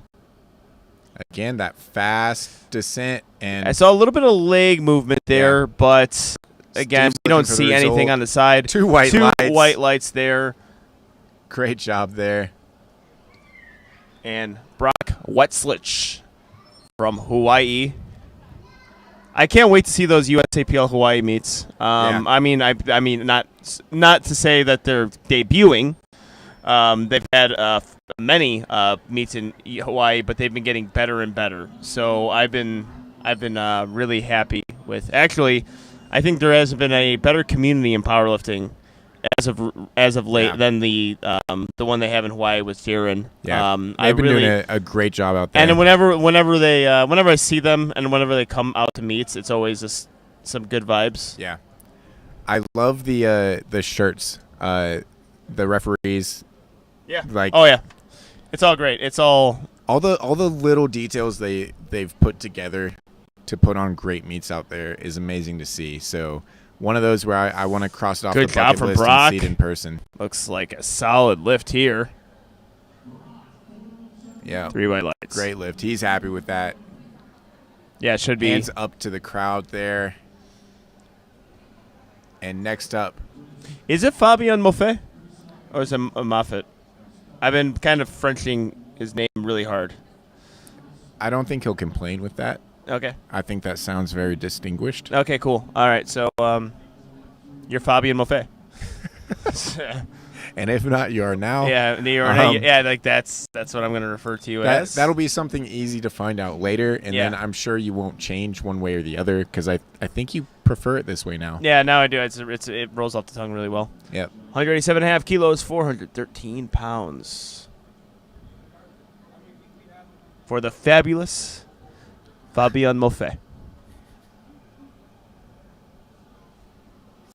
Again, that fast descent, and I saw a little bit of leg movement there, but again, Steve's we don't looking for the see anything result. on the side. Two white lights there. Great job there. And Brock Wetzlich from Hawaii. I can't wait to see those USAPL Hawaii meets. I mean, not to say that they're debuting. They've had many meets in Hawaii, but they've been getting better and better. So I've been really happy with. Actually, I think there has been a better community in powerlifting as of late than the one they have in Hawaii with Darren. Yeah, they've been doing a great job out there. And whenever I see them and whenever they come out to meets, it's always just some good vibes. Yeah, I love the shirts. The referees. Yeah. Oh yeah, it's all great. It's all the little details they've put together to put on great meets out there is amazing to see. So one of those where I want to cross it off the bucket list Brock. and see it in person. Looks like a solid lift here. Yeah. 3 white lights. Great lift. He's happy with that. Yeah, it should be. Hands up to the crowd there. And next up. Is it Fabian Moffett or is it Moffett? I've been kind of Frenching his name really hard. I don't think he'll complain with that. Okay. I think that sounds very distinguished. Okay, cool. All right, so you're Fabian Moffett. And if not, you are now. Yeah, like that's what I'm going to refer to you as. That'll be something easy to find out later, and then I'm sure you won't change one way or the other because I think you prefer it this way now. Yeah, now I do. It rolls off the tongue really well. Yep. 187.5 kilos, 413 pounds. For the fabulous Fabian Moffett.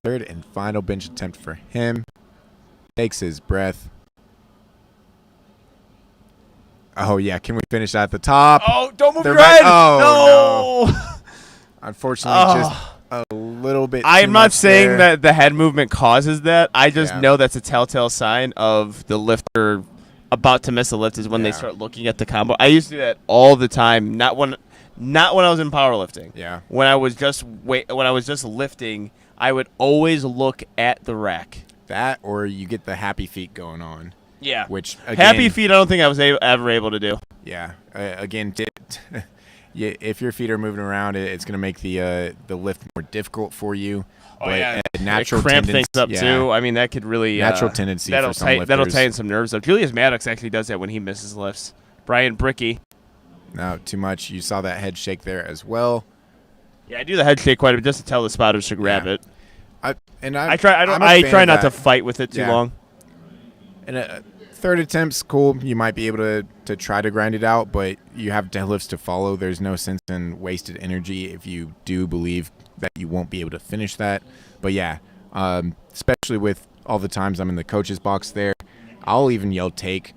Third and final bench attempt for him. Takes his breath. Oh, yeah. Can we finish at the top? Oh, don't move the your head. Oh, no. Unfortunately, just a little bit I'm too not much saying there. that the head movement causes that. I just know that's a telltale sign of the lifter about to miss a lift is when they start looking at the combo. I used to do that all the time. Not when I was in powerlifting. Yeah. When I was just lifting, I would always look at the rack. That or you get the happy feet going on. Yeah. Which again, happy feet, I don't think I was ever able to do. Yeah. Again, if your feet are moving around, it's going to make the lift more difficult for you. Oh, yeah. Natural cramp tendency, things up, too. I mean, that could really... natural tendency for some lifters. That'll tighten some nerves up. Julius Maddox actually does that when he misses lifts. Brian Bricky. No, too much. You saw that head shake there as well. Yeah, I do the head shake quite a bit just to tell the spotters to grab it. I try not to fight with it too long. And third attempt's cool. You might be able to try to grind it out, but you have deadlifts to follow. There's no sense in wasted energy if you do believe that you won't be able to finish that. But yeah, especially with all the times I'm in the coach's box there, I'll even yell take,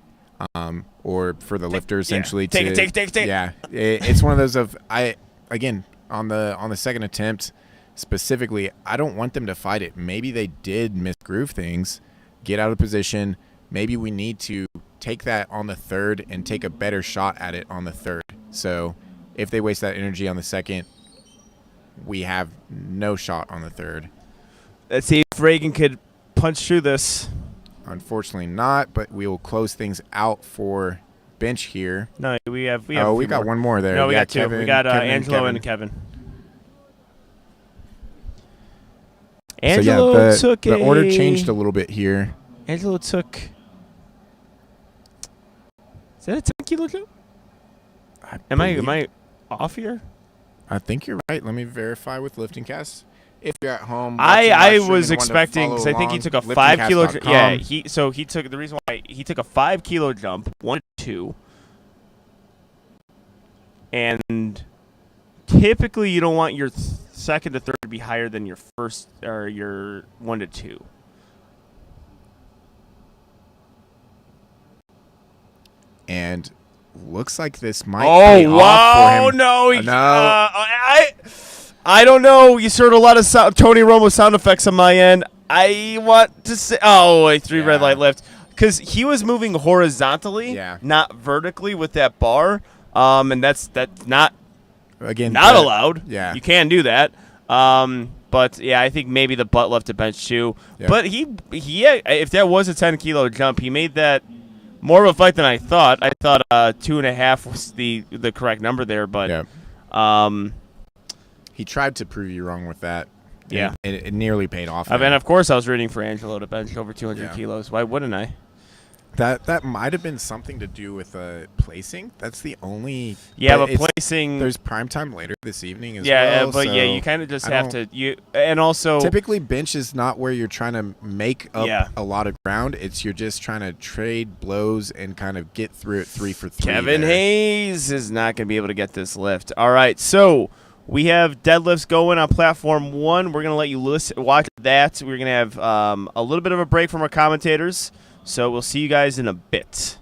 or for the lifter essentially take it. Yeah, it's one of those of again on the second attempt specifically, I don't want them to fight it. Maybe they did misgroove things, get out of position. Maybe we need to take that on the third and take a better shot at it on the third. So if they waste that energy on the second, we have no shot on the third. Let's see if Reagan could punch through this. Unfortunately not, but we will close things out for bench here. No, we got one more there. No, we got two. Kevin, we got Kevin Angelo and and Kevin. Angelo took the order changed a little bit here. Angelo took... Is that a 10 kilo jump? Am I off here? I think you're right. Let me verify with Lifting Cast. If you're at home, I was expecting because I think he took a 5 kilo. Yeah, he took the reason why he took a 5 kilo jump, 1 to 2, and typically you don't want your second to third to be higher than your first or your 1 to 2. And looks like this might pay Oh, off for wow. him. No. No. I don't know. You heard a lot of Tony Romo sound effects on my end. I want to say, red light lift. Because he was moving horizontally, not vertically with that bar. And that's not allowed. Yeah. You can do that. But yeah, I think maybe the butt left to bench too. Yeah. But he if that was a 10-kilo jump, he made that more of a fight than I thought. I thought 2.5 was the correct number there, but he tried to prove you wrong with that. Yeah, it nearly paid off. And of course, I was rooting for Angelo to bench over 200 kilos. Why wouldn't I? That might have been something to do with placing. That's the only. Yeah, but placing. There's prime time later this evening as well. Yeah, but so you kind of just have to. And also typically bench is not where you're trying to make up a lot of ground. You're just trying to trade blows and kind of get through it 3 for 3. Kevin Hayes is not going to be able to get this lift. All right, so we have deadlifts going on platform 1. We're going to let you watch that. We're going to have a little bit of a break from our commentators. So we'll see you guys in a bit.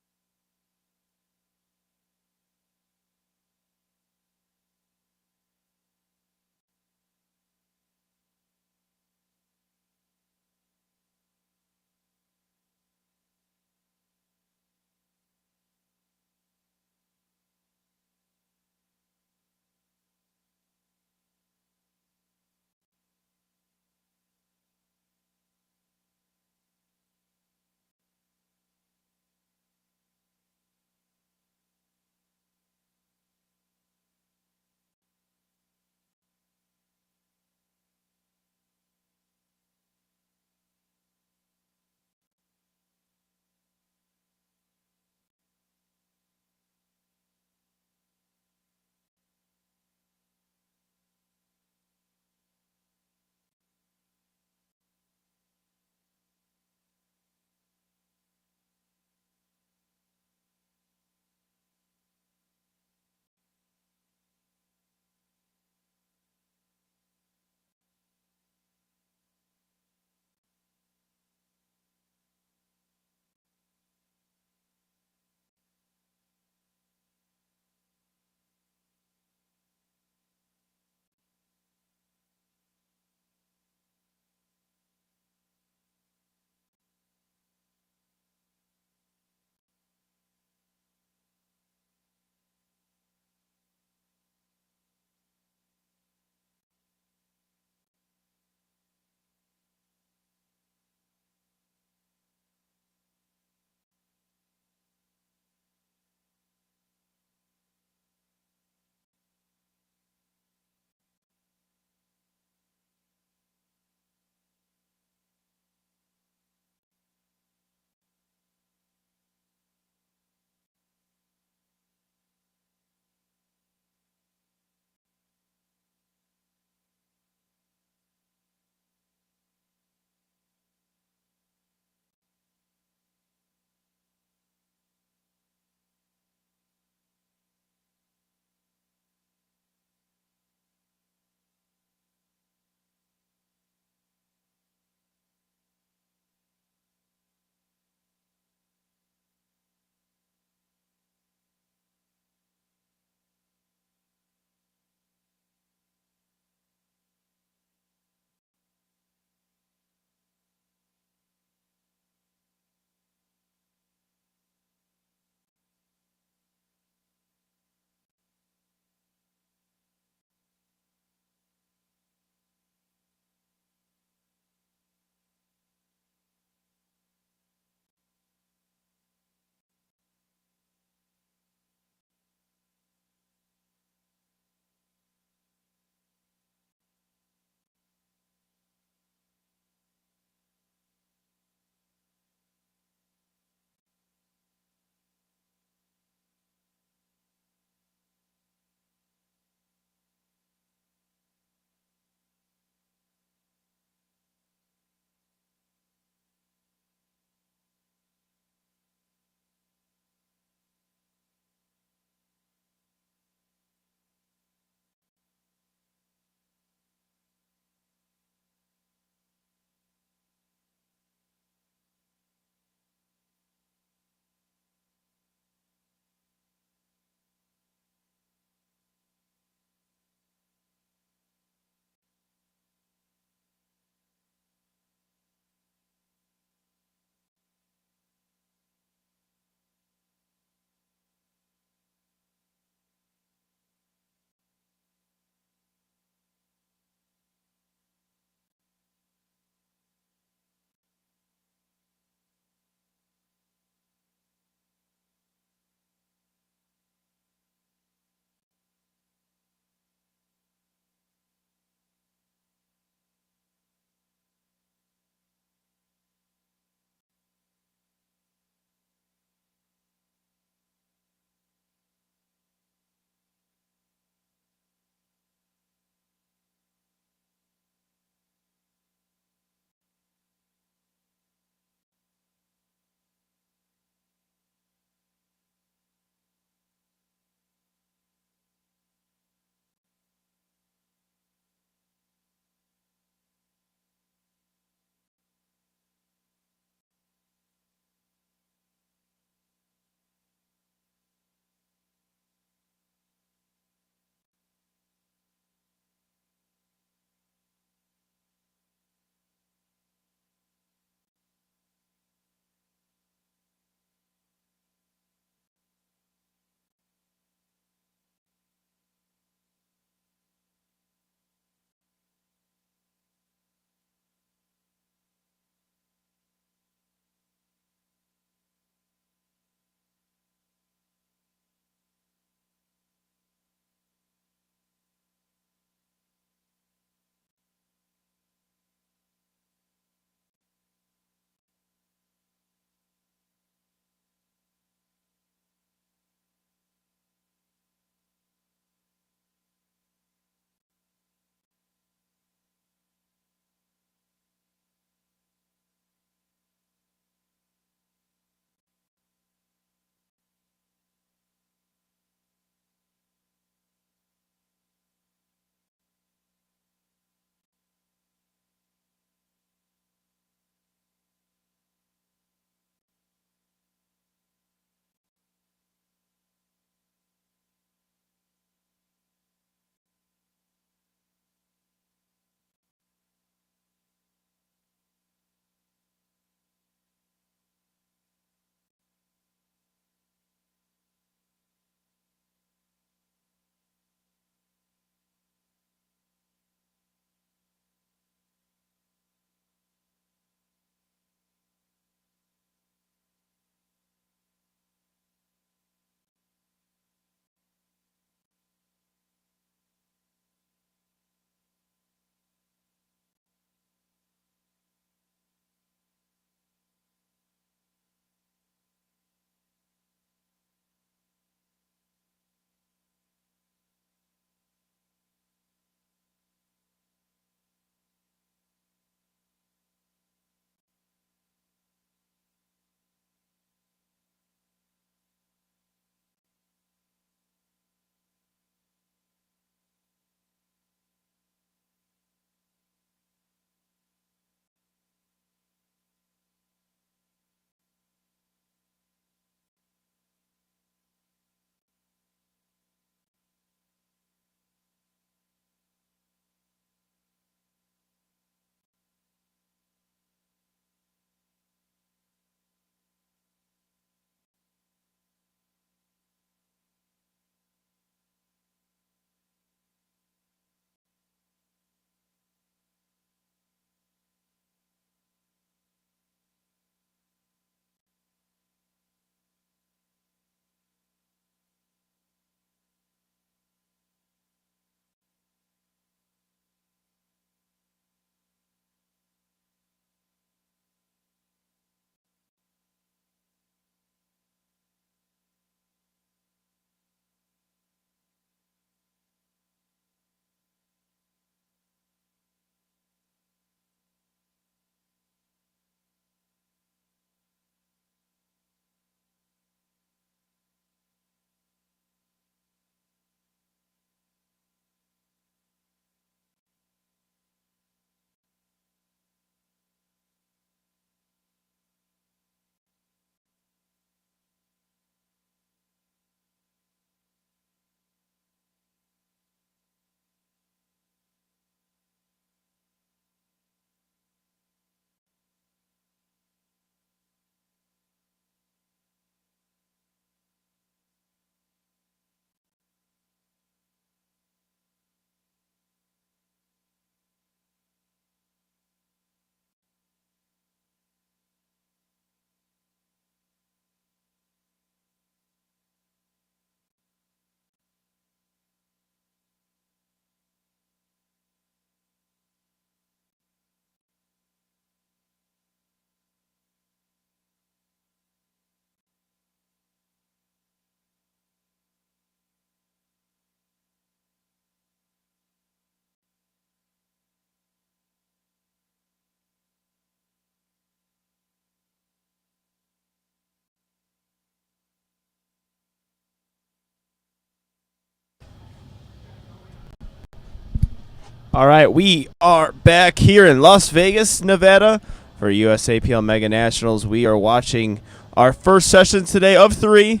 All right, we are back here in Las Vegas, Nevada for USAPL Mega Nationals. We are watching our first session today of 3.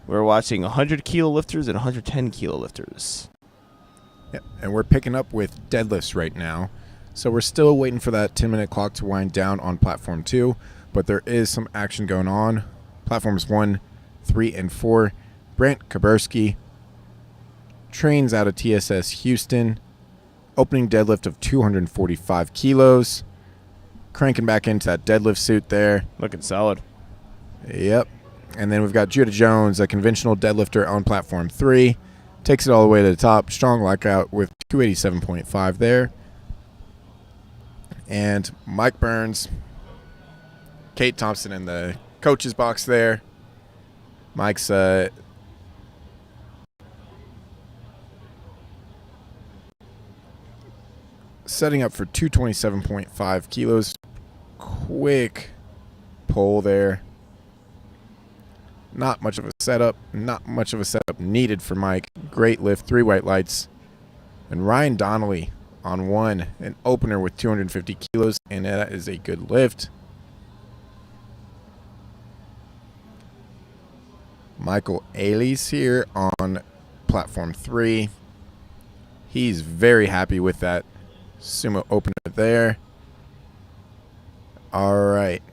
We're watching 100 kilo lifters and 110 kilo lifters. Yep. And we're picking up with deadlifts right now. So we're still waiting for that 10-minute clock to wind down on platform 2, but there is some action going on. Platforms 1, 3, and 4. Brent Kaburski trains out of TSS Houston. Opening deadlift of 245 kilos. Cranking back into that deadlift suit there. Looking solid. Yep. And then we've got Judah Jones, a conventional deadlifter on platform 3. Takes it all the way to the top. Strong lockout with 287.5 there. And Mike Burns, Kate Thompson in the coach's box there. Mike's setting up for 227.5 kilos. Quick pull there. Not much of a setup. Not much of a setup needed for Mike. Great lift. 3 white lights. And Ryan Donnelly on 1. An opener with 250 kilos. And that is a good lift. Michael Ailey's here on platform 3. He's very happy with that sumo opener there. All right.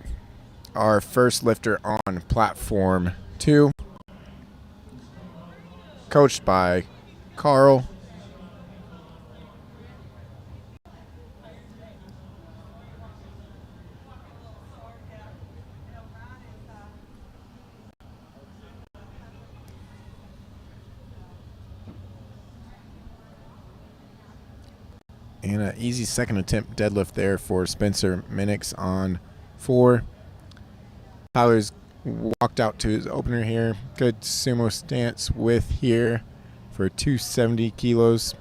Our first lifter on platform 2. Coached by Carl. And an easy second attempt deadlift there for Spencer Minix on 4. Tyler's walked out to his opener here. Good sumo stance with here for 270 kilos.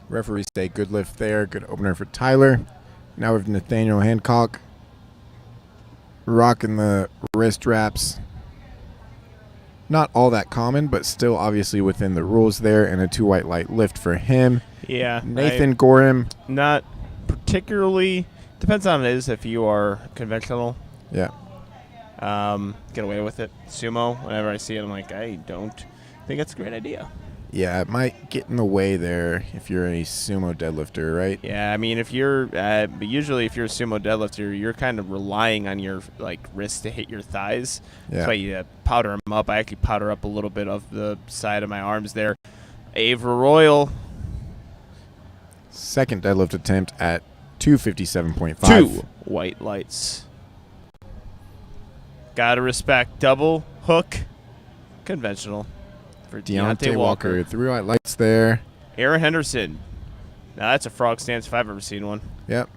Referees say good lift there. Good opener for Tyler. Now we have Nathaniel Hancock rocking the wrist wraps. Not all that common, but still obviously within the rules there. And a 2 white light lift for him. Yeah. Nathan Gorham. Not particularly. Depends on it is if you are conventional. Yeah. Get away with it. Sumo, whenever I see it, I'm like, I don't think that's a great idea. Yeah, it might get in the way there if you're a sumo deadlifter, right? Yeah, I mean, if you're usually if you're a sumo deadlifter, you're kind of relying on your wrist to hit your thighs. Yeah. That's why you powder them up. I actually powder up a little bit of the side of my arms there. Avril Royal. Second deadlift attempt at 257.5. 2 white lights. Gotta respect. Double hook. Conventional. For Deontay Walker. 3 white lights there. Aaron Henderson. Now that's a frog stance if I've ever seen one. Yep.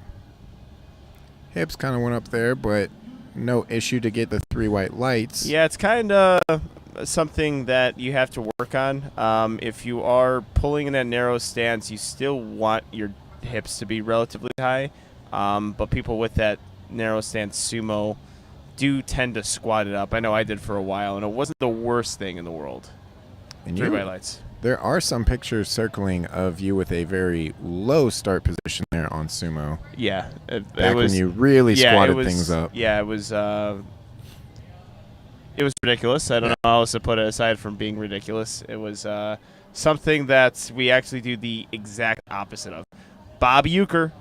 Hips kind of went up there, but no issue to get the 3 white lights. Yeah, it's kind of something that you have to work on. If you are pulling in that narrow stance, you still want your hips to be relatively high. But people with that narrow stance sumo do tend to squat it up. I know I did for a while, and it wasn't the worst thing in the world. And 3 white lights. There are some pictures circling of you with a very low start position there on sumo. Yeah. Back when you really squatted things up. Yeah, it was ridiculous. I don't know how else to put it aside from being ridiculous. It was something that we actually do the exact opposite of. Bob Euchre.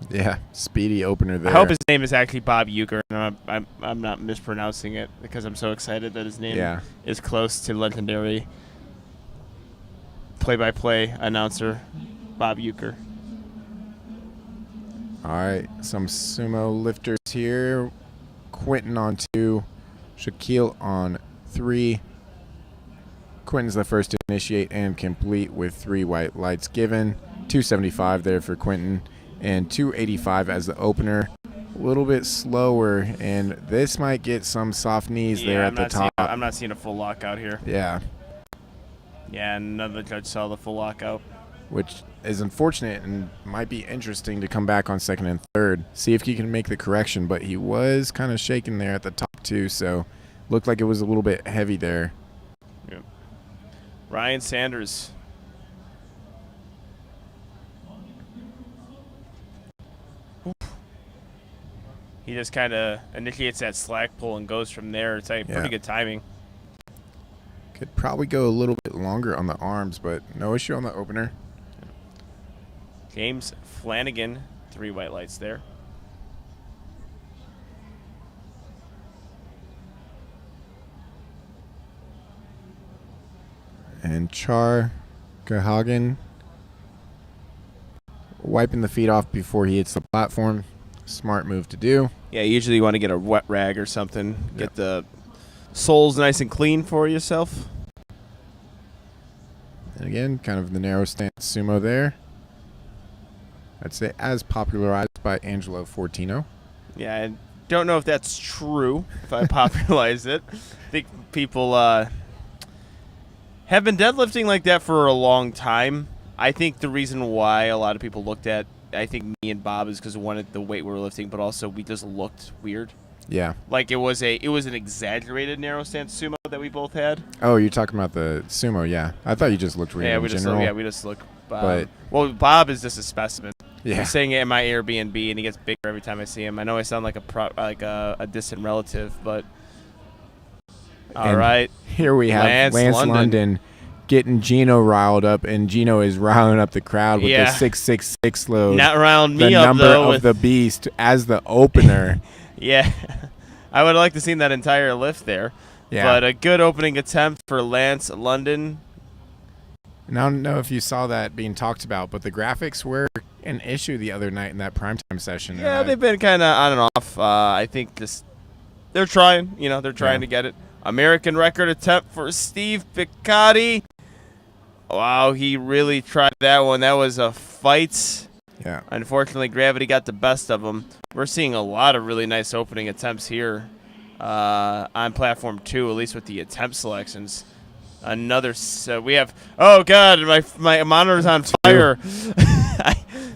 Yeah, speedy opener there. I hope his name is actually Bob Euchre, and I'm not mispronouncing it because I'm so excited that his name is close to legendary play-by-play announcer Bob Euchre. All right, some sumo lifters here. Quentin on 2, Shaquille on 3. Quentin's the first to initiate and complete with 3 white lights given. 275 there for Quentin. And 285 as the opener. A little bit slower, and this might get some soft knees there at the top. I'm not seeing a full lockout here. Yeah. Yeah, and none of the judges saw the full lockout. which is unfortunate and might be interesting to come back on second and third. See if he can make the correction, but he was kind of shaking there at the top two, so looked like it was a little bit heavy there. Yeah. Ryan Sanders. He just kind of initiates that slack pull and goes from there. It's like pretty good timing. Could probably go a little bit longer on the arms, but no issue on the opener. James Flanagan, 3 white lights there. And Char Gahagan wiping the feet off before he hits the platform. Smart move to do. Yeah, usually you want to get a wet rag or something. Get the soles nice and clean for yourself. And again, kind of the narrow stance sumo there. I'd say as popularized by Angelo Fortino. Yeah, I don't know if that's true, if I popularized it. I think people have been deadlifting like that for a long time. I think the reason why a lot of people looked at, I think me and Bob, is because we wanted the weight we were lifting, but also we just looked weird. Yeah. Like it was an exaggerated narrow stance sumo that we both had. Oh, you're talking about the sumo, yeah. I thought you just looked weird in general. We just look. But well, Bob is just a specimen. Yeah. I'm saying it in my Airbnb, and he gets bigger every time I see him. I know I sound like a distant relative, but all right. Here we have Lance London getting Gino riled up, and Gino is riling up the crowd with the 666 load. Not riling me the up, number though. of the beast as the opener. Yeah. I would like to see that entire lift there. Yeah. But a good opening attempt for Lance London. And I don't know if you saw that being talked about, but the graphics were an issue the other night in that primetime session. Yeah, they've been kind of on and off. I think they're trying. They're trying to get it. American record attempt for Steve Picati. Wow, he really tried that one. That was a fight. Yeah. Unfortunately, gravity got the best of him. We're seeing a lot of really nice opening attempts here on platform 2, at least with the attempt selections. We have. Oh God, my monitor's on fire.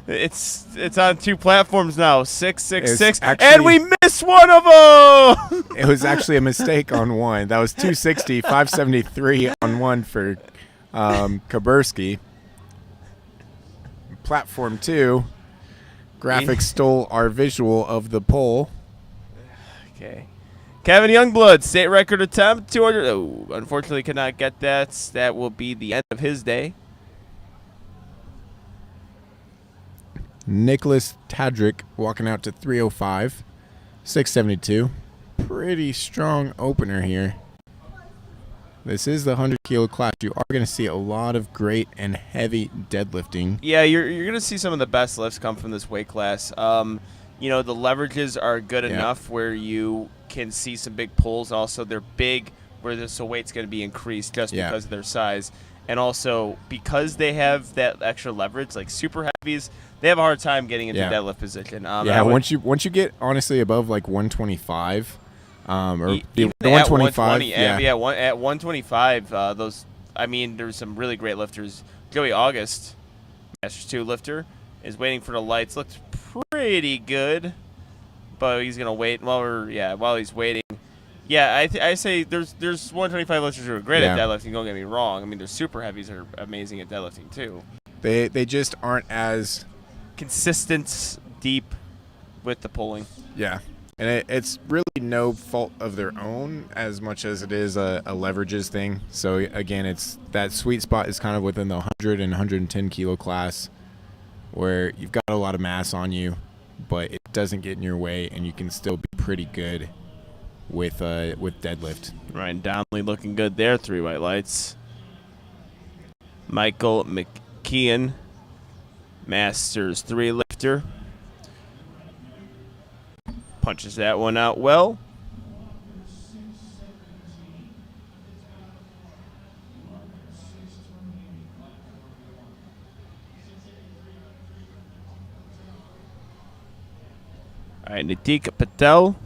It's on 2 platforms now. 666, and we missed one of them. It was actually a mistake on one. That was 260, 573 on one for Kaburski. Platform 2, graphics stole our visual of the pole. Okay. Kevin Youngblood, state record attempt, 200. Oh, unfortunately could not get that. That will be the end of his day. Nicholas Tadrick walking out to 305, 672. Pretty strong opener here. This is the 100-kilo class. You are going to see a lot of great and heavy deadlifting. Yeah, you're going to see some of the best lifts come from this weight class. The leverages are good enough where you can see some big pulls. Also, they're big where the weight's going to be increased just because of their size. And also, because they have that extra leverage, like super heavies, they have a hard time getting into deadlift position. Once you get, honestly, above like 125, or the 125, at 125, there's some really great lifters. Joey August, Masters 2 lifter, is waiting for the lights. Looks pretty good, but he's gonna wait while he's waiting. Yeah, I say there's 125 lifters who are great at deadlifting. Don't get me wrong. I mean, there's super heavies that are amazing at deadlifting too. They just aren't as consistent deep with the pulling. Yeah. And it's really no fault of their own as much as it is a leverages thing. So, again, it's that sweet spot is kind of within the 100 and 110 kilo class where you've got a lot of mass on you, but it doesn't get in your way, and you can still be pretty good with deadlift. Ryan Donnelly looking good there, 3 white lights. Michael McKeon, Masters 3 lifter. Punches that one out well. All right, Nitika Patel,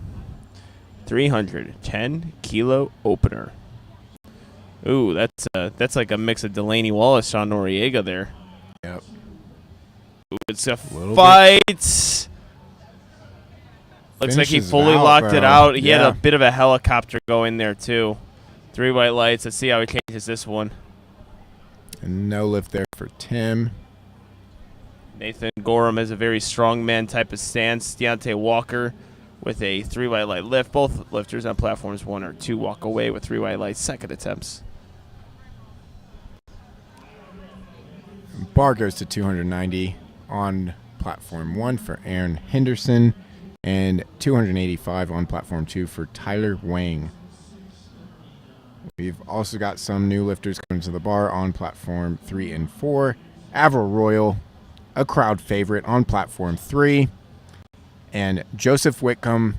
310 kilo opener. Ooh, that's like a mix of Delaney Wallace, Sean Noriega there. Yep. Ooh, it's a fight. Looks like he fully locked it out. He had a bit of a helicopter going there, too. 3 white lights. Let's see how he changes this one. And no lift there for Tim. Nathan Gorham has a very strongman type of stance. Deontay Walker with a 3 white light lift. Both lifters on platforms 1 or 2 walk away with 3 white lights, second attempts. Bar goes to 290 on platform 1 for Aaron Henderson and 285 on platform 2 for Tyler Wang. We've also got some new lifters coming to the bar on platform 3 and 4. Avril Royal, a crowd favorite, on platform 3. And Josem Whitcomb,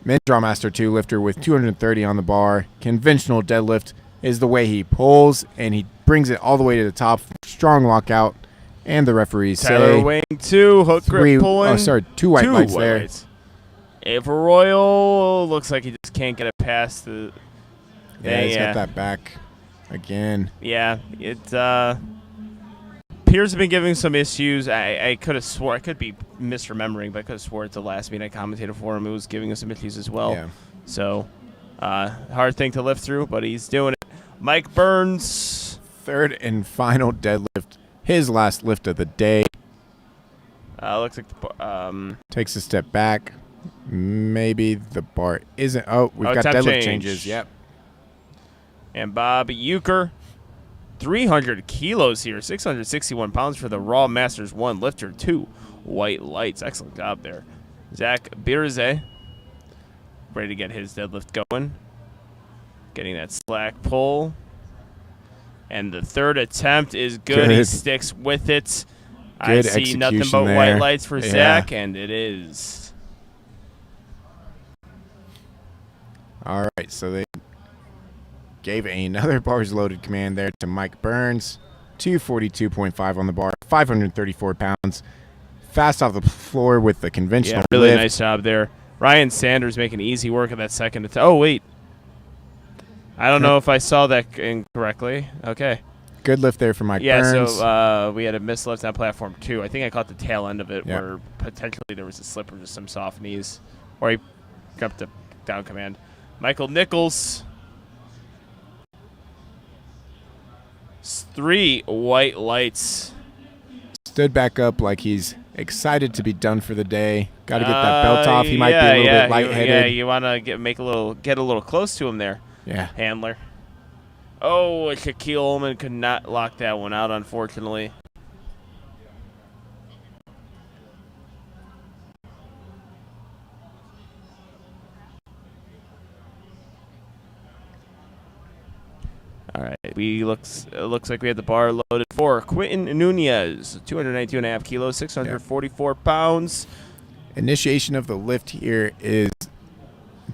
men's Drawmaster 2 lifter with 230 on the bar. Conventional deadlift is the way he pulls, and he brings it all the way to the top. Strong lockout, and the referees Tyler say Wang 2, hook grip pulling. 2 white lights there. Lights. Avril Royal looks like he just can't get it past the... Yeah, he's got that back again. Yeah, it appears to be giving some issues. I could have swore, I could be misremembering, but I could have swore at the last meet I commentated for him. It was giving us some issues as well. Yeah. So, hard thing to lift through, but he's doing it. Mike Burns. Third and final deadlift. His last lift of the day. Looks like the, takes a step back. Maybe the bar isn't. Oh, we've got deadlift changes. Yep. And Bob Euchre, 300 kilos here, 661 pounds for the Raw Masters 1 lifter, 2 white lights. Excellent job there. Zach Birze, ready to get his deadlift going. Getting that slack pull. And the third attempt is good. He sticks with it. I see nothing but white lights for Zach, and it is. All right, so they gave another bars loaded command there to Mike Burns. 242.5 on the bar, 534 pounds. Fast off the floor with the conventional really lift. Nice job there. Ryan Sanders making easy work of that second attempt. Oh, wait. I don't know if I saw that incorrectly. Okay. Good lift there for Mike Burns. Yeah, so we had a missed lift on platform 2. I think I caught the tail end of it where potentially there was a slip or just some soft knees. Or he jumped the down command. Michael Nichols. 3 white lights. Stood back up like he's excited to be done for the day. Got to get that belt off. He might be a little bit lightheaded. Yeah, you want to get a little close to him there. Yeah. Handler. Oh, Shaquille Ullman could not lock that one out, unfortunately. All right, it looks like we had the bar loaded for Quentin Nunez, 292.5 kilos, 644 pounds. Initiation of the lift here is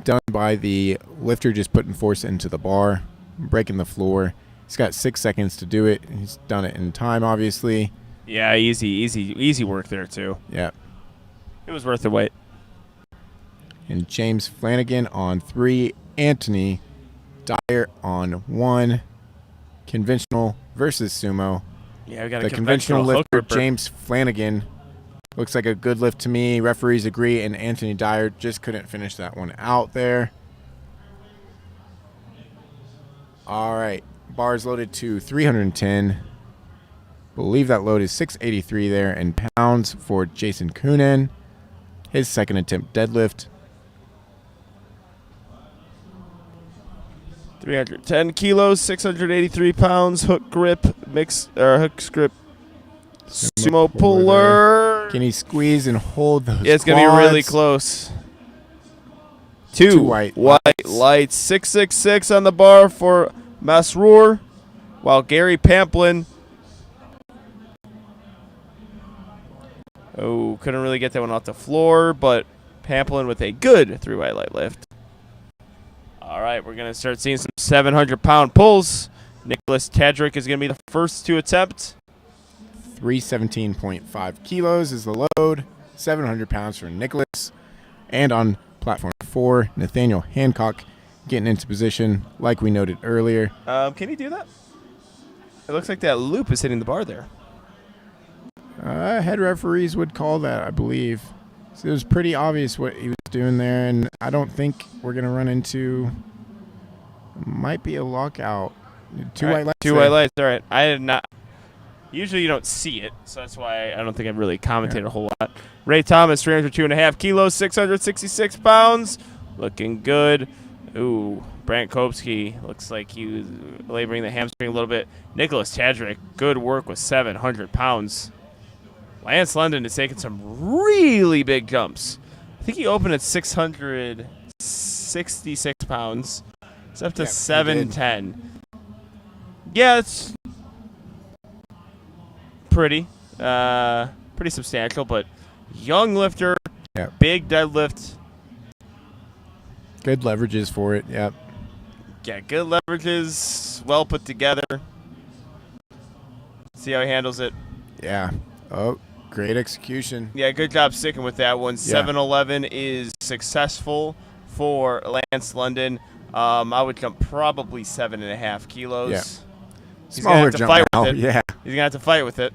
done by the lifter just putting force into the bar, breaking the floor. He's got 6 seconds to do it. He's done it in time, obviously. Yeah, easy work there too. Yeah. It was worth the wait. And James Flanagan on 3, Anthony Dyer on 1. Conventional versus sumo. Yeah, we got the a conventional lifter, lifter, James Flanagan. Looks like a good lift to me. Referees agree, and Anthony Dyer just couldn't finish that one out there. All right, bars loaded to 310. Believe that load is 683 there in pounds for Jason Coonan. His second attempt deadlift. 310 kilos, 683 pounds, hook grip, hook grip, sumo puller. Can he squeeze and hold those Yeah, it's going to be really close. 2 white lights. 666 on the bar for Masroor, while Gary Pamplin. Oh, couldn't really get that one off the floor, but Pamplin with a good 3 white light lift. All right, we're going to start seeing some 700-pound pulls. Nicholas Tadrick is going to be the first to attempt. 317.5 kilos is the load. 700 pounds for Nicholas. And on platform 4, Nathaniel Hancock getting into position like we noted earlier. Can he do that? It looks like that loop is hitting the bar there. Head referees would call that, I believe. So it was pretty obvious what he was doing there, and I don't think we're going to run into might be a lockout. Two white lights. Two white lights. All right. I did not. Usually you don't see it, so that's why I don't think I've really commentated a whole lot. Ray Thomas, 302.5 kilos, 666 pounds. Looking good. Ooh, Brant Kopsky looks like he was laboring the hamstring a little bit. Nicholas Tadrick, good work with 700 pounds. Lance London is taking some really big jumps. I think he opened at 666 pounds. It's up to 710. Yeah, it's pretty substantial, but young lifter, big deadlift. Good leverages for it, yep. Yeah, good leverages, well put together. See how he handles it. Yeah. Oh, great execution. Yeah, good job sticking with that one. 711 is successful for Lance London. I would jump probably 7.5 kilos. Yeah. He's going to have to fight now. with it. Yeah. He's going to have to fight with it.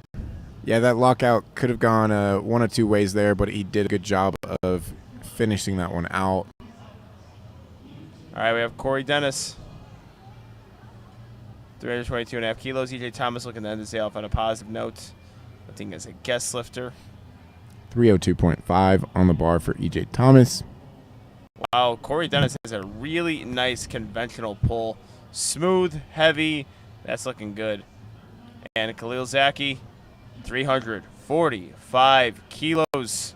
Yeah, that lockout could have gone one of two ways there, but he did a good job of finishing that one out. All right, we have Corey Dennis. 322.5 kilos. EJ Thomas looking to end the day off on a positive note. I think as a guest lifter. 302.5 on the bar for EJ Thomas. Wow, Corey Dennis has a really nice conventional pull. Smooth, heavy. That's looking good. And Khalil Zaki, 345 kilos,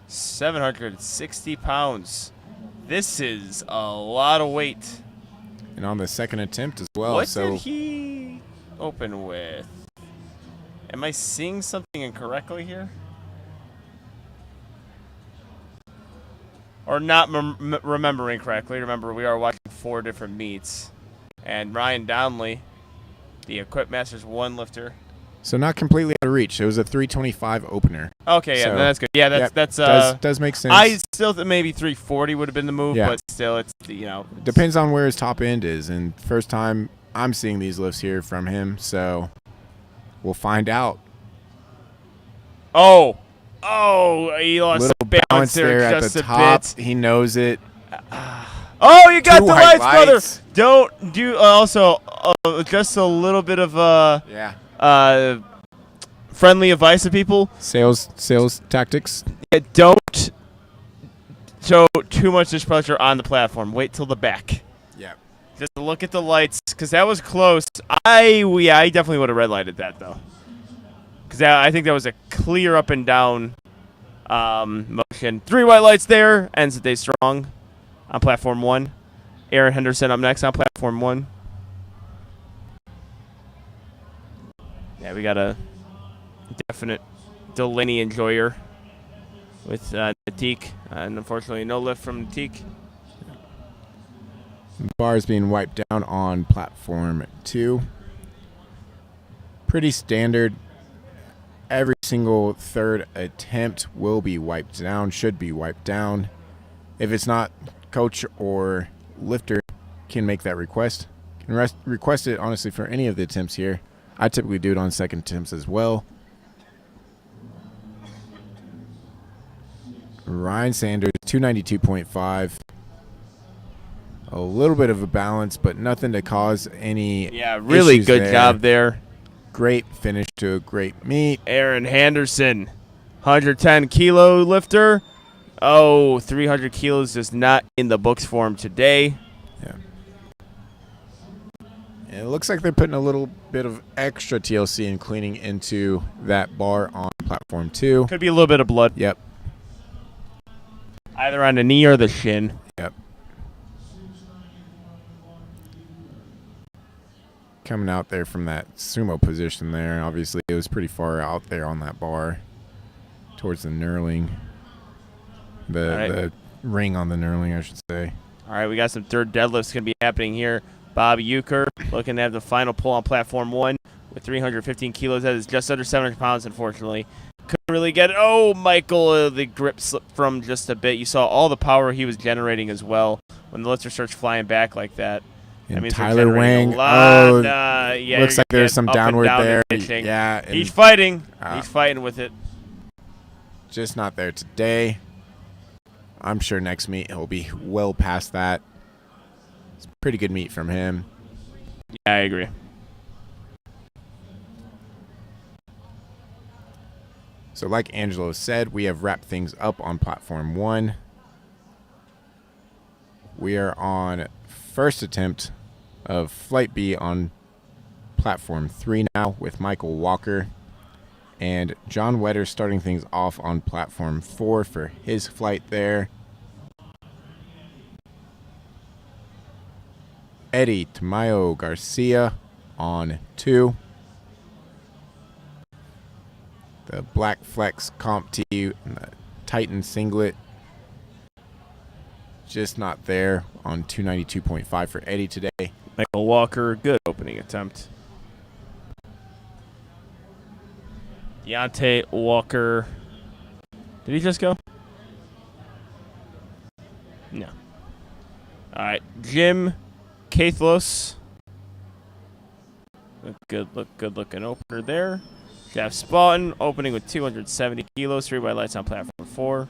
760 pounds. This is a lot of weight. And on the second attempt as well. What did he open with? Am I seeing something incorrectly here? Or not remembering correctly. Remember, we are watching 4 different meets. And Ryan Downley, the Equip Masters 1 lifter. So not completely out of reach. It was a 325 opener. Okay, yeah, so, that's good. Yeah, that's does make sense. I still think maybe 340 would have been the move, but still, it's depends on where his top end is. And first time I'm seeing these lifts here from him, so we'll find out. Oh, he lost little the balance there at just the a top. bit. He knows it. Oh, you got Two the white lights, brother. lights. Don't do also just a little bit of friendly advice to people. Sales tactics. Yeah, don't show too much displeasure on the platform. Wait till the back. Yeah. Just look at the lights, because that was close. I definitely would have red lighted that though, because I think that was a clear up and down motion. 3 white lights there. Ends the day strong on platform 1. Aaron Henderson up next on platform 1. Yeah, we got a definite Delaney enjoyer with Natik, and unfortunately no lift from Natik. Bar is being wiped down on platform 2. Pretty standard. Every single third attempt will be wiped down, should be wiped down. If it's not, coach or lifter can make that request. Can request it, honestly, for any of the attempts here. I typically do it on second attempts as well. Ryan Sanders, 292.5. A little bit of a balance, but nothing to cause any really issues good there. job there. Great finish to a great meet. Aaron Henderson, 110 kilo lifter. 300 kilos is not in the books for him today. Yeah. And it looks like they're putting a little bit of extra TLC and cleaning into that bar on platform 2. Could be a little bit of blood. Yep. Either on the knee or the shin. Yep. Coming out there from that sumo position there. Obviously, it was pretty far out there on that bar towards the knurling. The ring on the knurling, I should say. All right, we got some third deadlifts going to be happening here. Bob Euchre looking to have the final pull on platform 1 with 315 kilos. That is just under 700 pounds, unfortunately. Couldn't really get it. Oh, Michael, the grip slipped from just a bit. You saw all the power he was generating as well when the lifter starts flying back like that. And means Tyler Wang. Yeah, looks like there's some downward there. Yeah, he's fighting. He's fighting with it. Just not there today. I'm sure next meet he'll be well past that. It's pretty good meet from him. Yeah, I agree. So like Angelo said, we have wrapped things up on platform 1. We are on first attempt of Flight B on platform 3 now with Michael Walker. And John Wetter starting things off on platform 4 for his flight there. Eddie Demaio Garcia on 2. The Black Flex Comp T and the Titan Singlet. Just not there on 292.5 for Eddie today. Michael Walker, good opening attempt. Deontay Walker. Did he just go? No. All right, Jim Cathlos. Good looking opener there. Jeff Spartan opening with 270 kilos, 3 white lights on platform 4.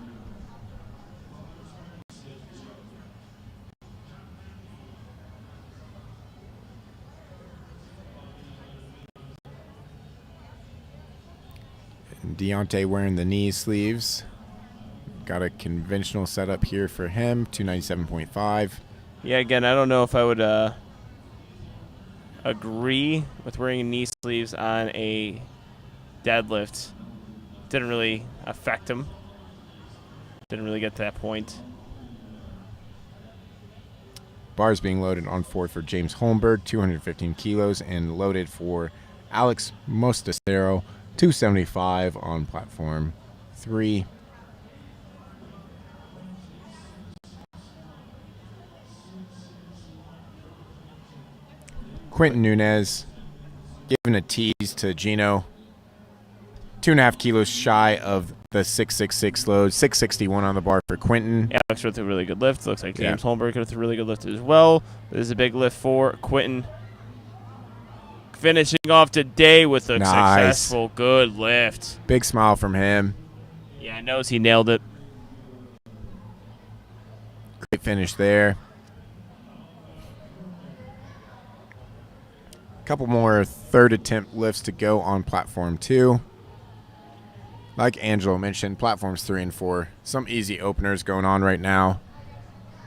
And Deontay wearing the knee sleeves. Got a conventional setup here for him, 297.5. Yeah, again, I don't know if I would agree with wearing knee sleeves on a deadlift. Didn't really affect him. Didn't really get to that point. Bars being loaded on 4 for James Holmberg, 215 kilos, and loaded for Alex Mostacero, 275 on platform 3. Quentin Nunez giving a tease to Gino. 2.5 kilos shy of the 666 load. 661 on the bar for Quentin. Yeah, looks with a really good lift. Looks like James Holmberg with a really good lift as well. This is a big lift for Quentin. Finishing off today with a successful good lift. Big smile from him. Yeah, I knows he nailed it. Great finish there. Couple more third attempt lifts to go on platform 2. Like Angelo mentioned, platforms 3 and 4, some easy openers going on right now.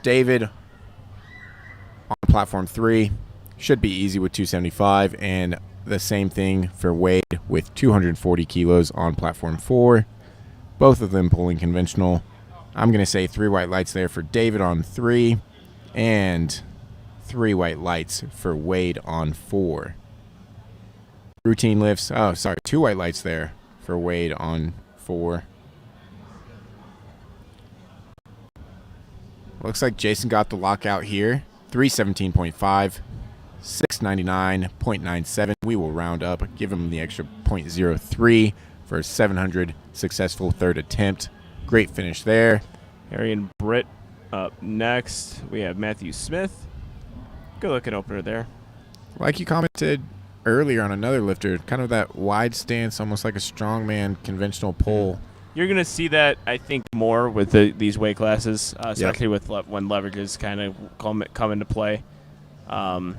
David on platform 3 should be easy with 275, and the same thing for Wade with 240 kilos on platform 4. Both of them pulling conventional. I'm going to say 3 white lights there for David on 3, and 3 white lights for Wade on 4. Routine lifts. 2 white lights there for Wade on 4. Looks like Jason got the lockout here. 317.5, 699.97. We will round up, give him the extra 0.03 for a 700 successful third attempt. Great finish there. Arian Britt up next. We have Matthew Smith. Good looking opener there. Like you commented earlier on another lifter, kind of that wide stance, almost like a strongman conventional pull. You're going to see that, I think, more with these weight classes, especially with when leverages kind of come into play. Going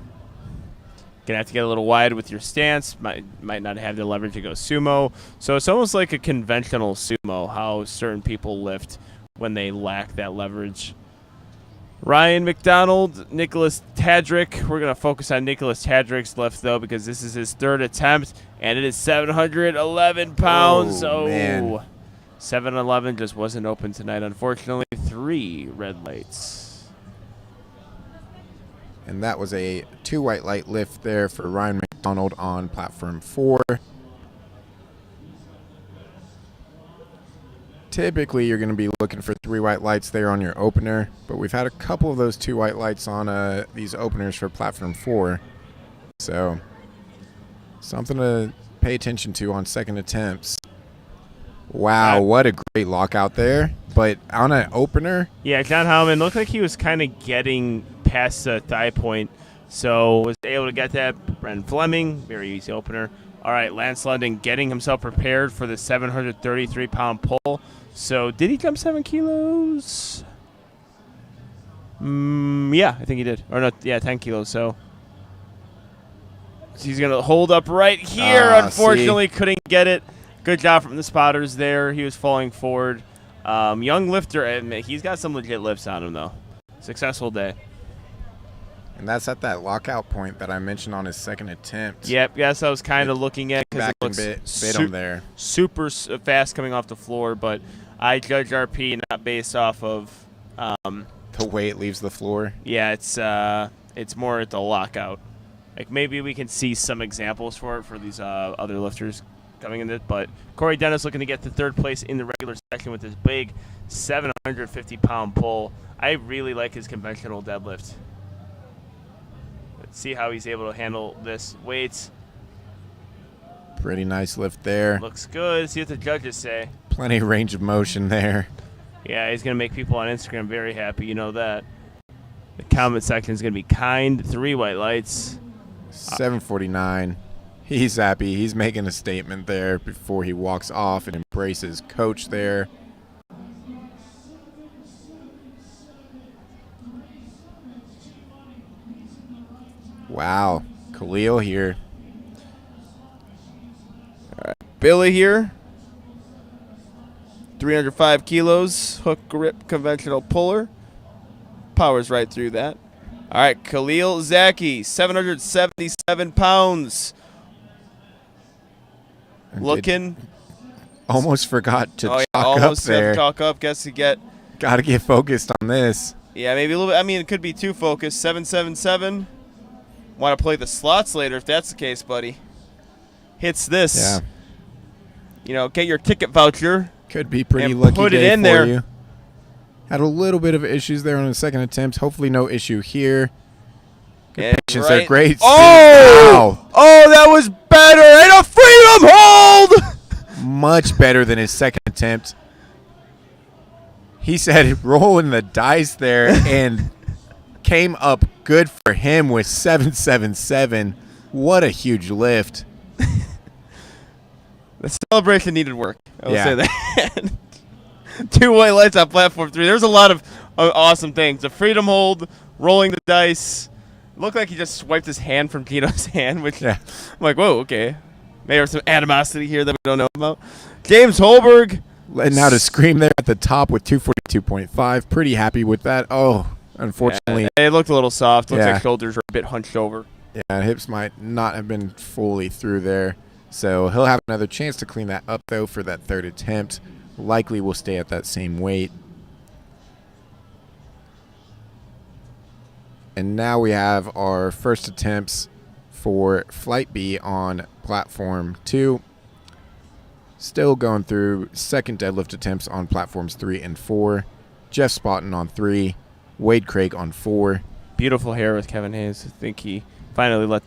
to have to get a little wide with your stance. Might not have the leverage to go sumo. So it's almost like a conventional sumo, how certain people lift when they lack that leverage. Ryan McDonald, Nicholas Tadrick. We're going to focus on Nicholas Tadrick's lift, though, because this is his third attempt, and it is 711 pounds. Man. 711 just wasn't open tonight, unfortunately. 3 red lights. And that was a 2 white light lift there for Ryan McDonald on platform 4. Typically, you're going to be looking for 3 white lights there on your opener, but we've had a couple of those 2 white lights on these openers for platform 4. So, something to pay attention to on second attempts. Wow, what a great lockout there. But on an opener. Yeah, John Howman looked like he was kind of getting past the thigh point So was able to get that. Bren Fleming, very easy opener. All right, Lance London getting himself prepared for the 733-pound pull. So did he jump 7 kilos? Yeah, I think he did. Or no, yeah, 10 kilos. So he's going to hold up right here. Unfortunately, couldn't get it. Good job from the spotters there. He was falling forward. Young lifter, he's got some legit lifts on him, though. Successful day. And that's at that lockout point that I mentioned on his second attempt. Yep, yes, I was kind of looking at because it looks bit him there. Super fast coming off the floor, but I judge RP not based off of the way it leaves the floor. Yeah, it's more at the lockout. Like maybe we can see some examples for it for these other lifters coming in it, but Corey Dennis looking to get to third place in the regular section with his big 750-pound pull. I really like his conventional deadlift. Let's see how he's able to handle this weight. Pretty nice lift there. Looks good. See what the judges say. Plenty of range of motion there. Yeah, he's going to make people on Instagram very happy. You know that. The comment section is going to be kind. 3 white lights. 749. He's happy. He's making a statement there before he walks off and embraces coach there. Wow. Khalil here. All right. Billy here. 305 kilos. Hook grip conventional puller. Powers right through that. All right. Khalil Zaki. 777 pounds. Looking. Almost forgot to chalk almost up there. Chalk up. Guess you get. Got to get focused on this. Yeah, maybe a little bit. I mean, it could be too focused. 777. Want to play the slots later if that's the case, buddy. Hits this. Yeah. You know, get your ticket voucher. Could be pretty and lucky put day it in for there. you. Had a little bit of issues there on the second attempt. Hopefully no issue here. Good patience there. Great. Oh! Wow. Oh, that was better. And a freedom hold! Much better than his second attempt. He said rolling the dice there and came up good for him with 777. What a huge lift. The celebration needed work. I will Yeah. say that. 2 white lights on platform 3. There's a lot of awesome things. The freedom hold, rolling the dice. It looked like he just swiped his hand from Gino's hand, which I'm like, whoa, okay. Maybe there's some animosity here that we don't know about. James Holberg. Letting out a scream there at the top with 242.5. Pretty happy with that. Oh, unfortunately. Yeah, it looked a little soft. Looks like shoulders are a bit hunched over. Yeah, hips might not have been fully through there. So he'll have another chance to clean that up, though, for that third attempt. Likely will stay at that same weight. And now we have our first attempts for Flight B on Platform 2. Still going through second deadlift attempts on Platforms 3 and 4. Jeff Spartan on 3. Wade Craig on 4. Beautiful hair with Kevin Hayes. I think he finally let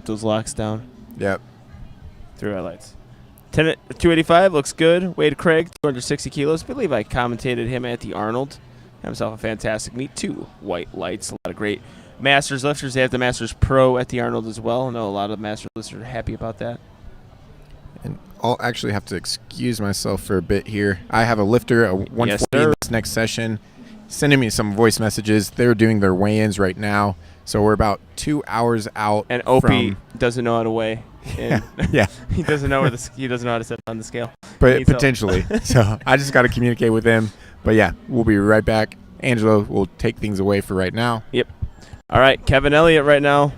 those locks down. Yep. 3 highlights. 285 looks good. Wade Craig, 260 kilos. I believe I commentated him at the Arnold. Had himself a fantastic meet. 2 white lights. A lot of great Masters lifters. They have the Masters Pro at the Arnold as well. I know a lot of Masters lifters are happy about that. And I'll actually have to excuse myself for a bit here. I have a lifter, a 140 in this next session, sending me some voice messages. They're doing their weigh-ins right now. So we're about 2 hours out. And Opie doesn't know how to weigh. Yeah. He doesn't know he doesn't know how to set on the scale. But potentially. So I just got to communicate with him. But yeah, we'll be right back. Angelo will take things away for right now. Yep. All right, Kevin Elliott right now.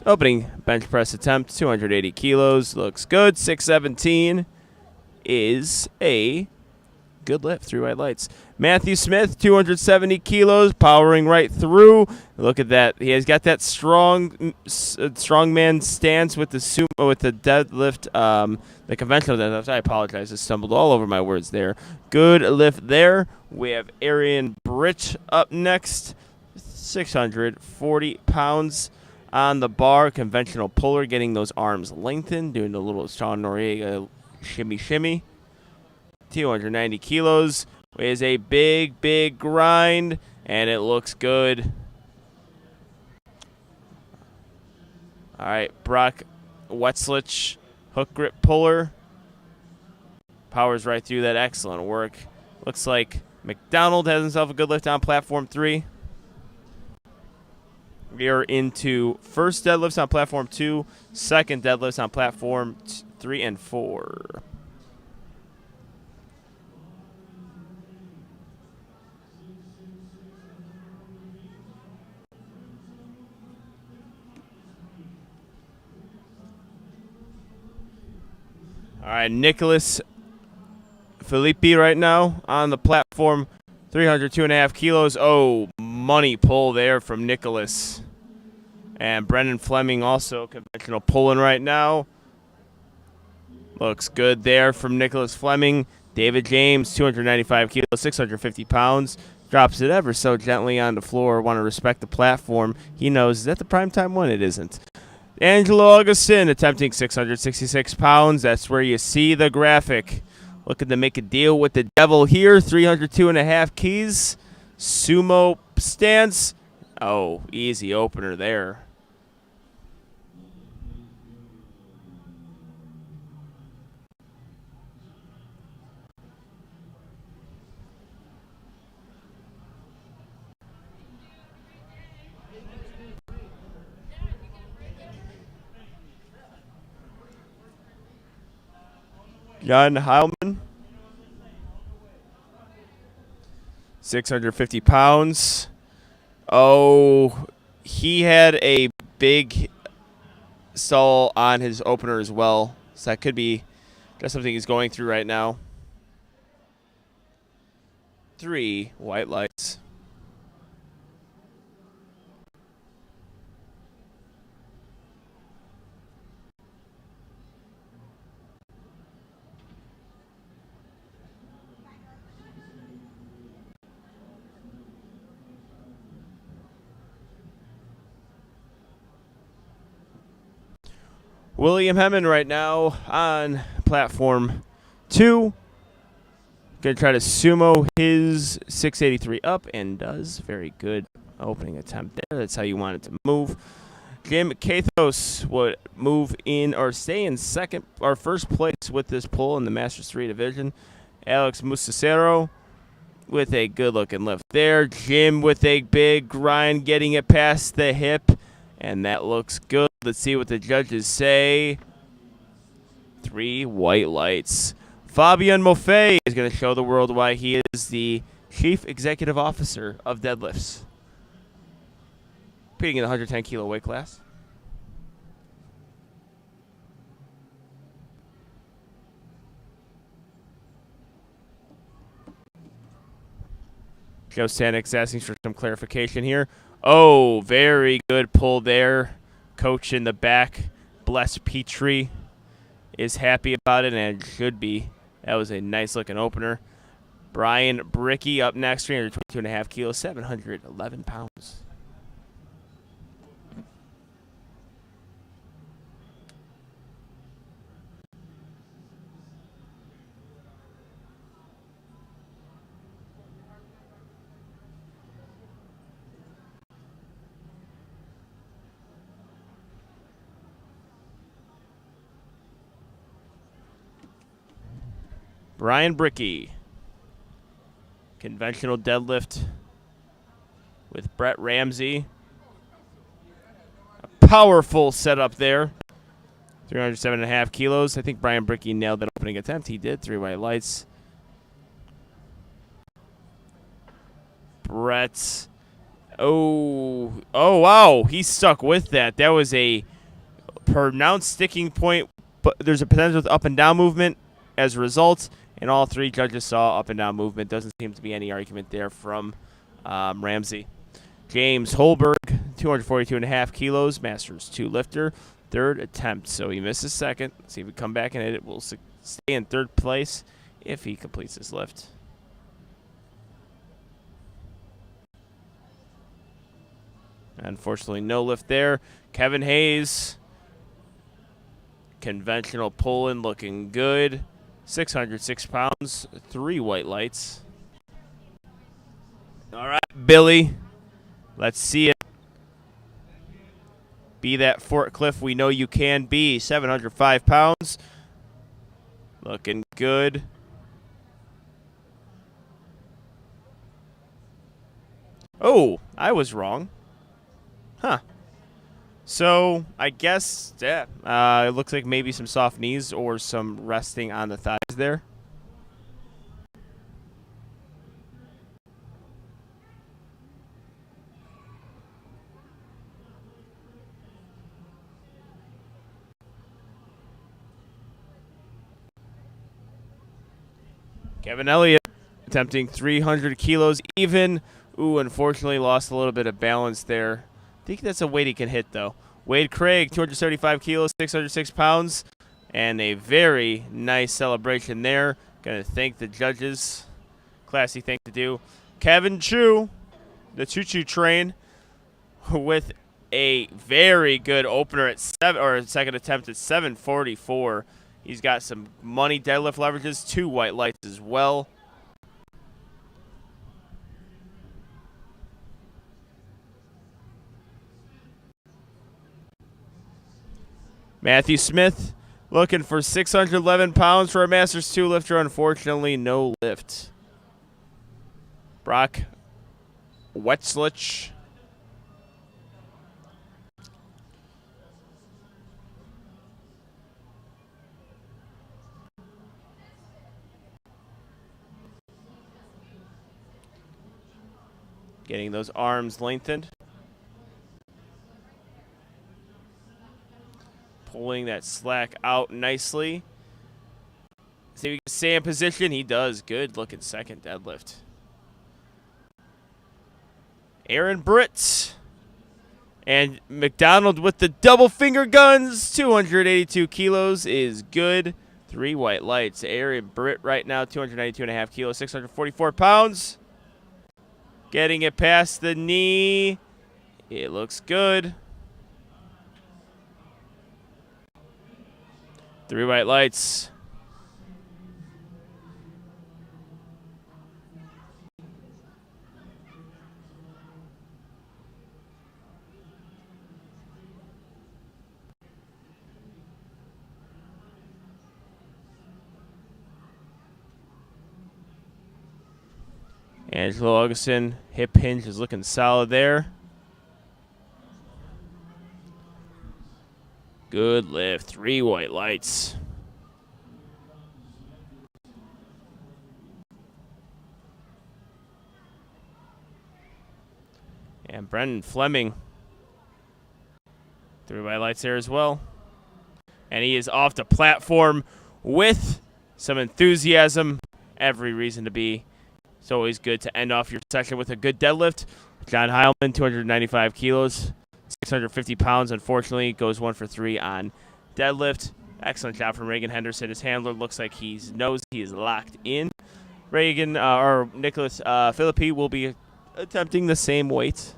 Opening bench press attempt, 280 kilos. Looks good. 617 is a good lift. 3 white lights. Matthew Smith, 270 kilos, powering right through. Look at that. He has got that strongman stance with the deadlift, the conventional deadlift. I apologize. I stumbled all over my words there. Good lift there. We have Arian Britt up next. 640 pounds on the bar. Conventional puller, getting those arms lengthened, doing a little Sean Noriega shimmy. 290 kilos is a big grind, and it looks good. All right, Brock Wetzlich, hook grip puller. Powers right through that. Excellent work. Looks like Mcdonald has himself a good lift on platform 3. We are into first deadlifts on platform 2, second deadlifts on platform 3 and 4. All right, Nicholas Philippe right now on the platform, 302.5 kilos. Oh, money pull there from Nicholas. And Brendan Fleming also conventional pulling right now. Looks good there from Nicholas Fleming. David James, 295 kilos, 650 pounds. Drops it ever so gently on the floor. Want to respect the platform. He knows, is that the primetime one? It isn't. Angelo Augustine attempting 666 pounds. That's where you see the graphic. Looking to make a deal with the devil here. 302.5 keys. Sumo stance. Oh, easy opener there. Jan Heilman, 650 pounds. Oh, he had a big stall on his opener as well. So that could be just something he's going through right now. 3 white lights. William Hemman right now on platform 2. Going to try to sumo his 683 up and does. Very good opening attempt there. That's how you want it to move. Jim Kathos would move in or stay in second or first place with this pull in the Masters 3 division. Alex Musacero with a good looking lift there. Jim with a big grind, getting it past the hip. And that looks good. Let's see what the judges say. 3 white lights. Fabian Moffett is going to show the world why he is the Chief Executive Officer of Deadlifts. Competing in the 110 kilo weight class. Joe Stanik's asking for some clarification here. Oh, very good pull there. Coach in the back, Bless Petrie, is happy about it and should be. That was a nice looking opener. Brian Bricky up next, 322.5 kilos, 711 pounds. Brian Bricky, conventional deadlift with Brett Ramsey. A powerful setup there. 307.5 kilos. I think Brian Bricky nailed that opening attempt. He did. 3 white lights. Brett. Oh, wow. He stuck with that. That was a pronounced sticking point, but there's a potential with up and down movement as a result. And all 3 judges saw up and down movement. Doesn't seem to be any argument there from Ramsey. James Holberg, 242.5 kilos, Masters 2 lifter, 3rd attempt. So he missed his second. Let's see if we come back and hit it. We'll stay in 3rd place if he completes his lift. Unfortunately, no lift there. Kevin Hayes, conventional pull-in, looking good. 606 pounds, 3 white lights. All right, Billy. Let's see it. Be that forklift we know you can be. 705 pounds. Looking good. Oh, I was wrong. Huh. So, I guess, yeah, it looks like maybe some soft knees or some resting on the thighs there. Kevin Elliott attempting 300 kilos even. Ooh, unfortunately lost a little bit of balance there. I think that's a weight he can hit, though. Wade Craig, 235 kilos, 606 pounds. And a very nice celebration there. Going to thank the judges. Classy thing to do. Kevin Chu, the choo-choo train, with a very good opener at second attempt at 744. He's got some money deadlift leverages, 2 white lights as well. Matthew Smith looking for 611 pounds for a Masters 2 lifter. Unfortunately, no lift. Brock Wetzlich. Getting those arms lengthened. Pulling that slack out nicely. See if we can stay in position. He does. Good looking second deadlift. Aaron Britt. And Mcdonald with the double finger guns. 282 kilos is good. 3 white lights. Aaron Britt right now, 292.5 kilos, 644 pounds. Getting it past the knee. It looks good. 3 white lights. Angelo Augustine, hip hinge is looking solid there. Good lift, 3 white lights. And Brendan Fleming, 3 white lights there as well. And he is off the platform with some enthusiasm. Every reason to be. It's always good to end off your session with a good deadlift. John Heilman, 295 kilos, 650 pounds. Unfortunately, goes 1 for 3 on deadlift. Excellent job from Reagan Henderson. His handler looks like he knows he is locked in. Reagan, or Nicholas Philippe will be attempting the same weight.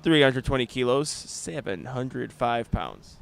320 kilos, 705 pounds.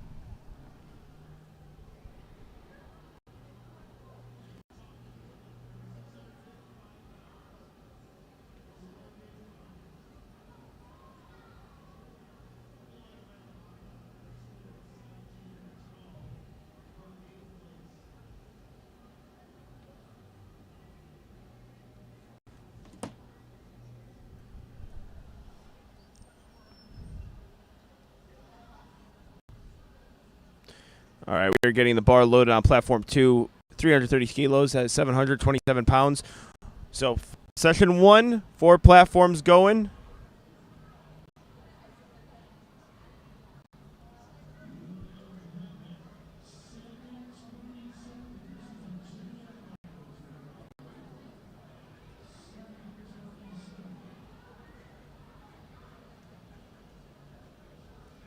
All right, we're getting the bar loaded on platform 2, 330 kilos at 727 pounds. So session 1, 4 platforms going.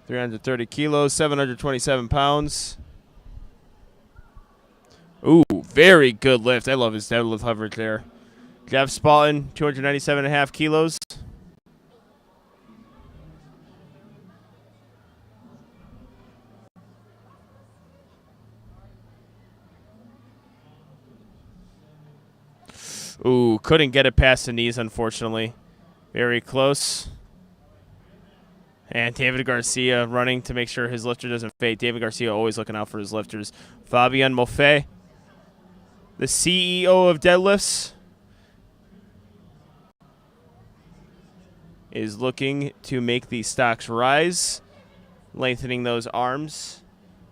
$330 kilos, 727 pounds. Ooh, very good lift. I love his deadlift coverage there. Jeff Spartan, 297.5 kilos. Ooh, couldn't get it past the knees, unfortunately. Very close. And David Garcia running to make sure his lifter doesn't fade. David Garcia always looking out for his lifters. Fabian Moffett, the CEO of Deadlifts, is looking to make the stocks rise, lengthening those arms.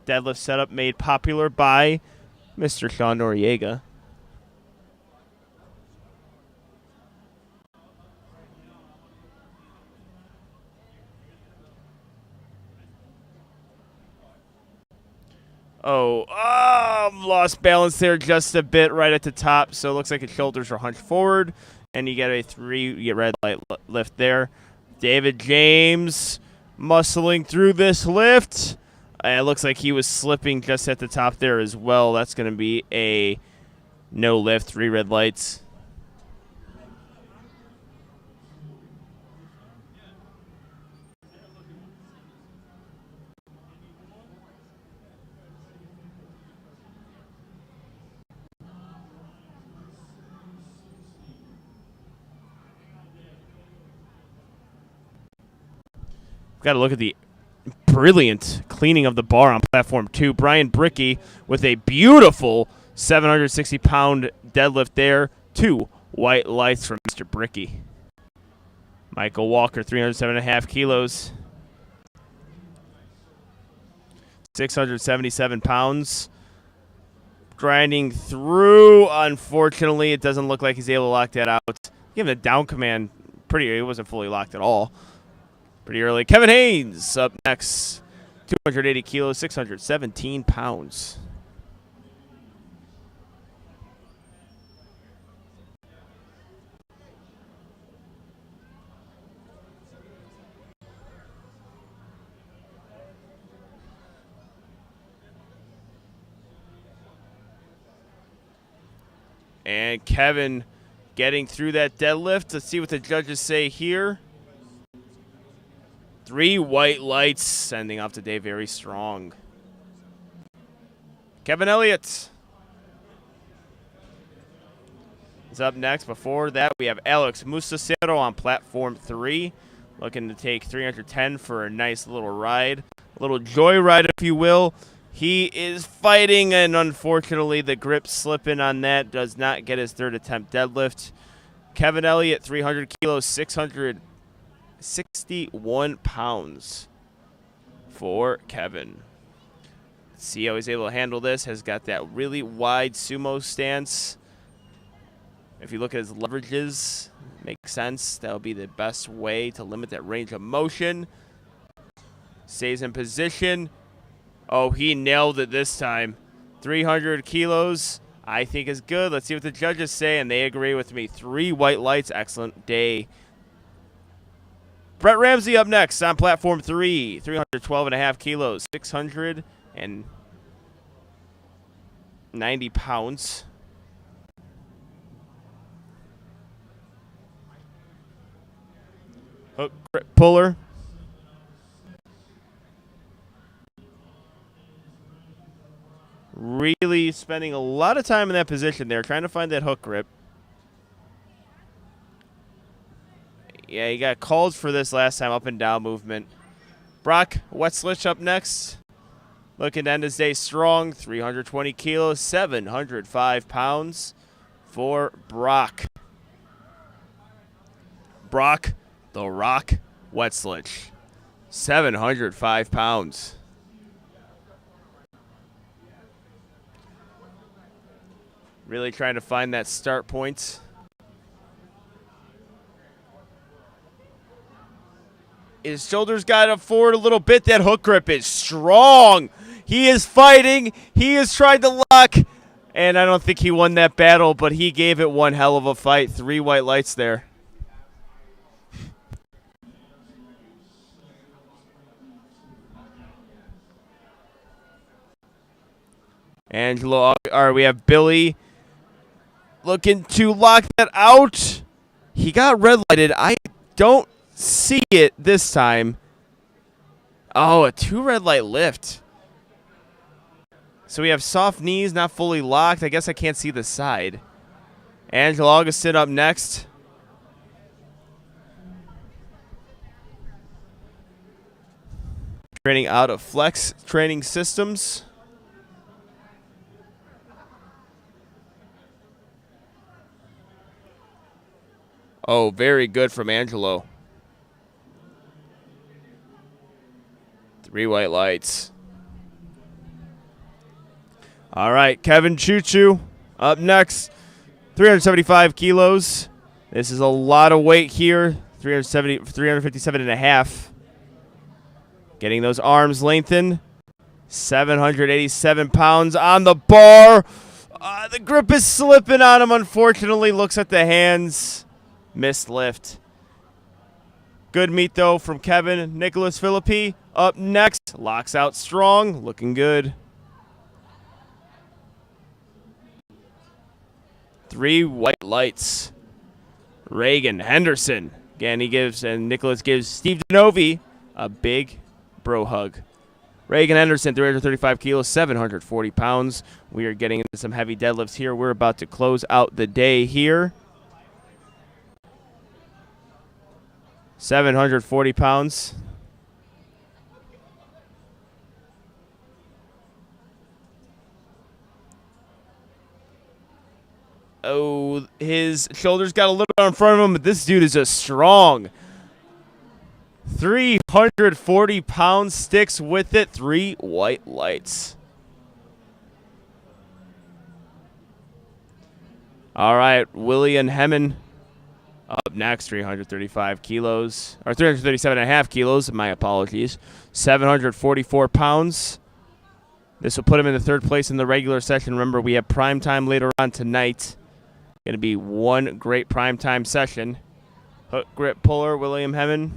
Deadlift setup made popular by Mr. Sean Noriega. Lost balance there just a bit right at the top. So it looks like his shoulders are hunched forward, and you get a 3 red light lift there. David James muscling through this lift. It looks like he was slipping just at the top there as well. That's going to be a no lift, 3 red lights. Got to look at the brilliant cleaning of the bar on platform 2. Brian Bricky with a beautiful 760-pound deadlift there. 2 white lights from Mr. Bricky. Michael Walker, 307.5 kilos. 677 pounds. Grinding through. Unfortunately, it doesn't look like he's able to lock that out. Give him a down command. It wasn't fully locked at all. Pretty early. Kevin Haynes up next. 280 kilos, 617 pounds. And Kevin getting through that deadlift. Let's see what the judges say here. 3 white lights, sending off today very strong. Kevin Elliott is up next. Before that, we have Alex Musacero on platform 3, looking to take 310 for a nice little ride, a little joyride, if you will. He is fighting, and unfortunately, the grip slipping on that does not get his 3rd attempt deadlift. Kevin Elliott, 300 kilos, 661 pounds for Kevin. Let's see how he's able to handle this. Has got that really wide sumo stance. If you look at his leverages, makes sense. That'll be the best way to limit that range of motion. Stays in position. Oh, he nailed it this time. 300 kilos, I think is good. Let's see what the judges say, and they agree with me. 3 white lights, excellent day. Brett Ramsey up next on platform 3, 312.5 kilos, 690 pounds. Hook grip puller. Really spending a lot of time in that position there, trying to find that hook grip. Yeah, he got called for this last time, up and down movement. Brock Wetzlich up next. Looking to end his day strong, 320 kilos, 705 pounds for Brock. Brock the Rock Wetzlich, 705 pounds. Really trying to find that start point. His shoulders got up forward a little bit. That hook grip is strong. He is fighting. He is trying to lock. And I don't think he won that battle, but he gave it one hell of a fight. 3 white lights there. We have Billy looking to lock that out. He got red lighted. I don't see it this time. Oh, a 2 red light lift. So we have soft knees, not fully locked. I guess I can't see the side. Angelo Augustine up next. Training out of Flex Training Systems. Oh, very good from Angelo. 3 white lights. All right, Kevin Choo-Choo up next. 375 kilos. This is a lot of weight here. 357 and a half. Getting those arms lengthened. 787 pounds on the bar. The grip is slipping on him, unfortunately. Looks at the hands. Missed lift. Good meat, though, from Kevin. Nicholas Philippe up next. Locks out strong. Looking good. 3 white lights. Reagan, Henderson. Again, and Nicholas gives Steve Denovi a big bro hug. Reagan Henderson, 335 kilos, 740 pounds. We are getting into some heavy deadlifts here. We're about to close out the day here. 740 pounds. Oh, his shoulders got a little bit in front of him, but this dude is a strong 340 pounds, sticks with it. 3 white lights. All right, William Hemmen up next, 335 kilos, or 337 and a half kilos, my apologies. 744 pounds. This will put him in the 3rd place in the regular session. Remember, we have prime time later on tonight. Going to be one great prime time session. Hook grip puller, William Hemmen.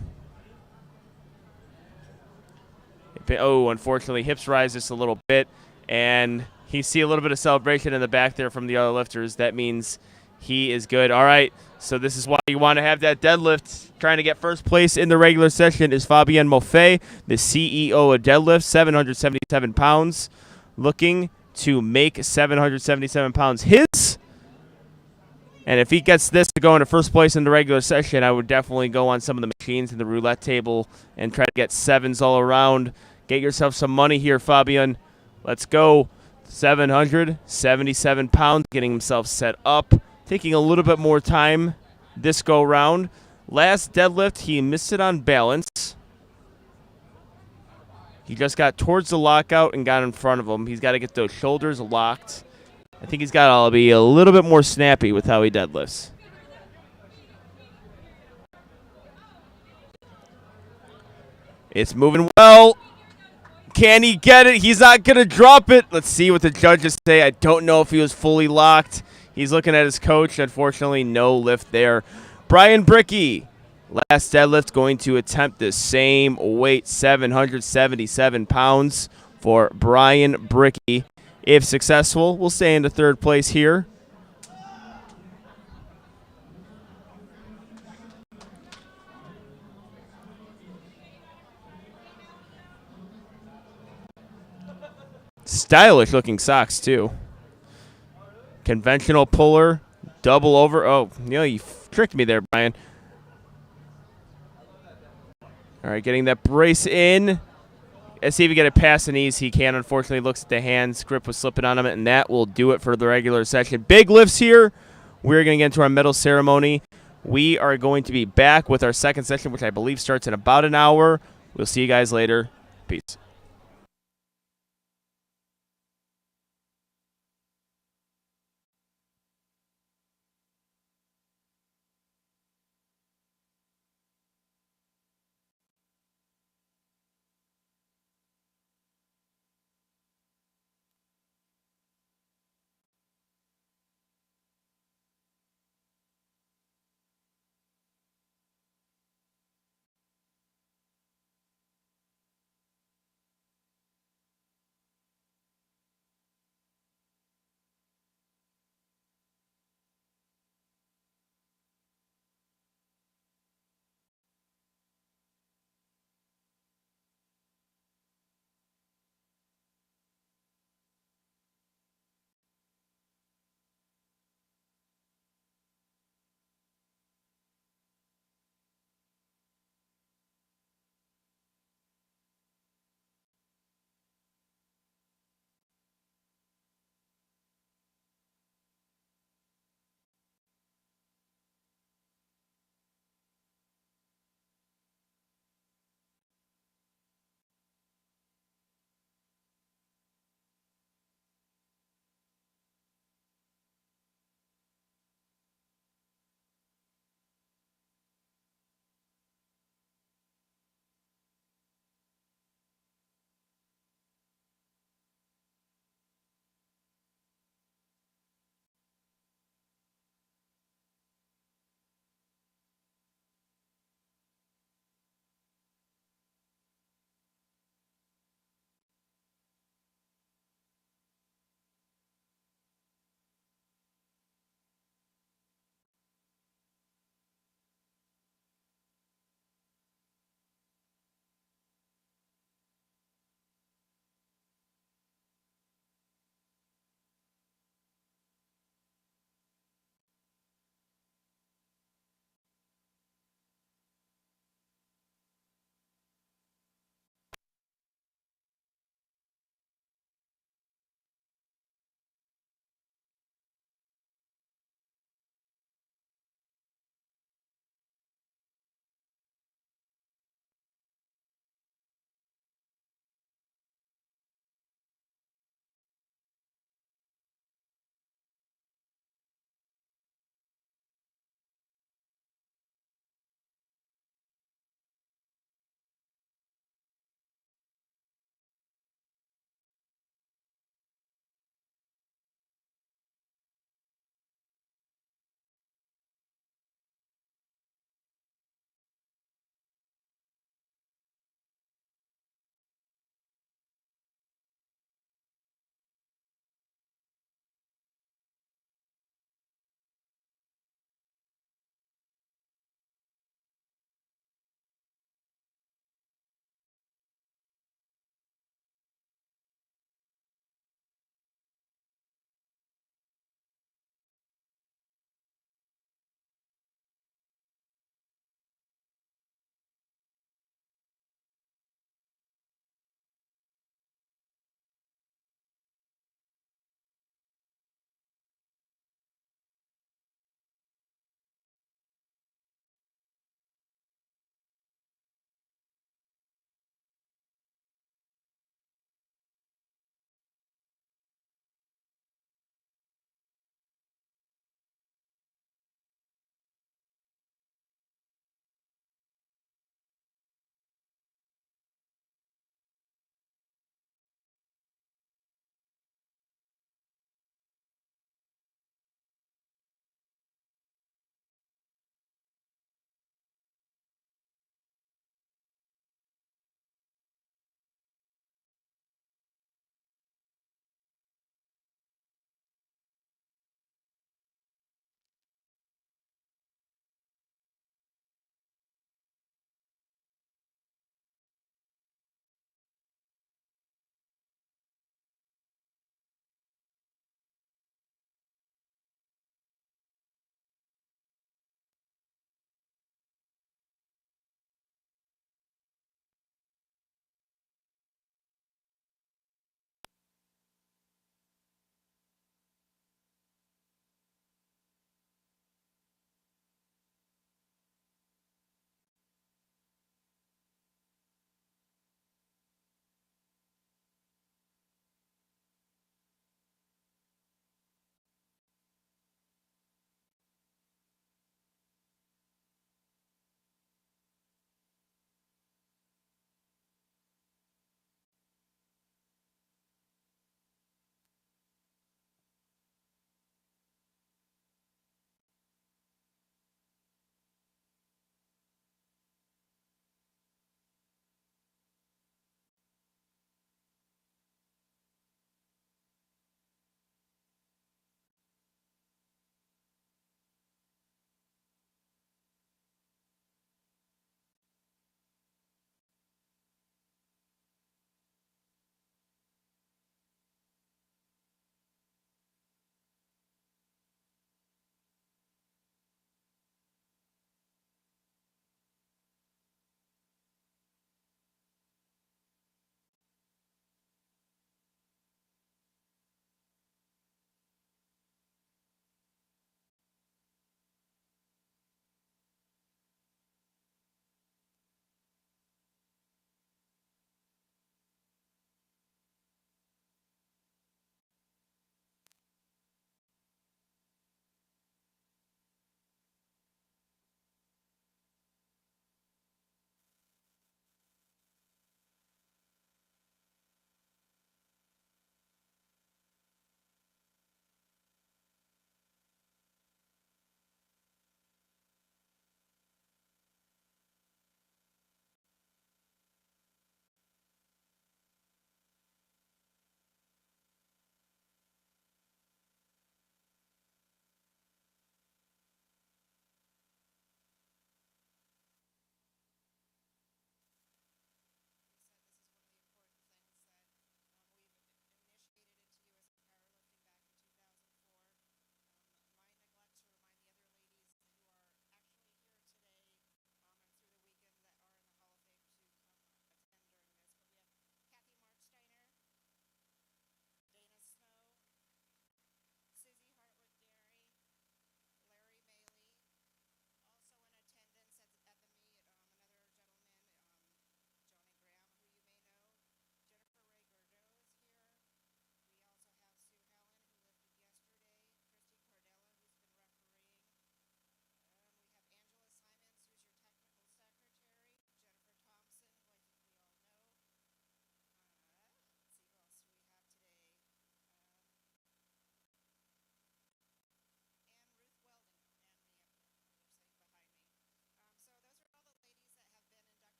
Oh, unfortunately, hips rise just a little bit, and you see a little bit of celebration in the back there from the other lifters. That means he is good. All right, so this is why you want to have that deadlift. Trying to get 1st place in the regular session is Fabian Moffett, the CEO of Deadlifts, 777 pounds, looking to make 777 pounds his. And if he gets this to go into 1st place in the regular session, I would definitely go on some of the machines in the roulette table and try to get 7s all around. Get yourself some money here, Fabian. Let's go. 777 pounds, getting himself set up. Taking a little bit more time this go round. Last deadlift, he missed it on balance. He just got towards the lockout and got in front of him. He's got to get those shoulders locked. I think he's got to be a little bit more snappy with how he deadlifts. It's moving well. Can he get it? He's not going to drop it. Let's see what the judges say. I don't know if he was fully locked. He's looking at his coach. Unfortunately, no lift there. Brian Brickey, last deadlift, going to attempt the same weight, 777 pounds for Brian Brickey. If successful, we'll stay into 3rd place here. Stylish looking socks, too. Conventional puller, double over. Oh, you tricked me there, Brian. All right, getting that brace in. Let's see if he can get it past the knees. He can. Unfortunately, looks at the hands. Grip was slipping on him, and that will do it for the regular session. Big lifts here. We're going to get into our medal ceremony. We are going to be back with our 2nd session, which I believe starts in about an hour. We'll see you guys later. Peace.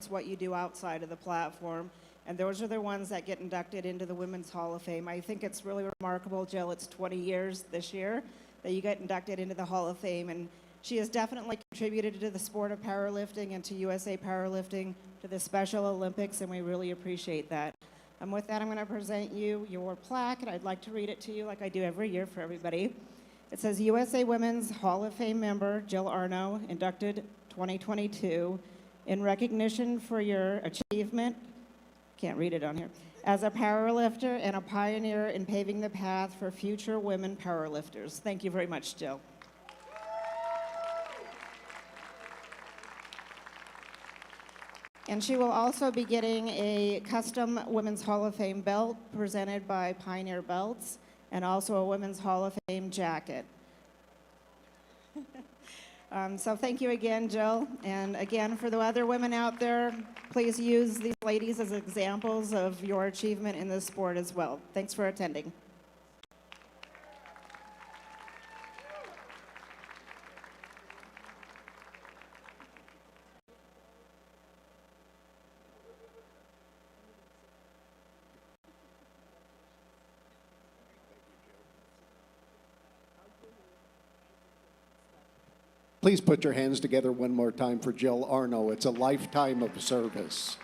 It's what you do outside of the platform. And those are the ones that get inducted into the Women's Hall of Fame. I think it's really remarkable, Jill. It's 20 years this year that you get inducted into the Hall of Fame. And she has definitely contributed to the sport of powerlifting and to USA Powerlifting, to the Special Olympics, and we really appreciate that. With that, I'm going to present you your plaque, and I'd like to read it to you like I do every year for everybody. It says, USA Women's Hall of Fame member Jill Arno, inducted 2022, in recognition for your achievement, can't read it on here, as a powerlifter and a pioneer in paving the path for future women powerlifters. Thank you very much, Jill. And she will also be getting a custom Women's Hall of Fame belt presented by Pioneer Belts, and also a Women's Hall of Fame jacket. So thank you again, Jill. And again, for the other women out there, please use these ladies as examples of your achievement in this sport as well. Thanks for attending. Please put your hands together one more time for Jill Arno. It's a lifetime of service.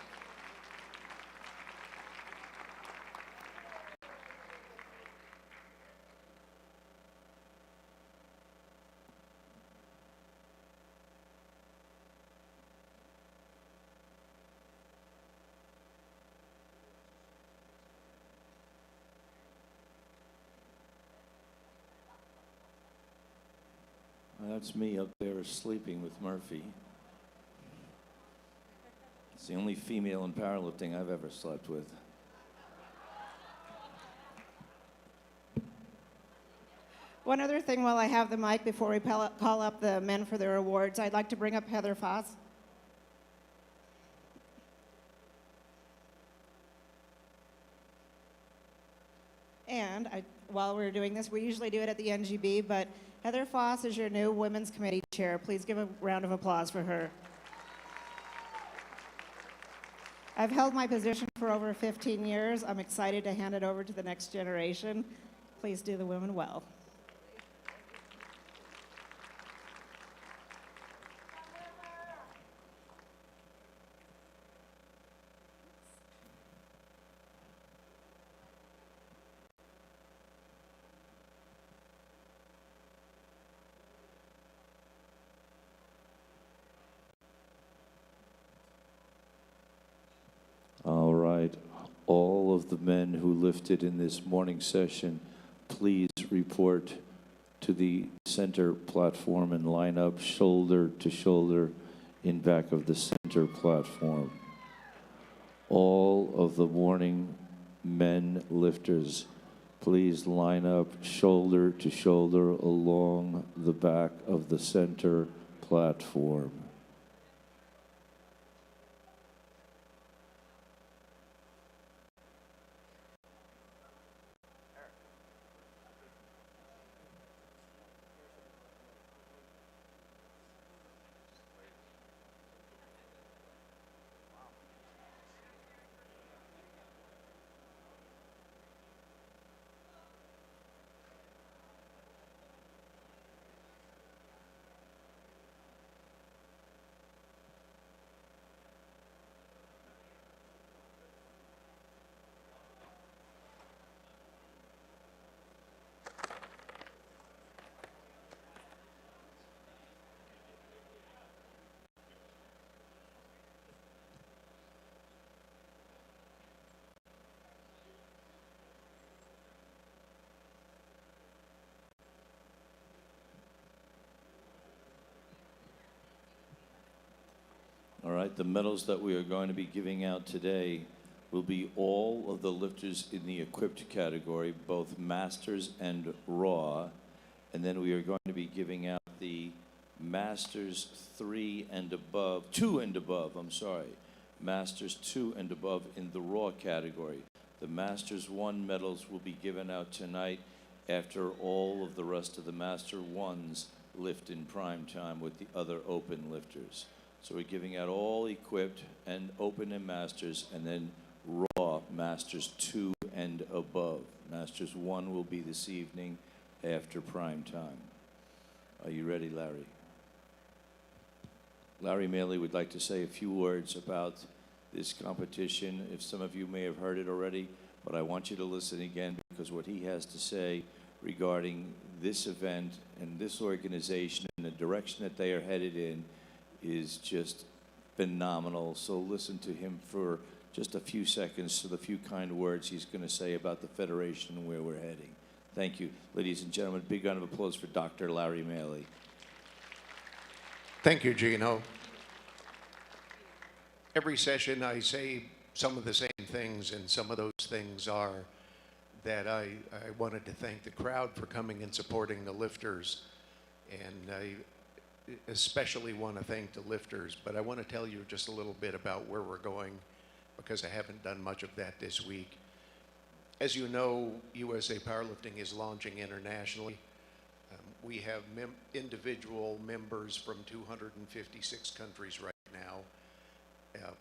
That's me up there sleeping with Murphy. It's the only female in powerlifting I've ever slept with. One other thing while I have the mic before we call up the men for their awards, I'd like to bring up Heather Foss. And while we're doing this, we usually do it at the NGB, but Heather Foss is your new Women's Committee Chair. Please give a round of applause for her. I've held my position for over 15 years. I'm excited to hand it over to the next generation. Please do the women well. All right. All of the men who lifted in this morning session, please report to the center platform and line up shoulder to shoulder in back of the center platform. All of the morning men lifters, please line up shoulder to shoulder along the back of the center platform. All right, the medals that we are going to be giving out today will be all of the lifters in the equipped category, both masters and raw. And then we are going to be giving out the masters 2 and above, masters 2 and above in the raw category. The masters 1 medals will be given out tonight after all of the rest of the master 1s lift in prime time with the other open lifters. So we're giving out all equipped and open and masters, and then raw masters 2 and above. Masters 1 will be this evening after prime time. Are you ready, Larry? Larry Maley would like to say a few words about this competition. If some of you may have heard it already, but I want you to listen again, because what he has to say regarding this event and this organization and the direction that they are headed in is just phenomenal. So listen to him for just a few seconds to the few kind words he's going to say about the Federation and where we're heading. Thank you. Ladies and gentlemen, big round of applause for Dr. Larry Maley. Thank you, Gino. Every session I say some of the same things, and some of those things are that I wanted to thank the crowd for coming and supporting the lifters, and I especially want to thank the lifters, but I want to tell you just a little bit about where we're going, because I haven't done much of that this week. As you know, USA Powerlifting is launching internationally. We have individual members from 256 countries right now.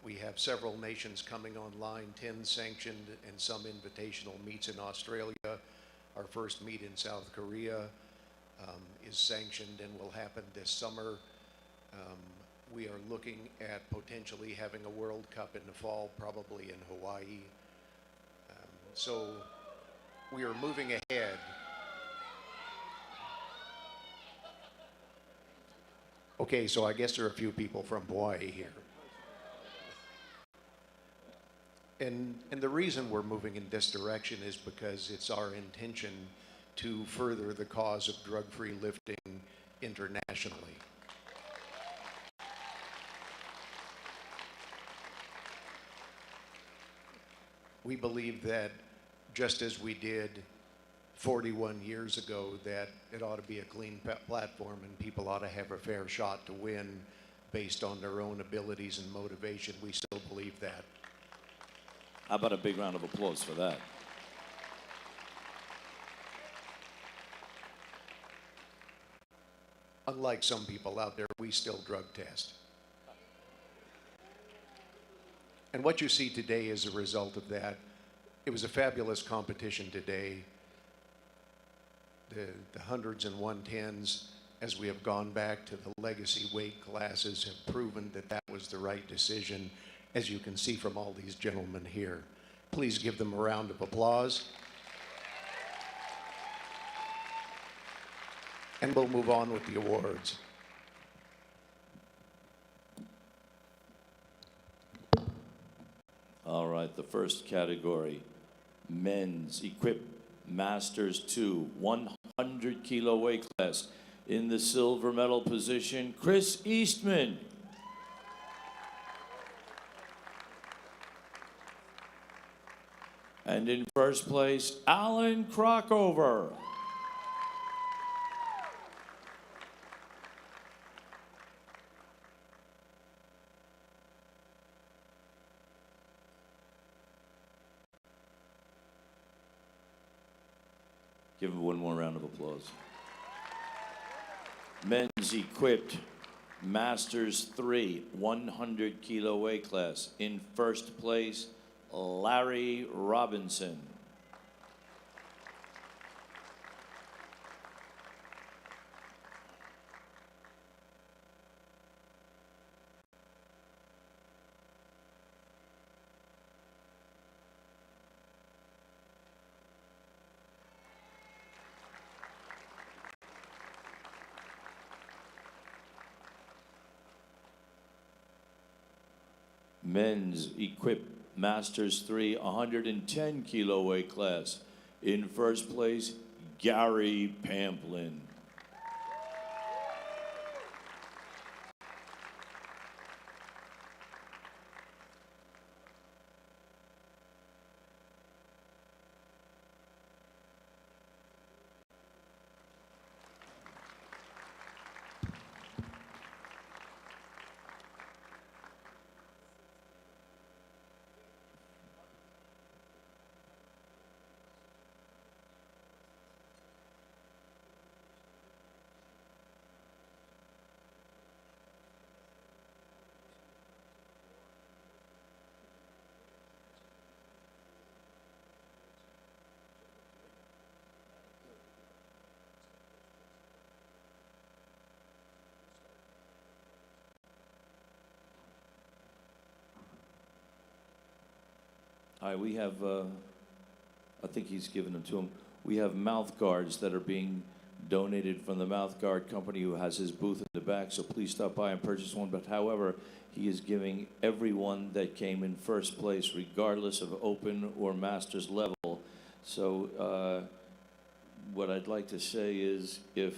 We have several nations coming online, 10 sanctioned and some invitational meets in Australia. Our first meet in South Korea is sanctioned and will happen this summer. We are looking at potentially having a World Cup in the fall, probably in Hawaii. So we are moving ahead. Okay, so I guess there are a few people from Hawaii here. And the reason we're moving in this direction is because it's our intention to further the cause of drug-free lifting internationally. We believe that just as we did 41 years ago, that it ought to be a clean platform and people ought to have a fair shot to win based on their own abilities and motivation. We still believe that. How about a big round of applause for that? Unlike some people out there, we still drug test. And what you see today is a result of that. It was a fabulous competition today. The hundreds and 110s, as we have gone back to the legacy weight classes, have proven that that was the right decision, as you can see from all these gentlemen here. Please give them a round of applause. And we'll move on with the awards. All right, the first category, men's equipped masters 2, 100 kilo weight class. In the silver medal position, Chris Eastman. And in first place, Alan Crockover. Give him one more round of applause. Men's equipped masters 3, 100 kilo weight class. In first place, Larry Robinson. Men's equipped masters 3, 110 kilo weight class. In first place, Gary Pamplin. Hi, we have, I think he's given them to him. We have mouth guards that are being donated from the mouth guard company who has his booth in the back, so please stop by and purchase one. But however, he is giving everyone that came in first place, regardless of open or master's level. So what I'd like to say is if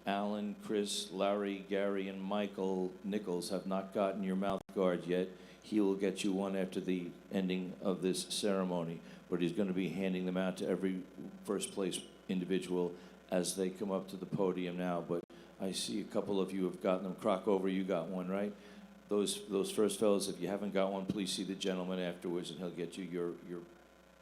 Alan, Chris, Larry, Gary, and Michael Nichols have not gotten your mouth guard yet, he will get you one after the ending of this ceremony. But he's going to be handing them out to every first place individual as they come up to the podium now. But I see a couple of you have gotten them. Crockover, you got one, right? Those first fellows, if you haven't got one, please see the gentleman afterwards and he'll get you your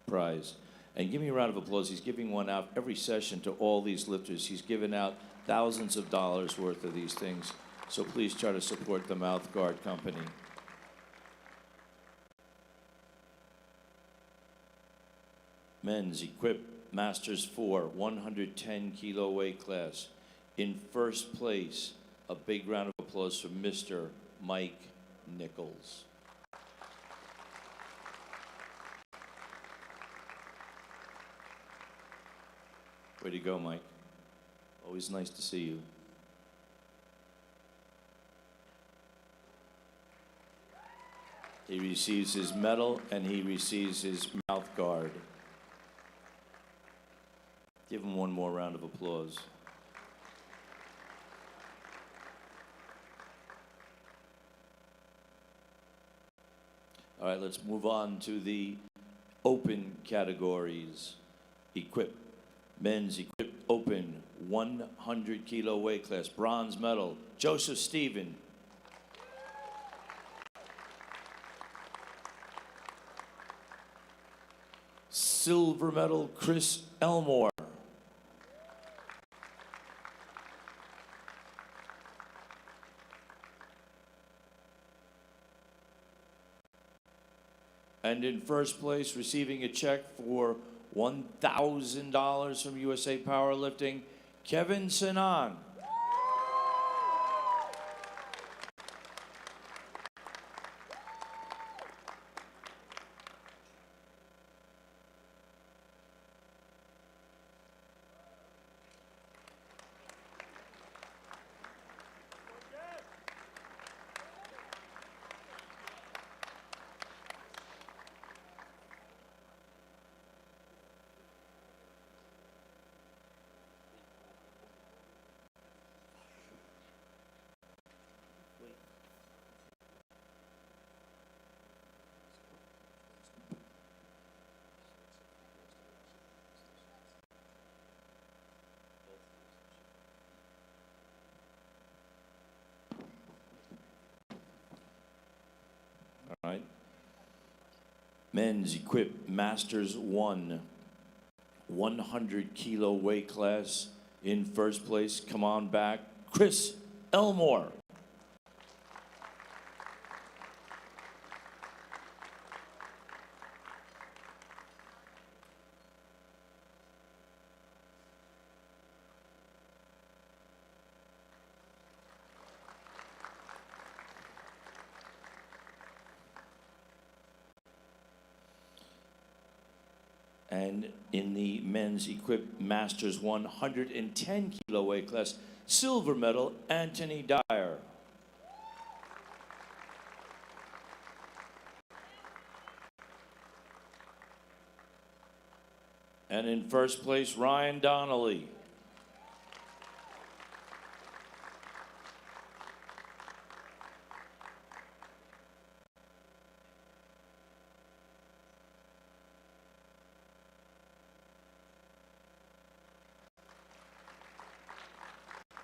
prize. And give me a round of applause. He's giving one out every session to all these lifters. He's given out thousands of dollars worth of these things. So please try to support the Mouth Guard Company. Men's Equip Masters 4, 110 kilo weight class. In first place, a big round of applause for Mr. Mike Nichols. Way to go, Mike. Always nice to see you. He receives his medal and he receives his mouth guard. Give him one more round of applause. All right, let's move on to the open categories. Equip. Men's Equip Open, 100 kilo weight class. Bronze medal, Joseph Stephen. Silver medal, Chris Elmore. And in first place, receiving a check for $1,000 from USA Powerlifting, Kevin Sinan. All right. Men's Equip Masters 1, 100 kilo weight class. In first place, come on back, Chris Elmore. And in the Men's Equip Masters 110 kilo weight class, silver medal, Anthony Dyer. And in first place, Ryan Donnelly.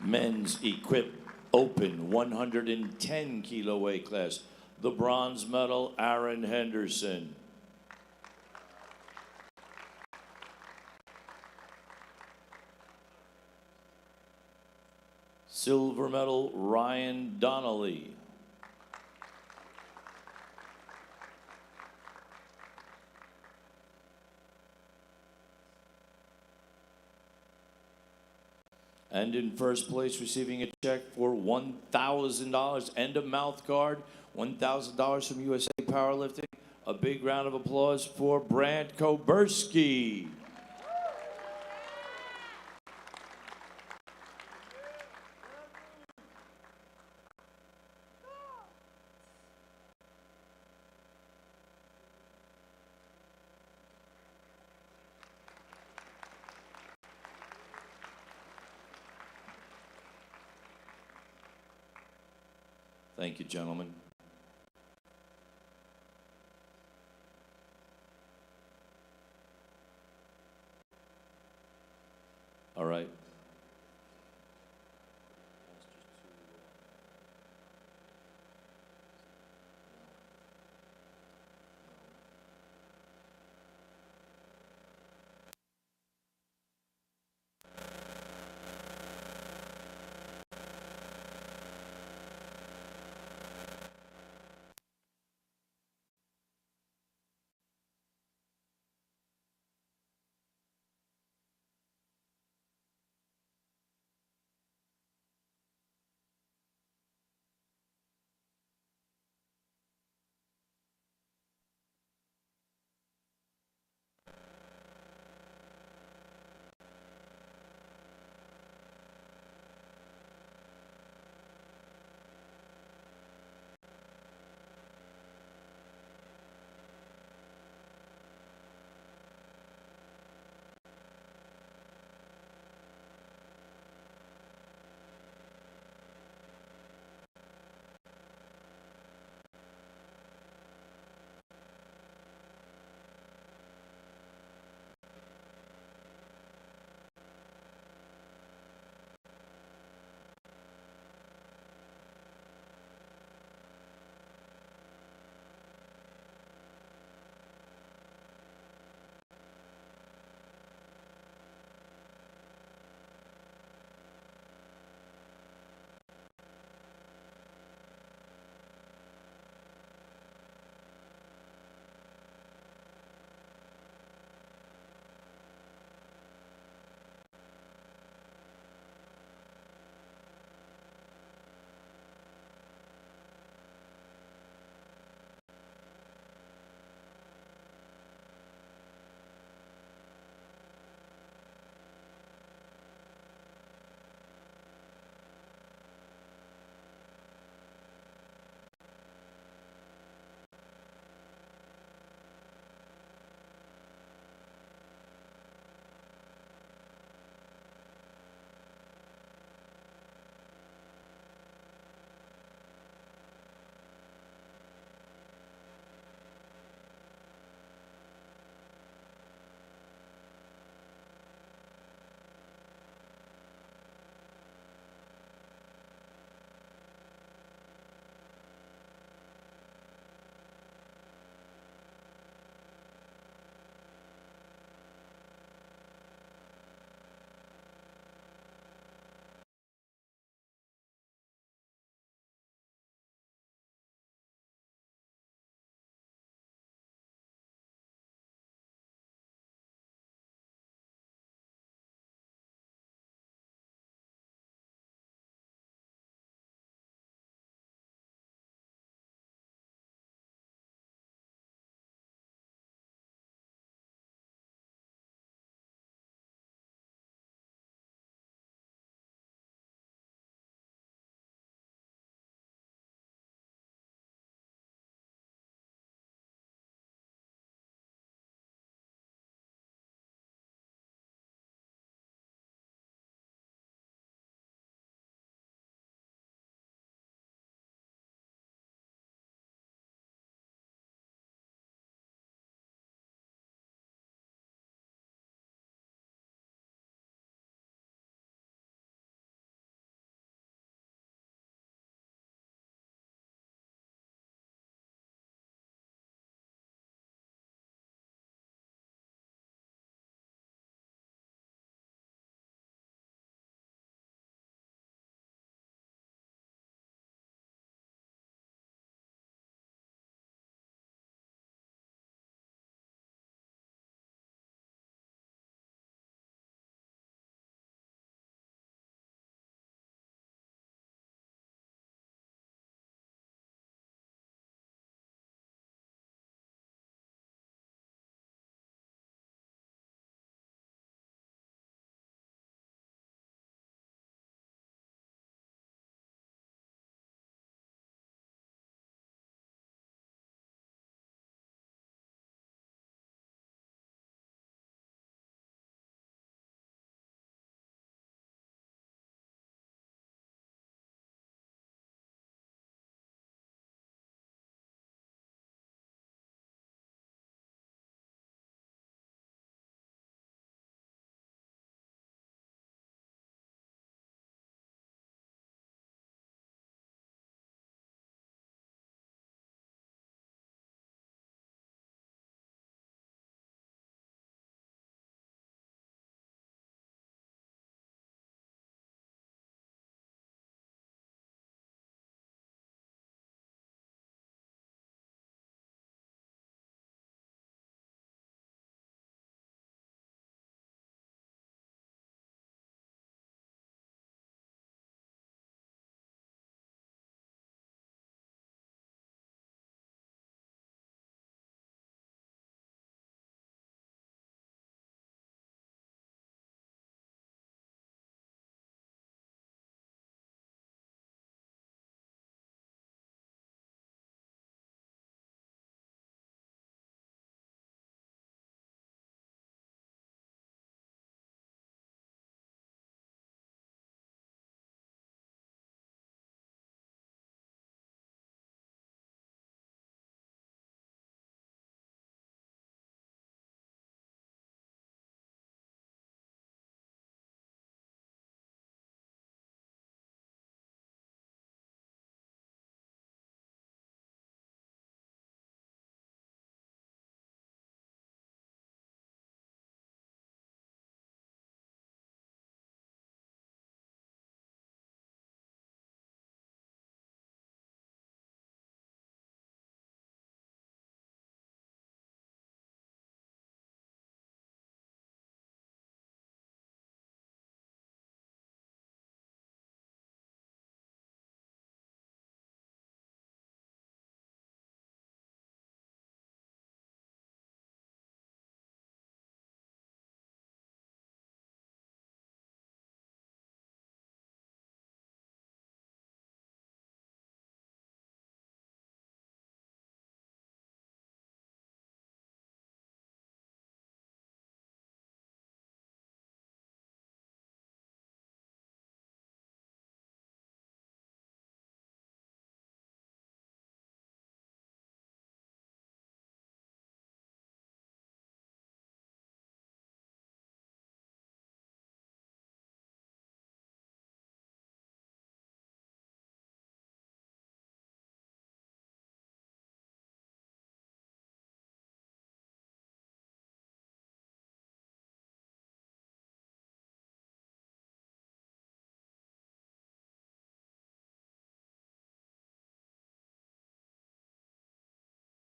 Men's Equip Open, 110 kilo weight class. The bronze medal, Aaron Henderson. Silver medal, Ryan Donnelly. And in first place, receiving a check for $1,000 and a mouth guard, $1,000 from USA Powerlifting, A big round of applause for Brant Koberski. Thank you, gentlemen.